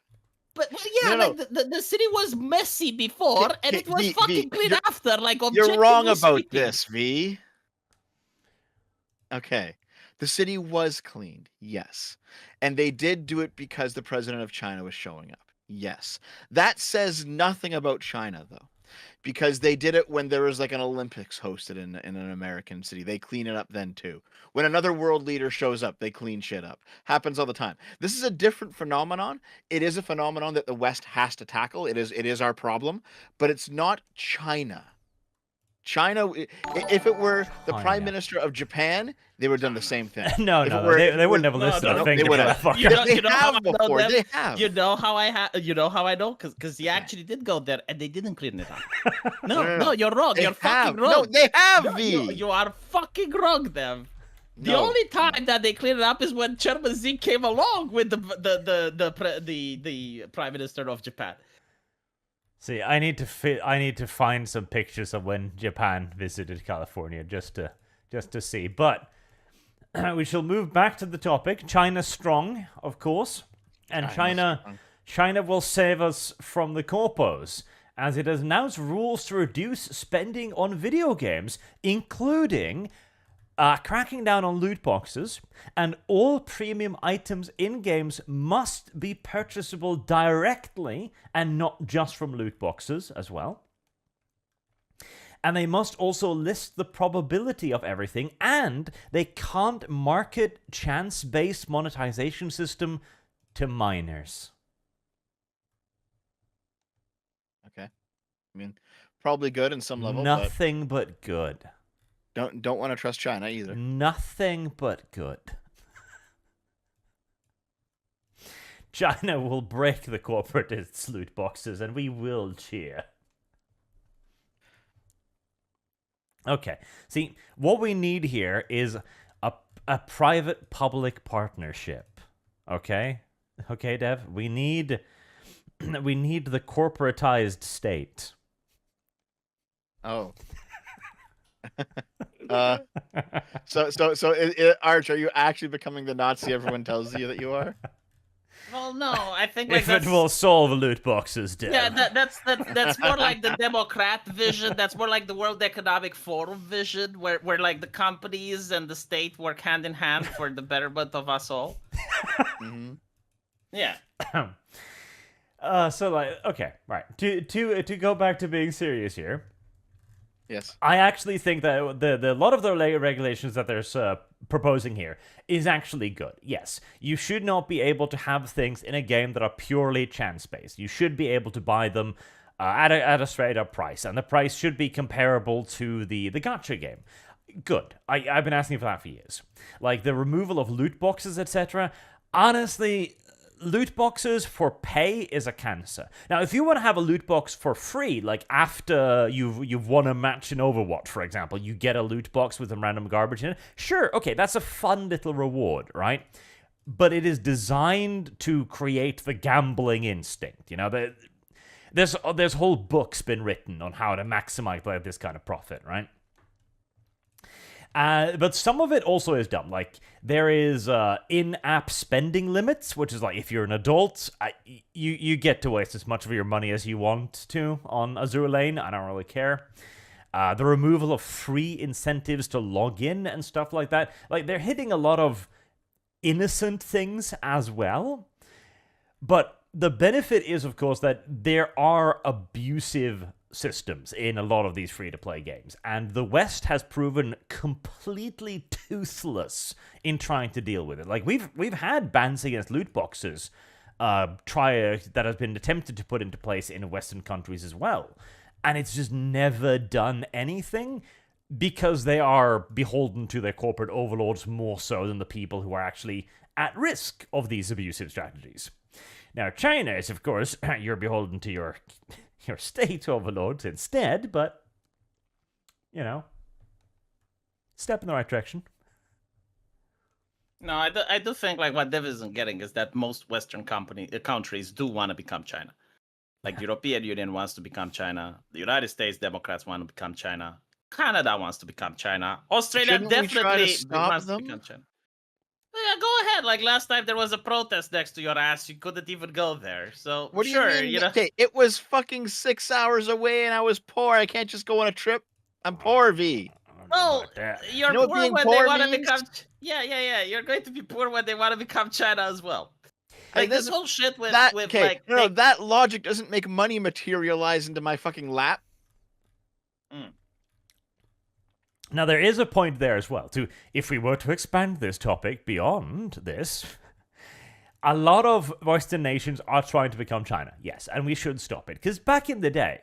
Speaker 2: But, the city was messy before, and it was fucking clean after. Like, objectively
Speaker 3: you're wrong about
Speaker 2: speaking.
Speaker 3: this, V. Okay. The city was cleaned, yes. And they did do it because the president of China was showing up. Yes. That says nothing about China, though, because they did it when there was like an Olympics hosted in an American city. They clean it up then, too. When another world leader shows up, they clean shit up. Happens all the time. This is a different phenomenon. It is a phenomenon that the West has to tackle. It is our problem, but it's not China. China, if it were the prime minister of Japan, they would have done the same thing.
Speaker 1: No, they wouldn't have listened. They would have.
Speaker 2: They have before. They have. You know how I know? Because he actually did go there, and they didn't clean it up. No, you're wrong. You're fucking wrong.
Speaker 3: No, they have, V.
Speaker 2: You are fucking wrong, them. The only time that they cleaned it up is when Chairman Z came along with the prime minister of Japan.
Speaker 1: See, I need to find some pictures of when Japan visited California just to see. But we shall move back to the topic. China's strong, of course, and China will save us from the corpos, as it has announced rules to reduce spending on video games, including cracking down on loot boxes, and all premium items in games must be purchasable directly and not just from loot boxes as well. And they must also list the probability of everything, and they can't market chance-based monetization system to minors.
Speaker 3: Okay. I mean, probably good in some level.
Speaker 1: Nothing but good.
Speaker 3: Don't want to trust China either.
Speaker 1: Nothing but good. China will break the corporate loot boxes, and we will cheer. Okay, see, what we need here is a private-public partnership. Okay, Dev, we need the corporatized state.
Speaker 3: Oh. So, Arch, are you actually becoming the Nazi everyone tells you that you are?
Speaker 2: Well, no, I think
Speaker 1: if it will solve loot boxes, Dev.
Speaker 2: Yeah, that's more like the Democrat vision. That's more like the World Economic Forum vision, where like the companies and the state work hand in hand for the betterment of us all.
Speaker 3: Mm-hmm.
Speaker 2: Yeah.
Speaker 1: So like, okay, right. To go back to being serious here.
Speaker 3: Yes.
Speaker 1: I actually think that the lot of the regulations that they're proposing here is actually good. Yes, you should not be able to have things in a game that are purely chance-based. You should be able to buy them at a straight-up price, and the price should be comparable to the gacha game. Good. I've been asking for that for years. Like, the removal of loot boxes, etc. Honestly, loot boxes for pay is a cancer. Now, if you want to have a loot box for free, like after you've won a match in Overwatch, for example, you get a loot box with some random garbage in it. Sure, okay, that's a fun little reward, right? But it is designed to create the gambling instinct. You know, there's whole books been written on how to maximize like this kind of profit, right? But some of it also is dumb. Like, there is in-app spending limits, which is like, if you're an adult, you get to waste as much of your money as you want to on Azure Lane. I don't really care. The removal of free incentives to log in and stuff like that. Like, they're hitting a lot of innocent things as well. But the benefit is, of course, that there are abusive systems in a lot of these free-to-play games, and the West has proven completely toothless in trying to deal with it. Like, we've had bans against loot boxes that has been attempted to put into place in Western countries as well, and it's just never done anything because they are beholden to their corporate overlords more so than the people who are actually at risk of these abusive strategies. Now, China is, of course, you're beholden to your state overlords instead, but, you know, step in the right direction.
Speaker 2: No, I do think like what Dev isn't getting is that most Western countries do want to become China. Like, the European Union wants to become China. The United States Democrats want to become China. Canada wants to become China. Australia definitely wants to become China. Yeah, go ahead. Like, last time there was a protest next to your ass, you couldn't even go there. So,
Speaker 3: what do you mean? You know? Okay, it was fucking 6 hours away and I was poor. I can't just go on a trip. I'm poor, V.
Speaker 2: Oh, you're poor when they want to become... Yeah. You're going to be poor when they want to become China as well. Like, this whole shit with
Speaker 3: that,
Speaker 2: with
Speaker 3: okay,
Speaker 2: like...
Speaker 3: No, that logic doesn't make money materialize into my fucking lap.
Speaker 1: Now, there is a point there as well, too. If we were to expand this topic beyond this, a lot of Western nations are trying to become China, yes, and we should stop it. Because back in the day,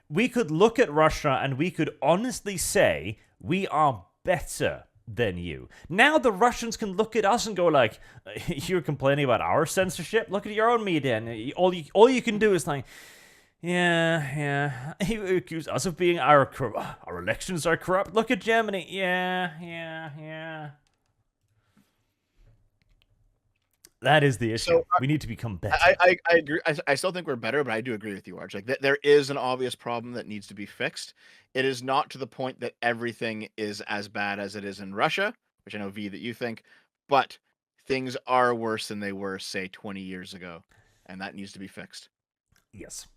Speaker 1: we could look at Russia and we could honestly say, we are better than you. Now the Russians can look at us and go like, you're complaining about our censorship? Look at your own media, and all you can do is like, yeah. You accuse us of being our elections are corrupt. Look at Germany. Yeah. That is the issue.
Speaker 3: So,
Speaker 1: we need to become better.
Speaker 3: I agree. I still think we're better, but I do agree with you, Arch. Like there is an obvious problem that needs to be fixed. It is not to the point that everything is as bad as it is in Russia, which I know V that you think, but things are worse than they were, say, 20 years ago, and that needs to be fixed.
Speaker 1: Yes.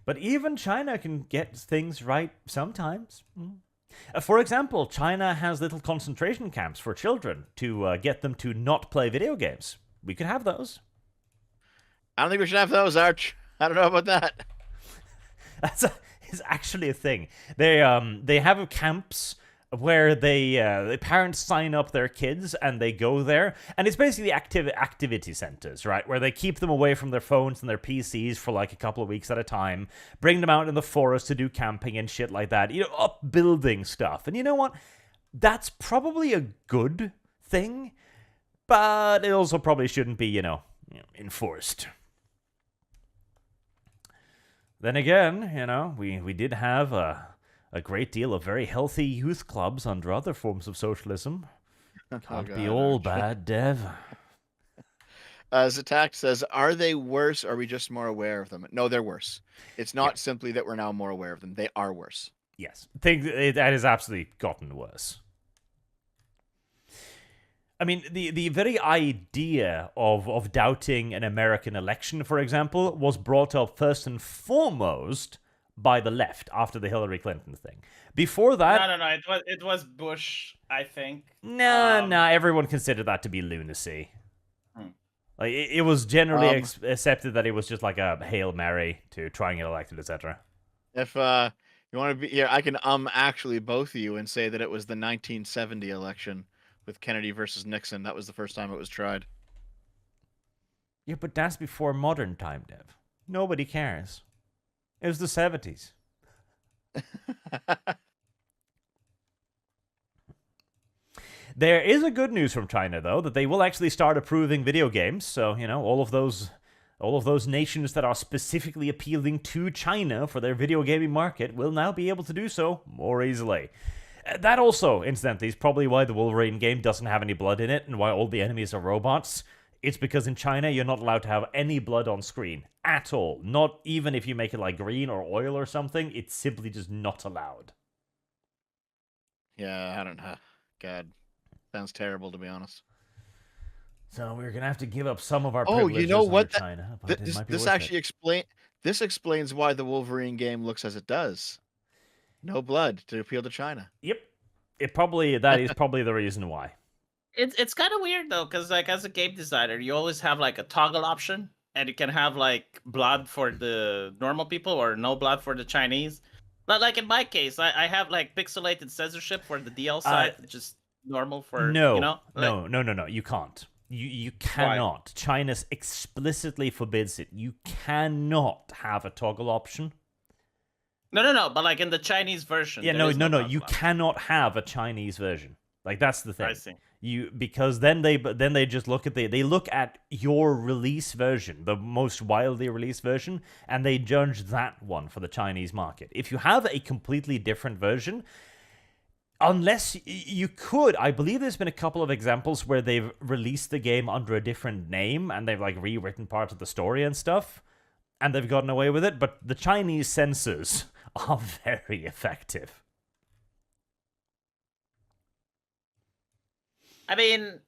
Speaker 1: But even China can get things right sometimes. For example, China has little concentration camps for children to get them to not play video games. We could have those.
Speaker 3: I don't think we should have those, Arch. I don't know about that.
Speaker 1: It's actually a thing. They have camps where the parents sign up their kids and they go there, and it's basically activity centers, right, where they keep them away from their phones and their PCs for like a couple of weeks at a time, bring them out in the forest to do camping and shit like that, upbuilding stuff. And you know what? That's probably a good thing, but it also probably shouldn't be, enforced. Then again, we did have a great deal of very healthy youth clubs under other forms of socialism. Can't be all bad, Dev.
Speaker 3: Zatak says, are they worse, or are we just more aware of them? No, they're worse. It's not simply that we're now more aware of them. They are worse.
Speaker 1: Yes. I think that has absolutely gotten worse. I mean, the very idea of doubting an American election, for example, was brought up first and foremost by the left after the Hillary Clinton thing. Before that...
Speaker 2: No. It was Bush, I think.
Speaker 1: No, everyone considered that to be lunacy. Like, it was generally accepted that it was just like a Hail Mary to try and get elected, etc.
Speaker 3: If you want to be here, I can actually both of you and say that it was the 1970 election with Kennedy versus Nixon. That was the first time it was tried.
Speaker 1: Yeah, but that's before modern time, Dev. Nobody cares. It was the 70s. There is a good news from China, though, that they will actually start approving video games. So, all of those nations that are specifically appealing to China for their video gaming market will now be able to do so more easily. That also, incidentally, is probably why the Wolverine game doesn't have any blood in it and why all the enemies are robots. It's because in China, you're not allowed to have any blood on screen at all. Not even if you make it like green or oil or something. It's simply just not allowed.
Speaker 3: Yeah, I don't know. God, sounds terrible, to be honest.
Speaker 1: So we're going to have to give up some of our privileges
Speaker 3: you know what?
Speaker 1: China. But
Speaker 3: This explains why the Wolverine game looks as it does. No blood to appeal to China.
Speaker 1: Yep. That is probably the reason why.
Speaker 2: It's kind of weird though, because like as a game designer, you always have like a toggle option, and you can have like blood for the normal people or no blood for the Chinese. But like in my case, I have like pixelated censorship for the DL side, just normal for
Speaker 1: no,
Speaker 2: No,
Speaker 1: you can't. You cannot. Why? China explicitly forbids it. You cannot have a toggle option.
Speaker 2: No. But like in the Chinese version,
Speaker 1: yeah, no. You cannot have a Chinese version. Like that's the thing.
Speaker 2: I see.
Speaker 1: Because then they just look at your release version, the most widely released version, and they judge that one for the Chinese market. If you have a completely different version, unless you could, I believe there's been a couple of examples where they've released the game under a different name and they've like rewritten parts of the story and stuff, and they've gotten away with it. But the Chinese censors are very effective.
Speaker 2: I mean,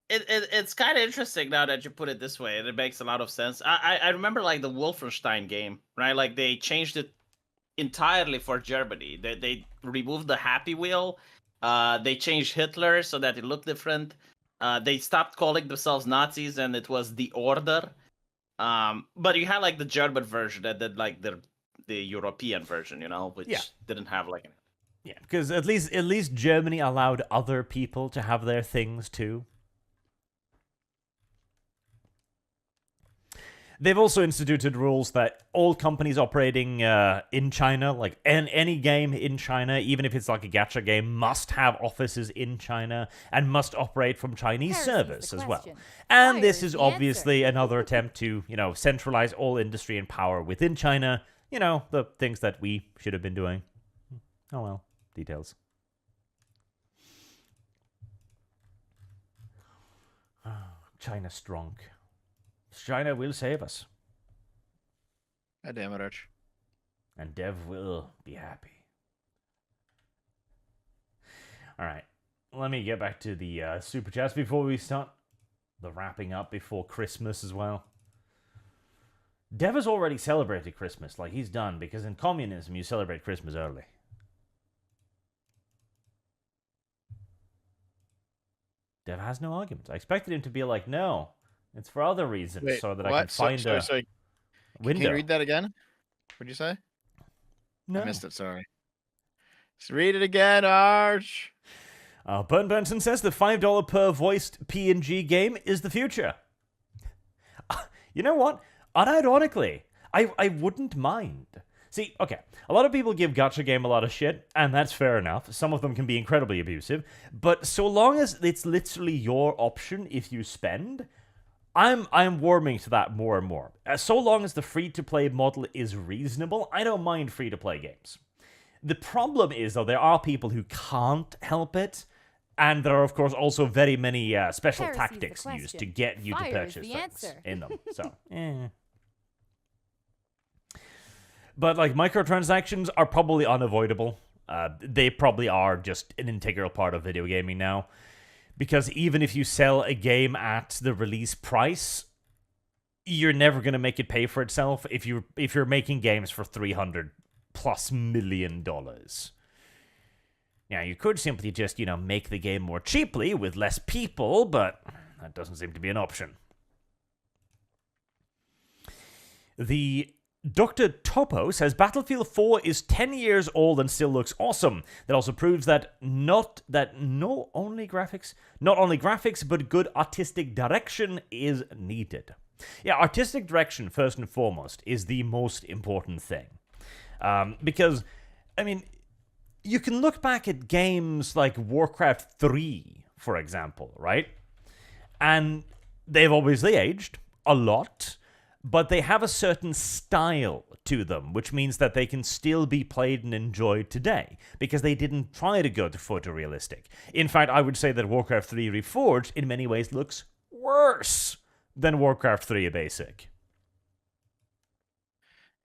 Speaker 2: it's kind of interesting now that you put it this way, and it makes a lot of sense. I remember like the Wolfenstein game, right? Like they changed it entirely for Germany. They removed the Happy Wheel. They changed Hitler so that it looked different. They stopped calling themselves Nazis, and it was the Order. But you had like the German version and then like the European version, which didn't have like.
Speaker 1: Yeah, because at least Germany allowed other people to have their things too. They've also instituted rules that all companies operating in China, like any game in China, even if it's like a gacha game, must have offices in China and must operate from Chinese servers as well. And this is obviously another attempt to, centralize all industry and power within China. The things that we should have been doing. Oh well. Details. China strong. China will save us.
Speaker 3: God damn it, Arch.
Speaker 1: And Dev will be happy. Alright, let me get back to the super chats before we start the wrapping up before Christmas as well. Dev has already celebrated Christmas, like he's done, because in communism you celebrate Christmas early. Dev has no arguments. I expected him to be like, no, it's for other reasons.
Speaker 3: Wait,
Speaker 1: so that
Speaker 3: what?
Speaker 1: I can find a window.
Speaker 3: Can you read that again? What'd you say?
Speaker 1: No.
Speaker 3: I missed it, sorry. Let's read it again, Arch.
Speaker 1: Burn Benson says the $5 per voiced PNG game is the future. You know what? Unironically, I wouldn't mind. See, okay, a lot of people give Gacha Game a lot of shit, and that's fair enough. Some of them can be incredibly abusive, but so long as it's literally your option if you spend, I'm warming to that more and more. So long as the free-to-play model is reasonable, I don't mind free-to-play games. The problem is, though, there are people who can't help it, and there are, of course, also very many special tactics used to get you to purchase things in them. So, But, like, microtransactions are probably unavoidable. They probably are just an integral part of video gaming now. Because even if you sell a game at the release price, you're never going to make it pay for itself if you're making games for $300+ million. Now, you could simply just, make the game more cheaply with less people, but that doesn't seem to be an option. The Dr. Topo says Battlefield 4 is 10 years old and still looks awesome. That also proves that not only graphics, but good artistic direction is needed. Yeah, artistic direction, first and foremost, is the most important thing. Because, I mean, you can look back at games like Warcraft 3, for example, right? And they've obviously aged a lot, but they have a certain style to them, which means that they can still be played and enjoyed today, because they didn't try to go to photorealistic. In fact, I would say that Warcraft 3 Reforged, in many ways, looks worse than Warcraft 3 Basic.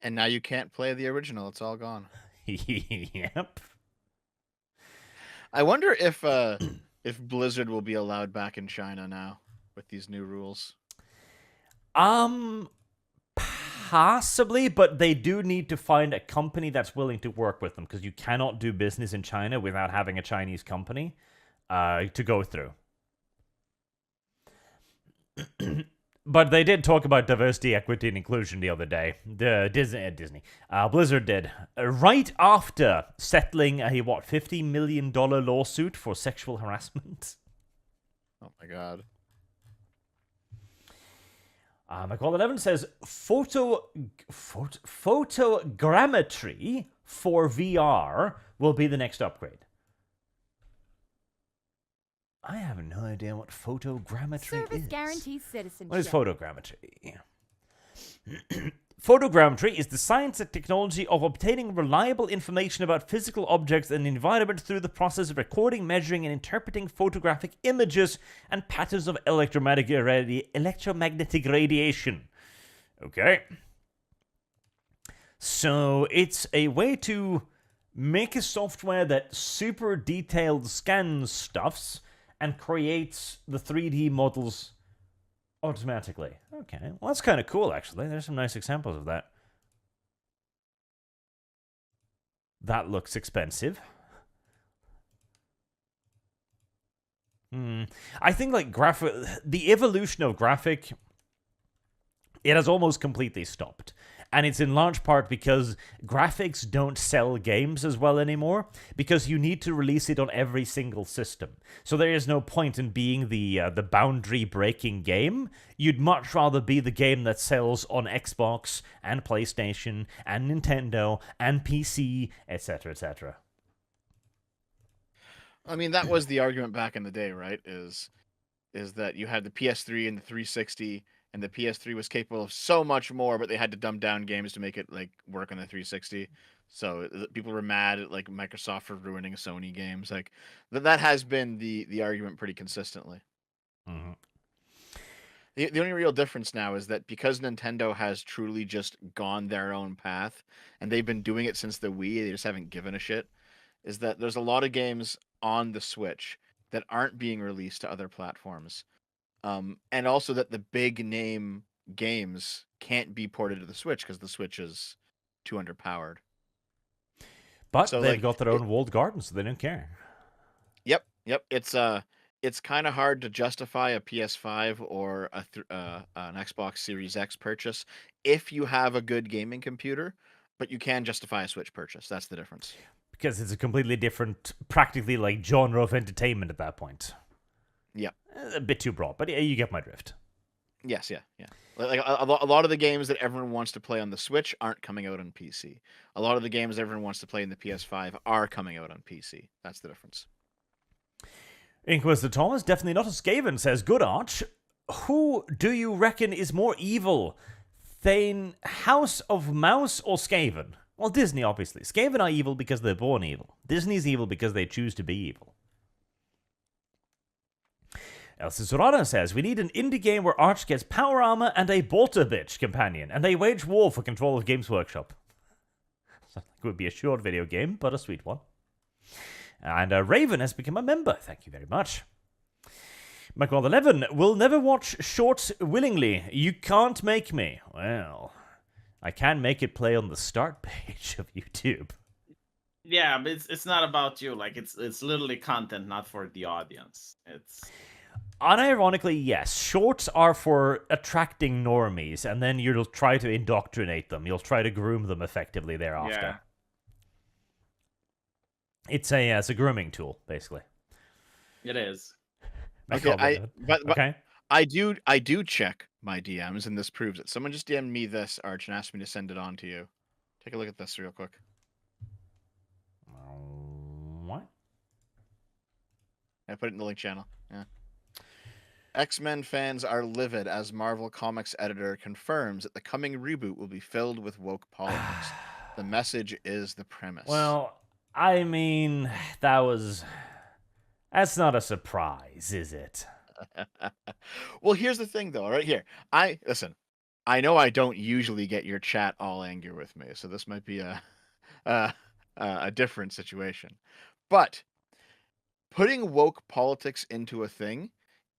Speaker 3: And now you can't play the original. It's all gone.
Speaker 1: Yep.
Speaker 3: I wonder if Blizzard will be allowed back in China now with these new rules.
Speaker 1: Possibly, but they do need to find a company that's willing to work with them, because you cannot do business in China without having a Chinese company to go through. But they did talk about diversity, equity, and inclusion the other day. Blizzard did. Right after settling a, $50 million lawsuit for sexual harassment.
Speaker 3: Oh my god.
Speaker 1: McCall11 says, photogrammetry for VR will be the next upgrade. I have no idea what photogrammetry
Speaker 4: Service
Speaker 1: is.
Speaker 4: guarantees citizenship.
Speaker 1: What is photogrammetry? Photogrammetry is the science and technology of obtaining reliable information about physical objects and the environment through the process of recording, measuring, and interpreting photographic images and patterns of electromagnetic radiation. Okay. So it's a way to make a software that super detailed scans stuffs and creates the 3D models automatically. Okay, well, that's kind of cool, actually. There's some nice examples of that. That looks expensive. I think, like, the evolution of graphic, it has almost completely stopped. And it's in large part because graphics don't sell games as well anymore, because you need to release it on every single system. So there is no point in being the boundary-breaking game. You'd much rather be the game that sells on Xbox and PlayStation and Nintendo and PC, etc., etc.
Speaker 3: I mean, that was the argument back in the day, right? Is that you had the PS3 and the 360, and the PS3 was capable of so much more, but they had to dumb down games to make it like work on the 360. So people were mad at like Microsoft for ruining Sony games. Like that has been the argument pretty consistently.
Speaker 1: Mm-hmm.
Speaker 3: The only real difference now is that because Nintendo has truly just gone their own path, and they've been doing it since the Wii, they just haven't given a shit, is that there's a lot of games on the Switch that aren't being released to other platforms. And also that the big name games can't be ported to the Switch because the Switch is too underpowered.
Speaker 1: But
Speaker 3: So,
Speaker 1: they've
Speaker 3: like,
Speaker 1: got their own walled garden, so they don't care.
Speaker 3: Yep. It's kind of hard to justify a PS5 or an Xbox Series X purchase if you have a good gaming computer, but you can justify a Switch purchase. That's the difference.
Speaker 1: Because it's a completely different, practically like genre of entertainment at that point.
Speaker 3: Yeah.
Speaker 1: A bit too broad, but you get my drift.
Speaker 3: Yes, yeah. Like a lot of the games that everyone wants to play on the Switch aren't coming out on PC. A lot of the games everyone wants to play in the PS5 are coming out on PC. That's the difference.
Speaker 1: Inquisitor Thomas, definitely not a Skaven, says, Good Arch. Who do you reckon is more evil? Thane, House of Mouse, or Skaven? Well, Disney, obviously. Skaven are evil because they're born evil. Disney's evil because they choose to be evil. Elsa Zorada says, We need an indie game where Arch gets power armor and a bolter bitch companion, and they wage war for control of Games Workshop. It would be a short video game, but a sweet one. And Raven has become a member. Thank you very much. McWall11 will never watch shorts willingly. You can't make me. Well, I can make it play on the start page of YouTube.
Speaker 2: Yeah, but it's not about you. Like it's literally content, not for the audience. It's
Speaker 1: unironically, yes. Shorts are for attracting normies, and then you'll try to indoctrinate them. You'll try to groom them effectively thereafter.
Speaker 2: Yeah.
Speaker 1: It's a grooming tool, basically.
Speaker 2: It is.
Speaker 3: Okay,
Speaker 1: okay.
Speaker 3: I do check my DMs, and this proves it. Someone just DM'd me this, Arch, and asked me to send it on to you. Take a look at this real quick.
Speaker 1: What?
Speaker 3: I put it in the link channel. Yeah. X-Men fans are livid as Marvel Comics editor confirms that the coming reboot will be filled with woke politics. The message is the premise.
Speaker 1: Well, I mean, that's not a surprise, is it?
Speaker 3: Well, here's the thing, though. Right here, listen. I know I don't usually get your chat all angry with me, so this might be a different situation. But putting woke politics into a thing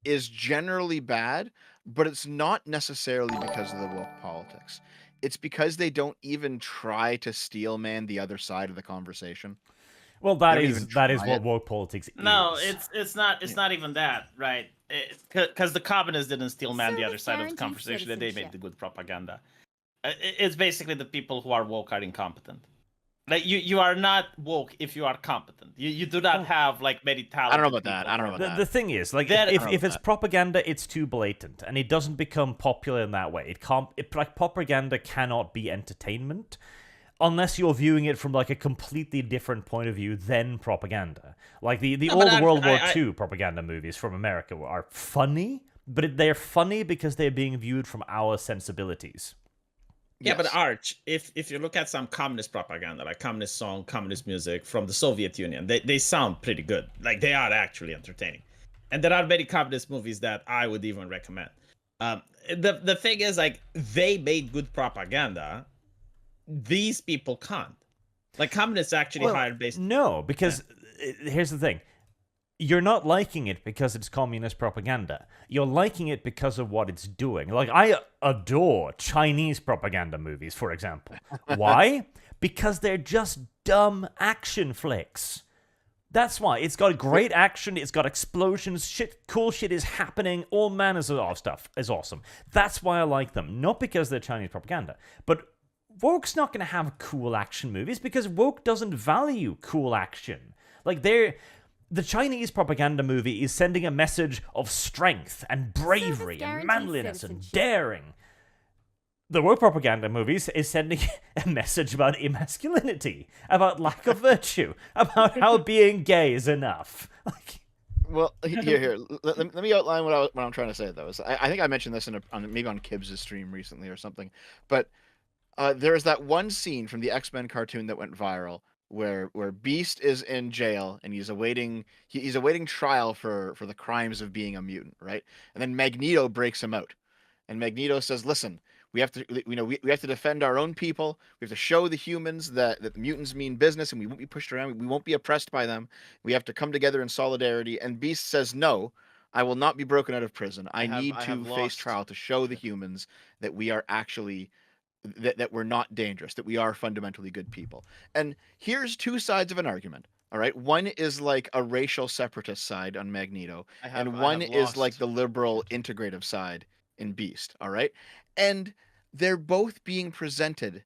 Speaker 3: is generally bad, but it's not necessarily because of the woke politics. It's because they don't even try to steelman the other side of the conversation.
Speaker 1: Well, that is what woke politics is.
Speaker 2: No, it's not even that, right? Because the communists didn't steelman the other side of the conversation, and they made the good propaganda. It's basically the people who are woke are incompetent. Like you are not woke if you are competent. You do not have like many talents.
Speaker 3: I don't know about that.
Speaker 1: The thing is, like, if it's propaganda, it's too blatant, and it doesn't become popular in that way. Like propaganda cannot be entertainment unless you're viewing it from like a completely different point of view than propaganda. Like the old World War II propaganda movies from America are funny, but they're funny because they're being viewed from our sensibilities.
Speaker 2: Yeah, yes. But Arch, if you look at some communist propaganda, like communist song, communist music from the Soviet Union, they sound pretty good. Like, they are actually entertaining. And there are many communist movies that I would even recommend. The thing is, like, they made good propaganda. These people can't. Like, communists actually hired based...
Speaker 1: No, because here's the thing. You're not liking it because it's communist propaganda. You're liking it because of what it's doing. Like, I adore Chinese propaganda movies, for example. Why? Because they're just dumb action flicks. That's why. It's got great action, it's got explosions, cool shit is happening, all manners of stuff is awesome. That's why I like them. Not because they're Chinese propaganda. But woke's not going to have cool action movies because woke doesn't value cool action. Like, the Chinese propaganda movie is sending a message of strength and bravery and manliness and daring. The woke propaganda movies is sending a message about emasculinity, about lack of virtue, about how being gay is enough.
Speaker 3: Well, here. Let me outline what I'm trying to say, though. I think I mentioned this maybe on Kibbs' stream recently or something, but there is that one scene from the X-Men cartoon that went viral where Beast is in jail and he's awaiting trial for the crimes of being a mutant, right? And then Magneto breaks him out. And Magneto says, listen, we have to, we have to defend our own people. We have to show the humans that the mutants mean business, and we won't be pushed around. We won't be oppressed by them. We have to come together in solidarity. And Beast says, no, I will not be broken out of prison. I need to face trial to show the humans that we are actually, that we're not dangerous, that we are fundamentally good people. And here's two sides of an argument. All right, one is like a racial separatist side on Magneto, and one is like the liberal integrative side in Beast. All right, and they're both being presented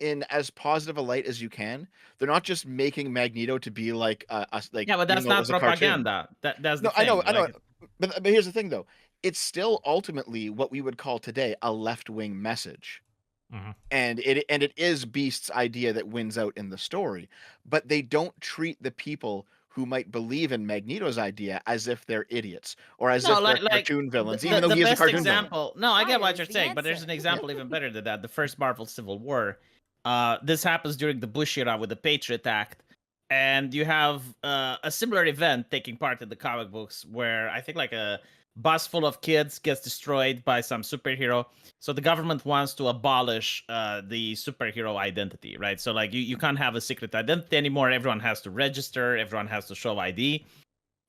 Speaker 3: in as positive a light as you can. They're not just making Magneto to be like like,
Speaker 2: yeah, but that's not propaganda. That's the thing.
Speaker 3: I know. But here's the thing, though. It's still ultimately what we would call today a left-wing message.
Speaker 1: Mm-hmm.
Speaker 3: And it is Beast's idea that wins out in the story, but they don't treat the people who might believe in Magneto's idea as if they're idiots or as if they're cartoon villains, even though he is a cartoon
Speaker 2: villain. No, I get what you're saying, but there's an example even better than that. The first Marvel Civil War. This happens during the Bush era with the Patriot Act, and you have a similar event taking part in the comic books where I think like a bus full of kids gets destroyed by some superhero. So the government wants to abolish the superhero identity, right? So like you can't have a secret identity anymore. Everyone has to register. Everyone has to show ID.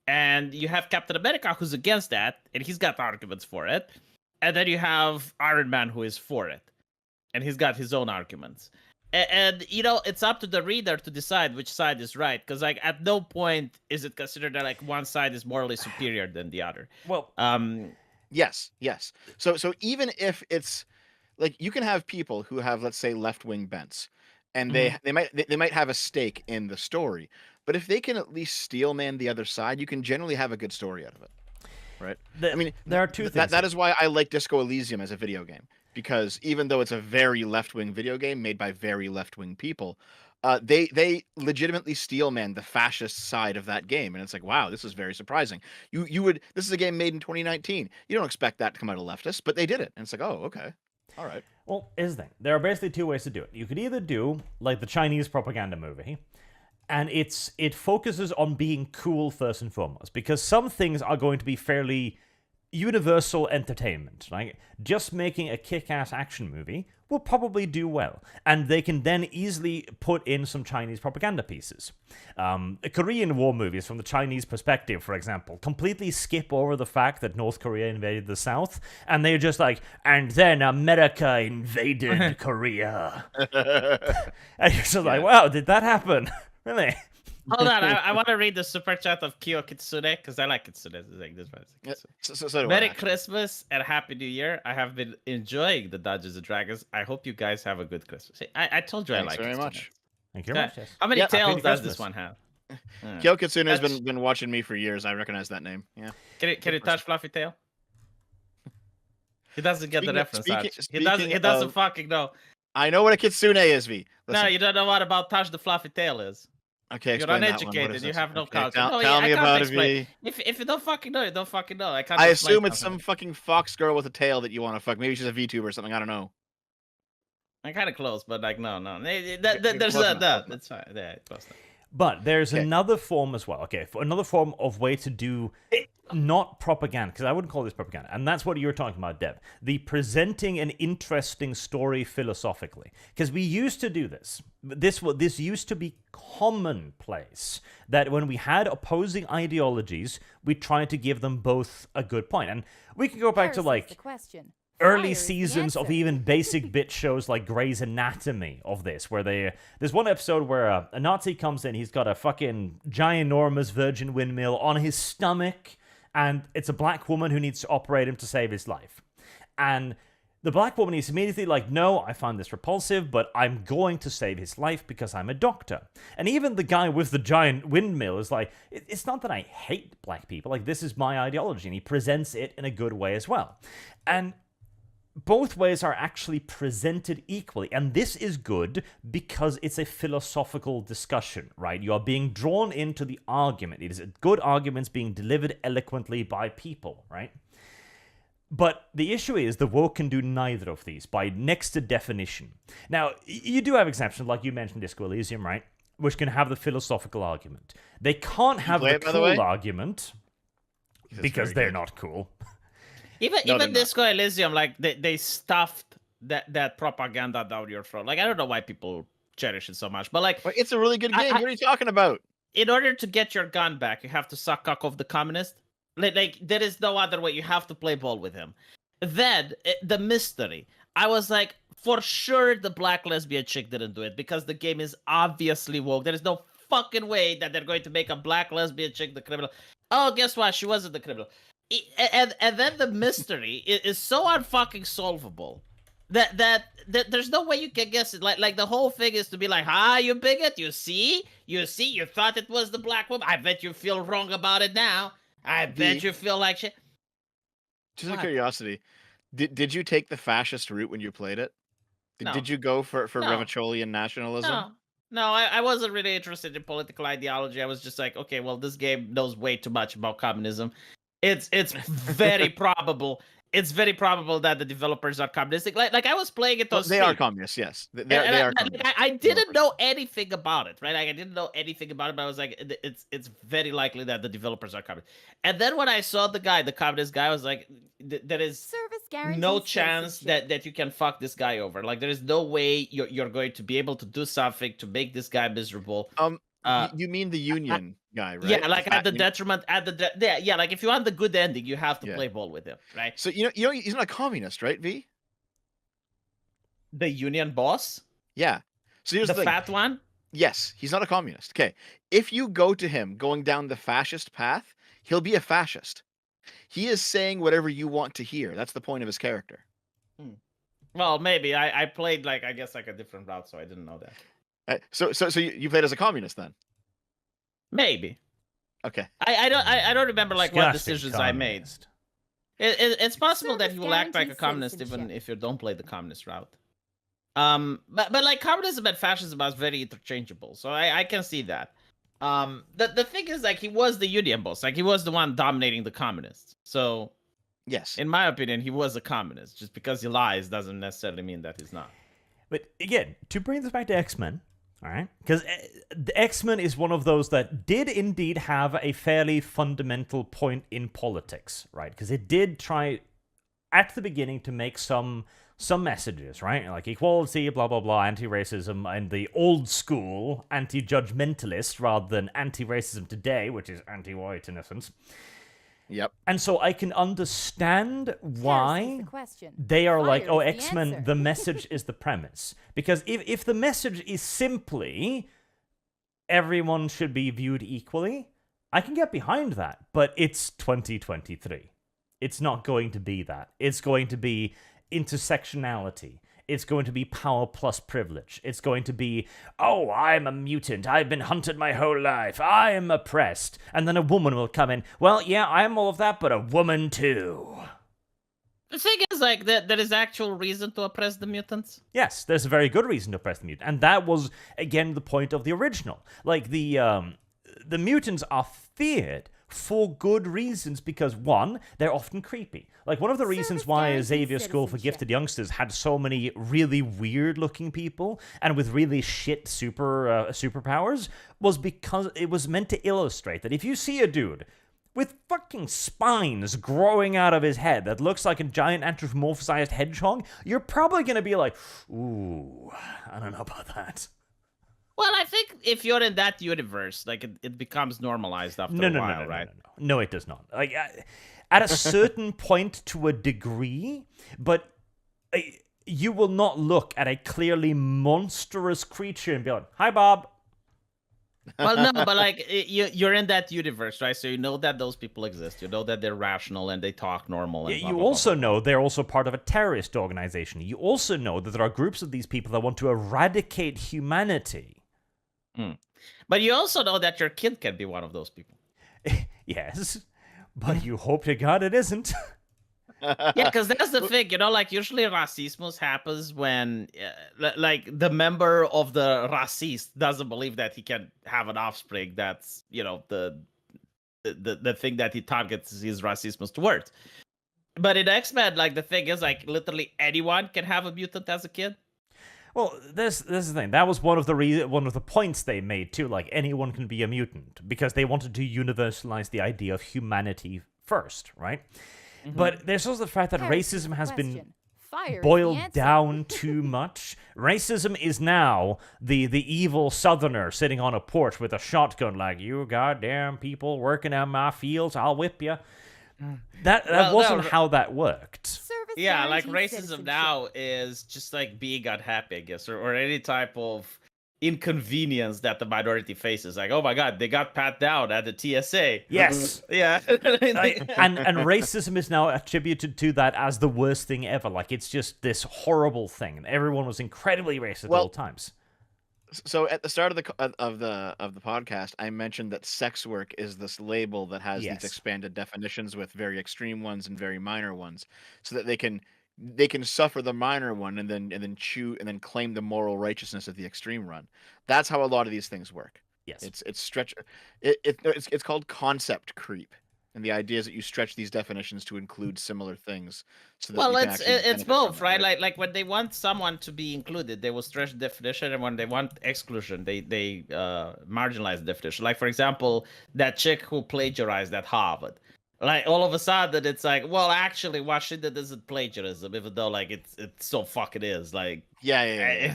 Speaker 2: And you have Captain America who's against that, and he's got arguments for it. And then you have Iron Man who is for it, and he's got his own arguments. And it's up to the reader to decide which side is right, because like at no point is it considered that like one side is morally superior than the other.
Speaker 1: Well,
Speaker 3: yes. So even if it's like you can have people who have, let's say, left-wing bents, and they might have a stake in the story, but if they can at least steelman the other side, you can generally have a good story out of it, right?
Speaker 1: I mean, there are two things.
Speaker 3: That is why I like Disco Elysium as a video game. Because even though it's a very left-wing video game made by very left-wing people, they legitimately steelman the fascist side of that game, and it's like, wow, this is very surprising. This is a game made in 2019. You don't expect that to come out of leftists, but they did it, and it's like, oh, okay, all right.
Speaker 1: Well, here's the thing: there are basically two ways to do it. You could either do like the Chinese propaganda movie, and it focuses on being cool first and foremost, because some things are going to be fairly universal entertainment, right? Just making a kick-ass action movie will probably do well, and they can then easily put in some Chinese propaganda pieces. Korean war movies from the Chinese perspective, for example, completely skip over the fact that North Korea invaded the South, and they're just like, and then America invaded Korea. And you're just like, wow, did that happen? Really?
Speaker 2: Hold on, I want to read the super chat of Kyo Kitsune, because I like Kitsune. It's like this one.
Speaker 3: So
Speaker 2: Merry Christmas and Happy New Year. I have been enjoying the Dungeons and Dragons. I hope you guys have a good Christmas. I told you I like it.
Speaker 3: Thanks very much.
Speaker 1: Thank you very much.
Speaker 2: How many tails does this one have?
Speaker 3: Kyo Kitsune has been watching me for years. I recognize that name. Yeah.
Speaker 2: Can you touch Fluffy Tail? He doesn't get the reference. He doesn't fucking know.
Speaker 3: I know what a Kitsune is, V.
Speaker 2: Listen. No, you don't know what about touch the Fluffy Tail is.
Speaker 3: Okay,
Speaker 2: you're uneducated. You have no culture.
Speaker 3: Tell me about it, V.
Speaker 2: If you don't fucking know, you don't fucking know.
Speaker 3: I assume it's some fucking fox girl with a tail that you want to fuck. Maybe she's a VTuber or something. I don't know.
Speaker 2: I'm kind of close, but like no. There's that. That's fine. Yeah, close enough.
Speaker 1: But there's another form as well. Okay, another form of way to do not propaganda, because I wouldn't call this propaganda, and that's what you were talking about, Deb. The presenting an interesting story philosophically, because we used to do this. This used to be commonplace that when we had opposing ideologies, we tried to give them both a good point, and we can go back to like early seasons of even basic bit shows like Grey's Anatomy of this, where there's one episode where a Nazi comes in, he's got a fucking ginormous virgin windmill on his stomach, and it's a black woman who needs to operate him to save his life. And the black woman is immediately like, no, I find this repulsive, but I'm going to save his life because I'm a doctor. And even the guy with the giant windmill is like, it's not that I hate black people, like this is my ideology, and he presents it in a good way as well. And both ways are actually presented equally, and this is good because it's a philosophical discussion, right? You are being drawn into the argument. It is good arguments being delivered eloquently by people, right? But the issue is the woke can do neither of these by next to definition. Now, you do have exceptions, like you mentioned Disco Elysium, right? Which can have the philosophical argument. They can't have the cool argument because they're not cool.
Speaker 2: Even Disco Elysium, like they stuffed that propaganda down your throat. Like I don't know why people cherish it so much, but like
Speaker 3: it's a really good game. What are you talking about?
Speaker 2: In order to get your gun back, you have to suck cock of the communist. Like there is no other way. You have to play ball with him. Then the mystery. I was like, for sure the black lesbian chick didn't do it because the game is obviously woke. There is no fucking way that they're going to make a black lesbian chick the criminal. Oh, guess what? She wasn't the criminal. And then the mystery is so unfucking solvable that there's no way you can guess it. Like the whole thing is to be like, you bigot, you see, you thought it was the black woman. I bet you feel wrong about it now. I bet you feel like shit.
Speaker 3: Just out of curiosity, did you take the fascist route when you played it? Did you go for Revacholian nationalism?
Speaker 2: No, I wasn't really interested in political ideology. I was just like, okay, well, this game knows way too much about communism. It's very probable. It's very probable that the developers are communistic. Like I was playing it on Steam.
Speaker 3: They are communists, yes. They are communists.
Speaker 2: I didn't know anything about it, right? Like I didn't know anything about it, but I was like, it's very likely that the developers are communist. And then when I saw the communist guy, I was like, there is no chance that you can fuck this guy over. Like there is no way you're going to be able to do something to make this guy miserable.
Speaker 3: You mean the union guy, right?
Speaker 2: Yeah, like at the detriment, like if you want the good ending, you have to play ball with him, right?
Speaker 3: So you know he's not a communist, right, V?
Speaker 2: The union boss?
Speaker 3: Yeah. So here's the thing.
Speaker 2: Fat one?
Speaker 3: Yes, he's not a communist. Okay. If you go to him going down the fascist path, he'll be a fascist. He is saying whatever you want to hear. That's the point of his character.
Speaker 2: Well, maybe. I played I guess a different route, so I didn't know that.
Speaker 3: So you played as a communist then?
Speaker 2: Maybe.
Speaker 3: Okay.
Speaker 2: I don't remember what decisions I made. It's possible that you will act like a communist even if you don't play the communist route. But like communism and fascism are very interchangeable, so I can see that. The thing is, like, he was the union boss, like he was the one dominating the communists. So
Speaker 3: yes,
Speaker 2: in my opinion, he was a communist. Just because he lies doesn't necessarily mean that he's not.
Speaker 1: But again, to bring this back to X-Men, all right, because the X-Men is one of those that did indeed have a fairly fundamental point in politics, right? Because it did try at the beginning to make some messages, right? Like equality, blah, blah, blah, anti-racism, and the old school anti-judgmentalist rather than anti-racism today, which is anti-white in essence.
Speaker 3: Yep.
Speaker 1: And so I can understand why they are like, oh, X-Men, the message is the premise. Because if the message is simply everyone should be viewed equally, I can get behind that. But it's 2023. It's not going to be that. It's going to be intersectionality. It's going to be power plus privilege. It's going to be, oh, I'm a mutant. I've been hunted my whole life. I am oppressed. And then a woman will come in. Well, yeah, I'm all of that, but a woman too.
Speaker 2: The thing is, like, there is actual reason to oppress the mutants.
Speaker 1: Yes, there's a very good reason to oppress the mutant. And that was, again, the point of the original. Like, the mutants are feared for good reasons because, one, they're often creepy. Like, one of the reasons why Xavier School for Gifted Youngsters had so many really weird-looking people and with really shit superpowers was because it was meant to illustrate that if you see a dude with fucking spines growing out of his head that looks like a giant anthropomorphized hedgehog, you're probably going to be like, ooh, I don't know about that.
Speaker 2: Well, I think if you're in that universe, like, it becomes normalized after a while, right?
Speaker 1: No, it does not. Like, at a certain point to a degree, but you will not look at a clearly monstrous creature and be like, hi, Bob.
Speaker 2: Well, no, but like, you're in that universe, right? So you know that those people exist. You know that they're rational and they talk normal. And
Speaker 1: you also know they're also part of a terrorist organization. You also know that there are groups of these people that want to eradicate humanity.
Speaker 2: But you also know that your kid can be one of those people.
Speaker 1: Yes, but you hope to God it isn't.
Speaker 2: Yeah, because that's the thing, you know, like, usually racismus happens when, like, the member of the racist doesn't believe that he can have an offspring that's, you know, the thing that he targets his racismus towards. But in X-Men, like, the thing is, like, literally anyone can have a mutant as a kid.
Speaker 1: Well, this is the thing. That was one of the points they made too. Like, anyone can be a mutant because they wanted to universalize the idea of humanity first, right? But there's also the fact that racism has been
Speaker 4: Fire
Speaker 1: boiled down too much. Racism is now the evil southerner sitting on a porch with a shotgun like, you goddamn people working on my fields, I'll whip you. That wasn't how that worked.
Speaker 2: Yeah, like racism now is just like being unhappy, I guess, or any type of inconvenience that the minority faces. Like, oh my god, they got pat down at the TSA.
Speaker 1: Yes.
Speaker 2: Yeah.
Speaker 1: and racism is now attributed to that as the worst thing ever. Like, it's just this horrible thing. And everyone was incredibly racist at all times.
Speaker 3: So at the start of the podcast, I mentioned that sex work is this label that has these expanded definitions with very extreme ones and very minor ones, so that they can suffer the minor one and then claim the moral righteousness of the extreme run. That's how a lot of these things work.
Speaker 1: Yes,
Speaker 3: it's called concept creep, and the idea is that you stretch these definitions to include similar things. So that
Speaker 2: it's both, right? Like when they want someone to be included, they will stretch the definition, and when they want exclusion, they marginalize the definition. Like, for example, that chick who plagiarized at Harvard. Like, all of a sudden, it's like, well, actually, what she did isn't plagiarism, even though, like, it so fucking is. Like,
Speaker 3: yeah.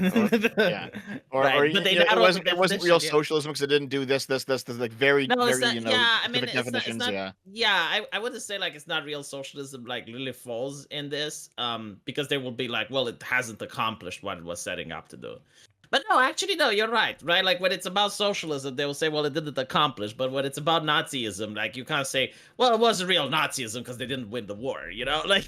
Speaker 3: Or
Speaker 2: but
Speaker 3: it wasn't real socialism because it didn't do this, like very specific definitions.
Speaker 2: I wouldn't say like it's not real socialism. Like, really falls in this, because they will be like, well, it hasn't accomplished what it was setting up to do. But no, actually, no, you're right? Like, when it's about socialism, they will say, well, it didn't accomplish. But when it's about Nazism, like, you can't say, well, it wasn't real Nazism because they didn't win the war, you know? Like,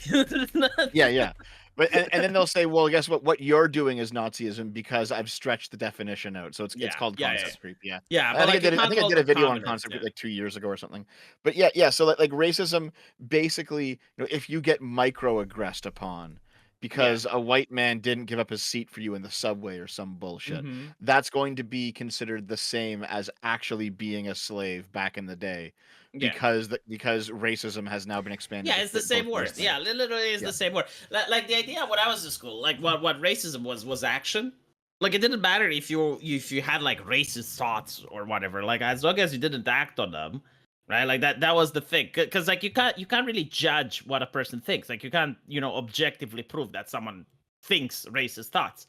Speaker 3: yeah. But and then they'll say, well, guess what? What you're doing is Nazism because I've stretched the definition out. So it's called concept creep. Yeah.
Speaker 2: But
Speaker 3: I think I did a video on concept creep like 2 years ago or something. But yeah. So like racism, basically, if you get microaggressed upon because a white man didn't give up his seat for you in the subway or some bullshit, that's going to be considered the same as actually being a slave back in the day, because racism has now been expanded.
Speaker 2: Yeah, it's the same word. Yeah, literally is the same word. Like the idea when I was in school, like what racism was action. Like, it didn't matter if you had like racist thoughts or whatever. Like, as long as you didn't act on them. Right, like that was the thing, because like you can't really judge what a person thinks. Like, you can't objectively prove that someone thinks racist thoughts.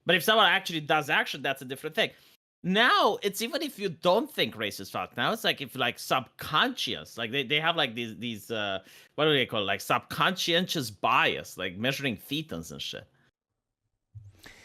Speaker 2: But if someone actually does action, that's a different thing. Now it's even if you don't think racist thoughts. Now it's like if like subconscious, like they have like these what do they call it? Like subconscious bias, like measuring thetans and shit.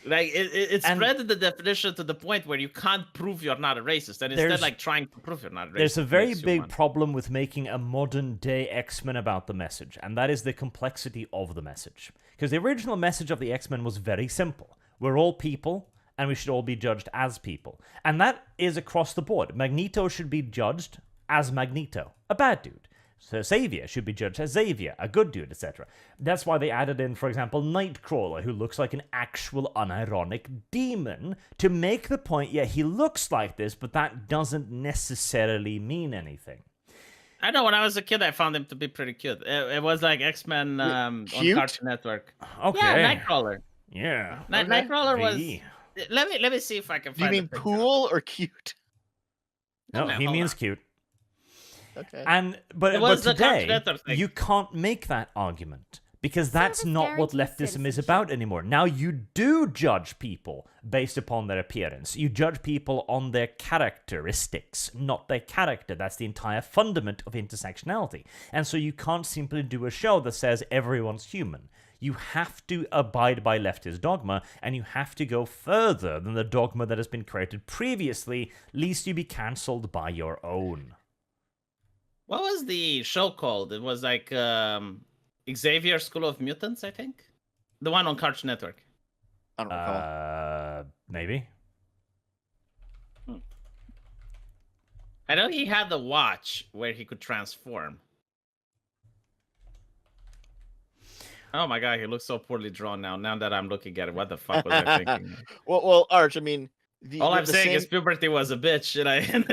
Speaker 2: Like it's spread the definition to the point where you can't prove you're not a racist, and instead like trying to prove you're not a racist.
Speaker 1: There's a very big problem with making a modern day X-Men about the message, and that is the complexity of the message. Because the original message of the X-Men was very simple: we're all people, and we should all be judged as people, and that is across the board. Magneto should be judged as Magneto, a bad dude. So Xavier should be judged as Xavier, a good dude, etc. That's why they added in, for example, Nightcrawler, who looks like an actual unironic demon, to make the point, he looks like this, but that doesn't necessarily mean anything.
Speaker 2: I know, when I was a kid, I found him to be pretty cute. It was like X-Men on Cartoon Network.
Speaker 1: Okay.
Speaker 2: Yeah, Nightcrawler.
Speaker 1: Yeah.
Speaker 2: Nightcrawler was... Let me see if I can find
Speaker 3: Do you mean cool or cute?
Speaker 1: No, he means cute.
Speaker 3: Okay.
Speaker 1: But today, you can't make that argument, because that's not what leftism is about anymore. Now you do judge people based upon their appearance. You judge people on their characteristics, not their character. That's the entire fundament of intersectionality. And so you can't simply do a show that says everyone's human. You have to abide by leftist dogma, and you have to go further than the dogma that has been created previously, lest you be cancelled by your own.
Speaker 2: What was the show called? It was like Xavier School of Mutants, I think. The one on Cartoon Network.
Speaker 3: I don't recall.
Speaker 1: Maybe.
Speaker 2: I know he had the watch where he could transform. Oh my god, he looks so poorly drawn now. Now that I'm looking at it, what the fuck was I thinking?
Speaker 3: well, Arch, I mean...
Speaker 2: all I'm saying is puberty was a bitch, and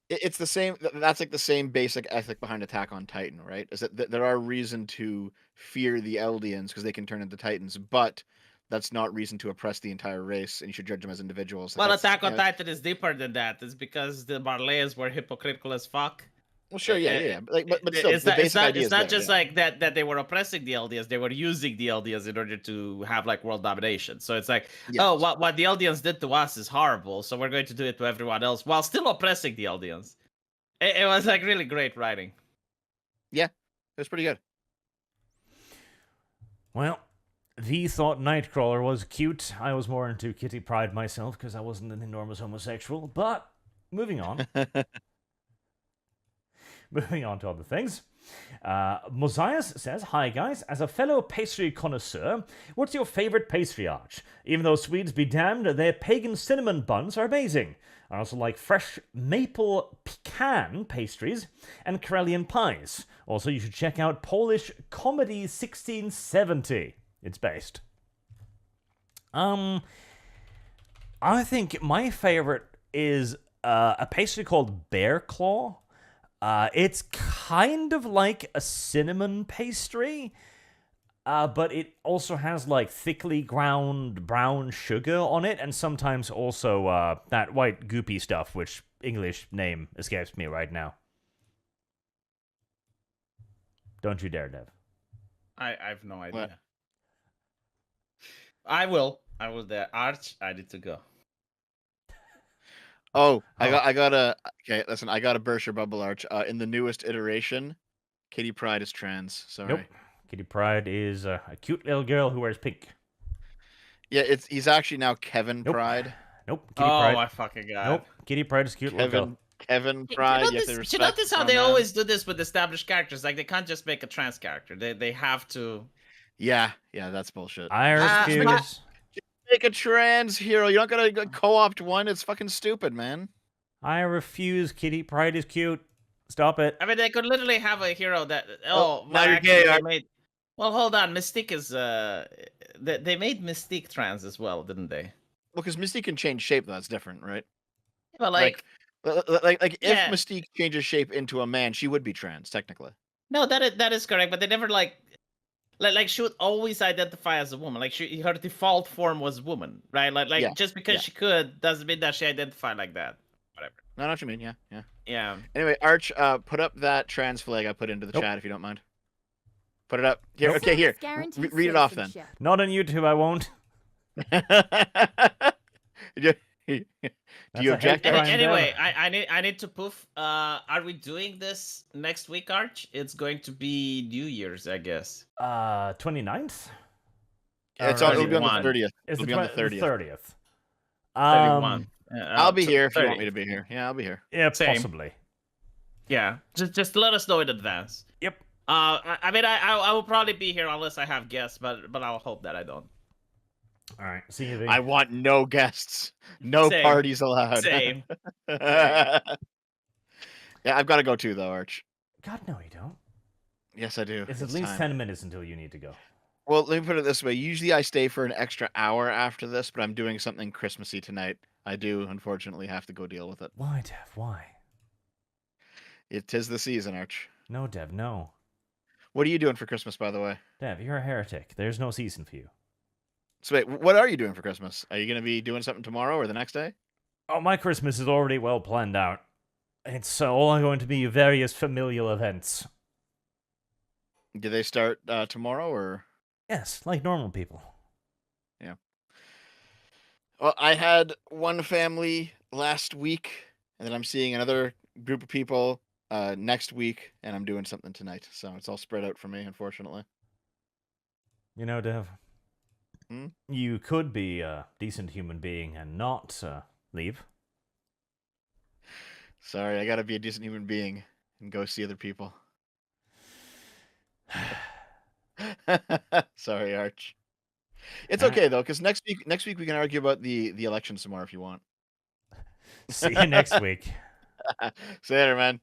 Speaker 3: It's the same. That's like the same basic ethic behind Attack on Titan, right? Is that there are reason to fear the Eldians because they can turn into Titans, but that's not reason to oppress the entire race, and you should judge them as individuals.
Speaker 2: Well, Attack on Titan is deeper than that. It's because the Marleyans were hypocritical as fuck.
Speaker 3: Well, sure, yeah. But still, the basic idea is
Speaker 2: not just like that they were oppressing the Eldians; they were using the Eldians in order to have like world domination. So it's like, oh, what the Eldians did to us is horrible, so we're going to do it to everyone else while still oppressing the Eldians. It was like really great writing.
Speaker 3: Yeah, it was pretty good.
Speaker 1: Well, V thought Nightcrawler was cute. I was more into Kitty Pryde myself because I wasn't an enormous homosexual. But moving on. Moving on to other things. Mosias says, "Hi guys, as a fellow pastry connoisseur, what's your favorite pastry, Arch? Even though Swedes be damned, their pagan cinnamon buns are amazing. I also like fresh maple pecan pastries and Karelian pies. Also, you should check out Polish Comedy 1670. It's based. I think my favorite is a pastry called Bear Claw. It's kind of like a cinnamon pastry, but it also has like thickly ground brown sugar on it, and sometimes also that white goopy stuff, which English name escapes me right now. Don't you dare, Dev.
Speaker 2: I have no idea. What? I will there. Arch, I need to go.
Speaker 3: Oh, I got a Bersher Bubble Arch. In the newest iteration, Kitty Pryde is trans. Sorry.
Speaker 1: Nope. Kitty Pryde is a cute little girl who wears pink.
Speaker 3: Yeah, he's actually now Kevin Pryde.
Speaker 1: Nope. Kitty Pryde.
Speaker 2: Oh my fucking god.
Speaker 1: Nope. Kitty Pryde is cute little girl.
Speaker 3: Kevin Pryde.
Speaker 2: Do you notice how they always do this with established characters? Like they can't just make a trans character. They have to.
Speaker 3: Yeah, that's bullshit.
Speaker 1: I refuse.
Speaker 3: Make a trans hero. You're not gonna co-opt one. It's fucking stupid, man.
Speaker 1: I refuse. Kitty Pryde is cute. Stop it.
Speaker 2: I mean, they could literally have a hero that. Oh,
Speaker 3: now you're gay.
Speaker 2: Well, hold on. Mystique is. They made Mystique trans as well, didn't they?
Speaker 3: Well, because Mystique can change shape. That's different, right?
Speaker 2: But
Speaker 3: like if Mystique changes shape into a man, she would be trans technically.
Speaker 2: No, that is correct. But they never like she would always identify as a woman. Like her default form was woman, right? Just because she could doesn't mean that she identified like that. Whatever.
Speaker 3: No, I know what you mean. Yeah.
Speaker 2: Anyway,
Speaker 3: Arch, put up that trans flag I put into the chat if you don't mind. Put it up here. Okay, here. Read it off then.
Speaker 1: Not on YouTube. I won't.
Speaker 3: Do you object?
Speaker 2: Anyway, I need to poof. Are we doing this next week, Arch? It's going to be New Year's, I guess.
Speaker 1: 29th?
Speaker 3: It'll be on the 30th. It'll be on the 30th.
Speaker 2: 31.
Speaker 3: I'll be here if you want me to be here. Yeah, I'll be here.
Speaker 1: Yeah, possibly.
Speaker 2: Yeah, just let us know in advance.
Speaker 1: Yep.
Speaker 2: I mean, I will probably be here unless I have guests, but I'll hope that I don't.
Speaker 1: All right, see you.
Speaker 3: I want no guests, no parties allowed.
Speaker 2: Same.
Speaker 3: Yeah, I've got to go too, though, Arch.
Speaker 1: God, no, you don't.
Speaker 3: Yes, I do.
Speaker 1: It's at least 10 minutes until you need to go.
Speaker 3: Well, let me put it this way. Usually I stay for an extra hour after this, but I'm doing something Christmassy tonight. I do, unfortunately, have to go deal with it.
Speaker 1: Why, Dev? Why?
Speaker 3: It is the season, Arch.
Speaker 1: No, Dev, no.
Speaker 3: What are you doing for Christmas, by the way?
Speaker 1: Dev, you're a heretic. There's no season for you.
Speaker 3: So wait, what are you doing for Christmas? Are you going to be doing something tomorrow or the next day?
Speaker 1: Oh, my Christmas is already well planned out. It's all going to be various familial events.
Speaker 3: Do they start tomorrow or?
Speaker 1: Yes, like normal people.
Speaker 3: Yeah. Well, I had one family last week, and then I'm seeing another group of people next week, and I'm doing something tonight. So it's all spread out for me, unfortunately.
Speaker 1: You know, Dev, you could be a decent human being and not leave.
Speaker 3: Sorry, I gotta be a decent human being and go see other people. Sorry, Arch. It's okay though, because next week we can argue about the election some more if you want.
Speaker 1: See you next week.
Speaker 3: See you later, man.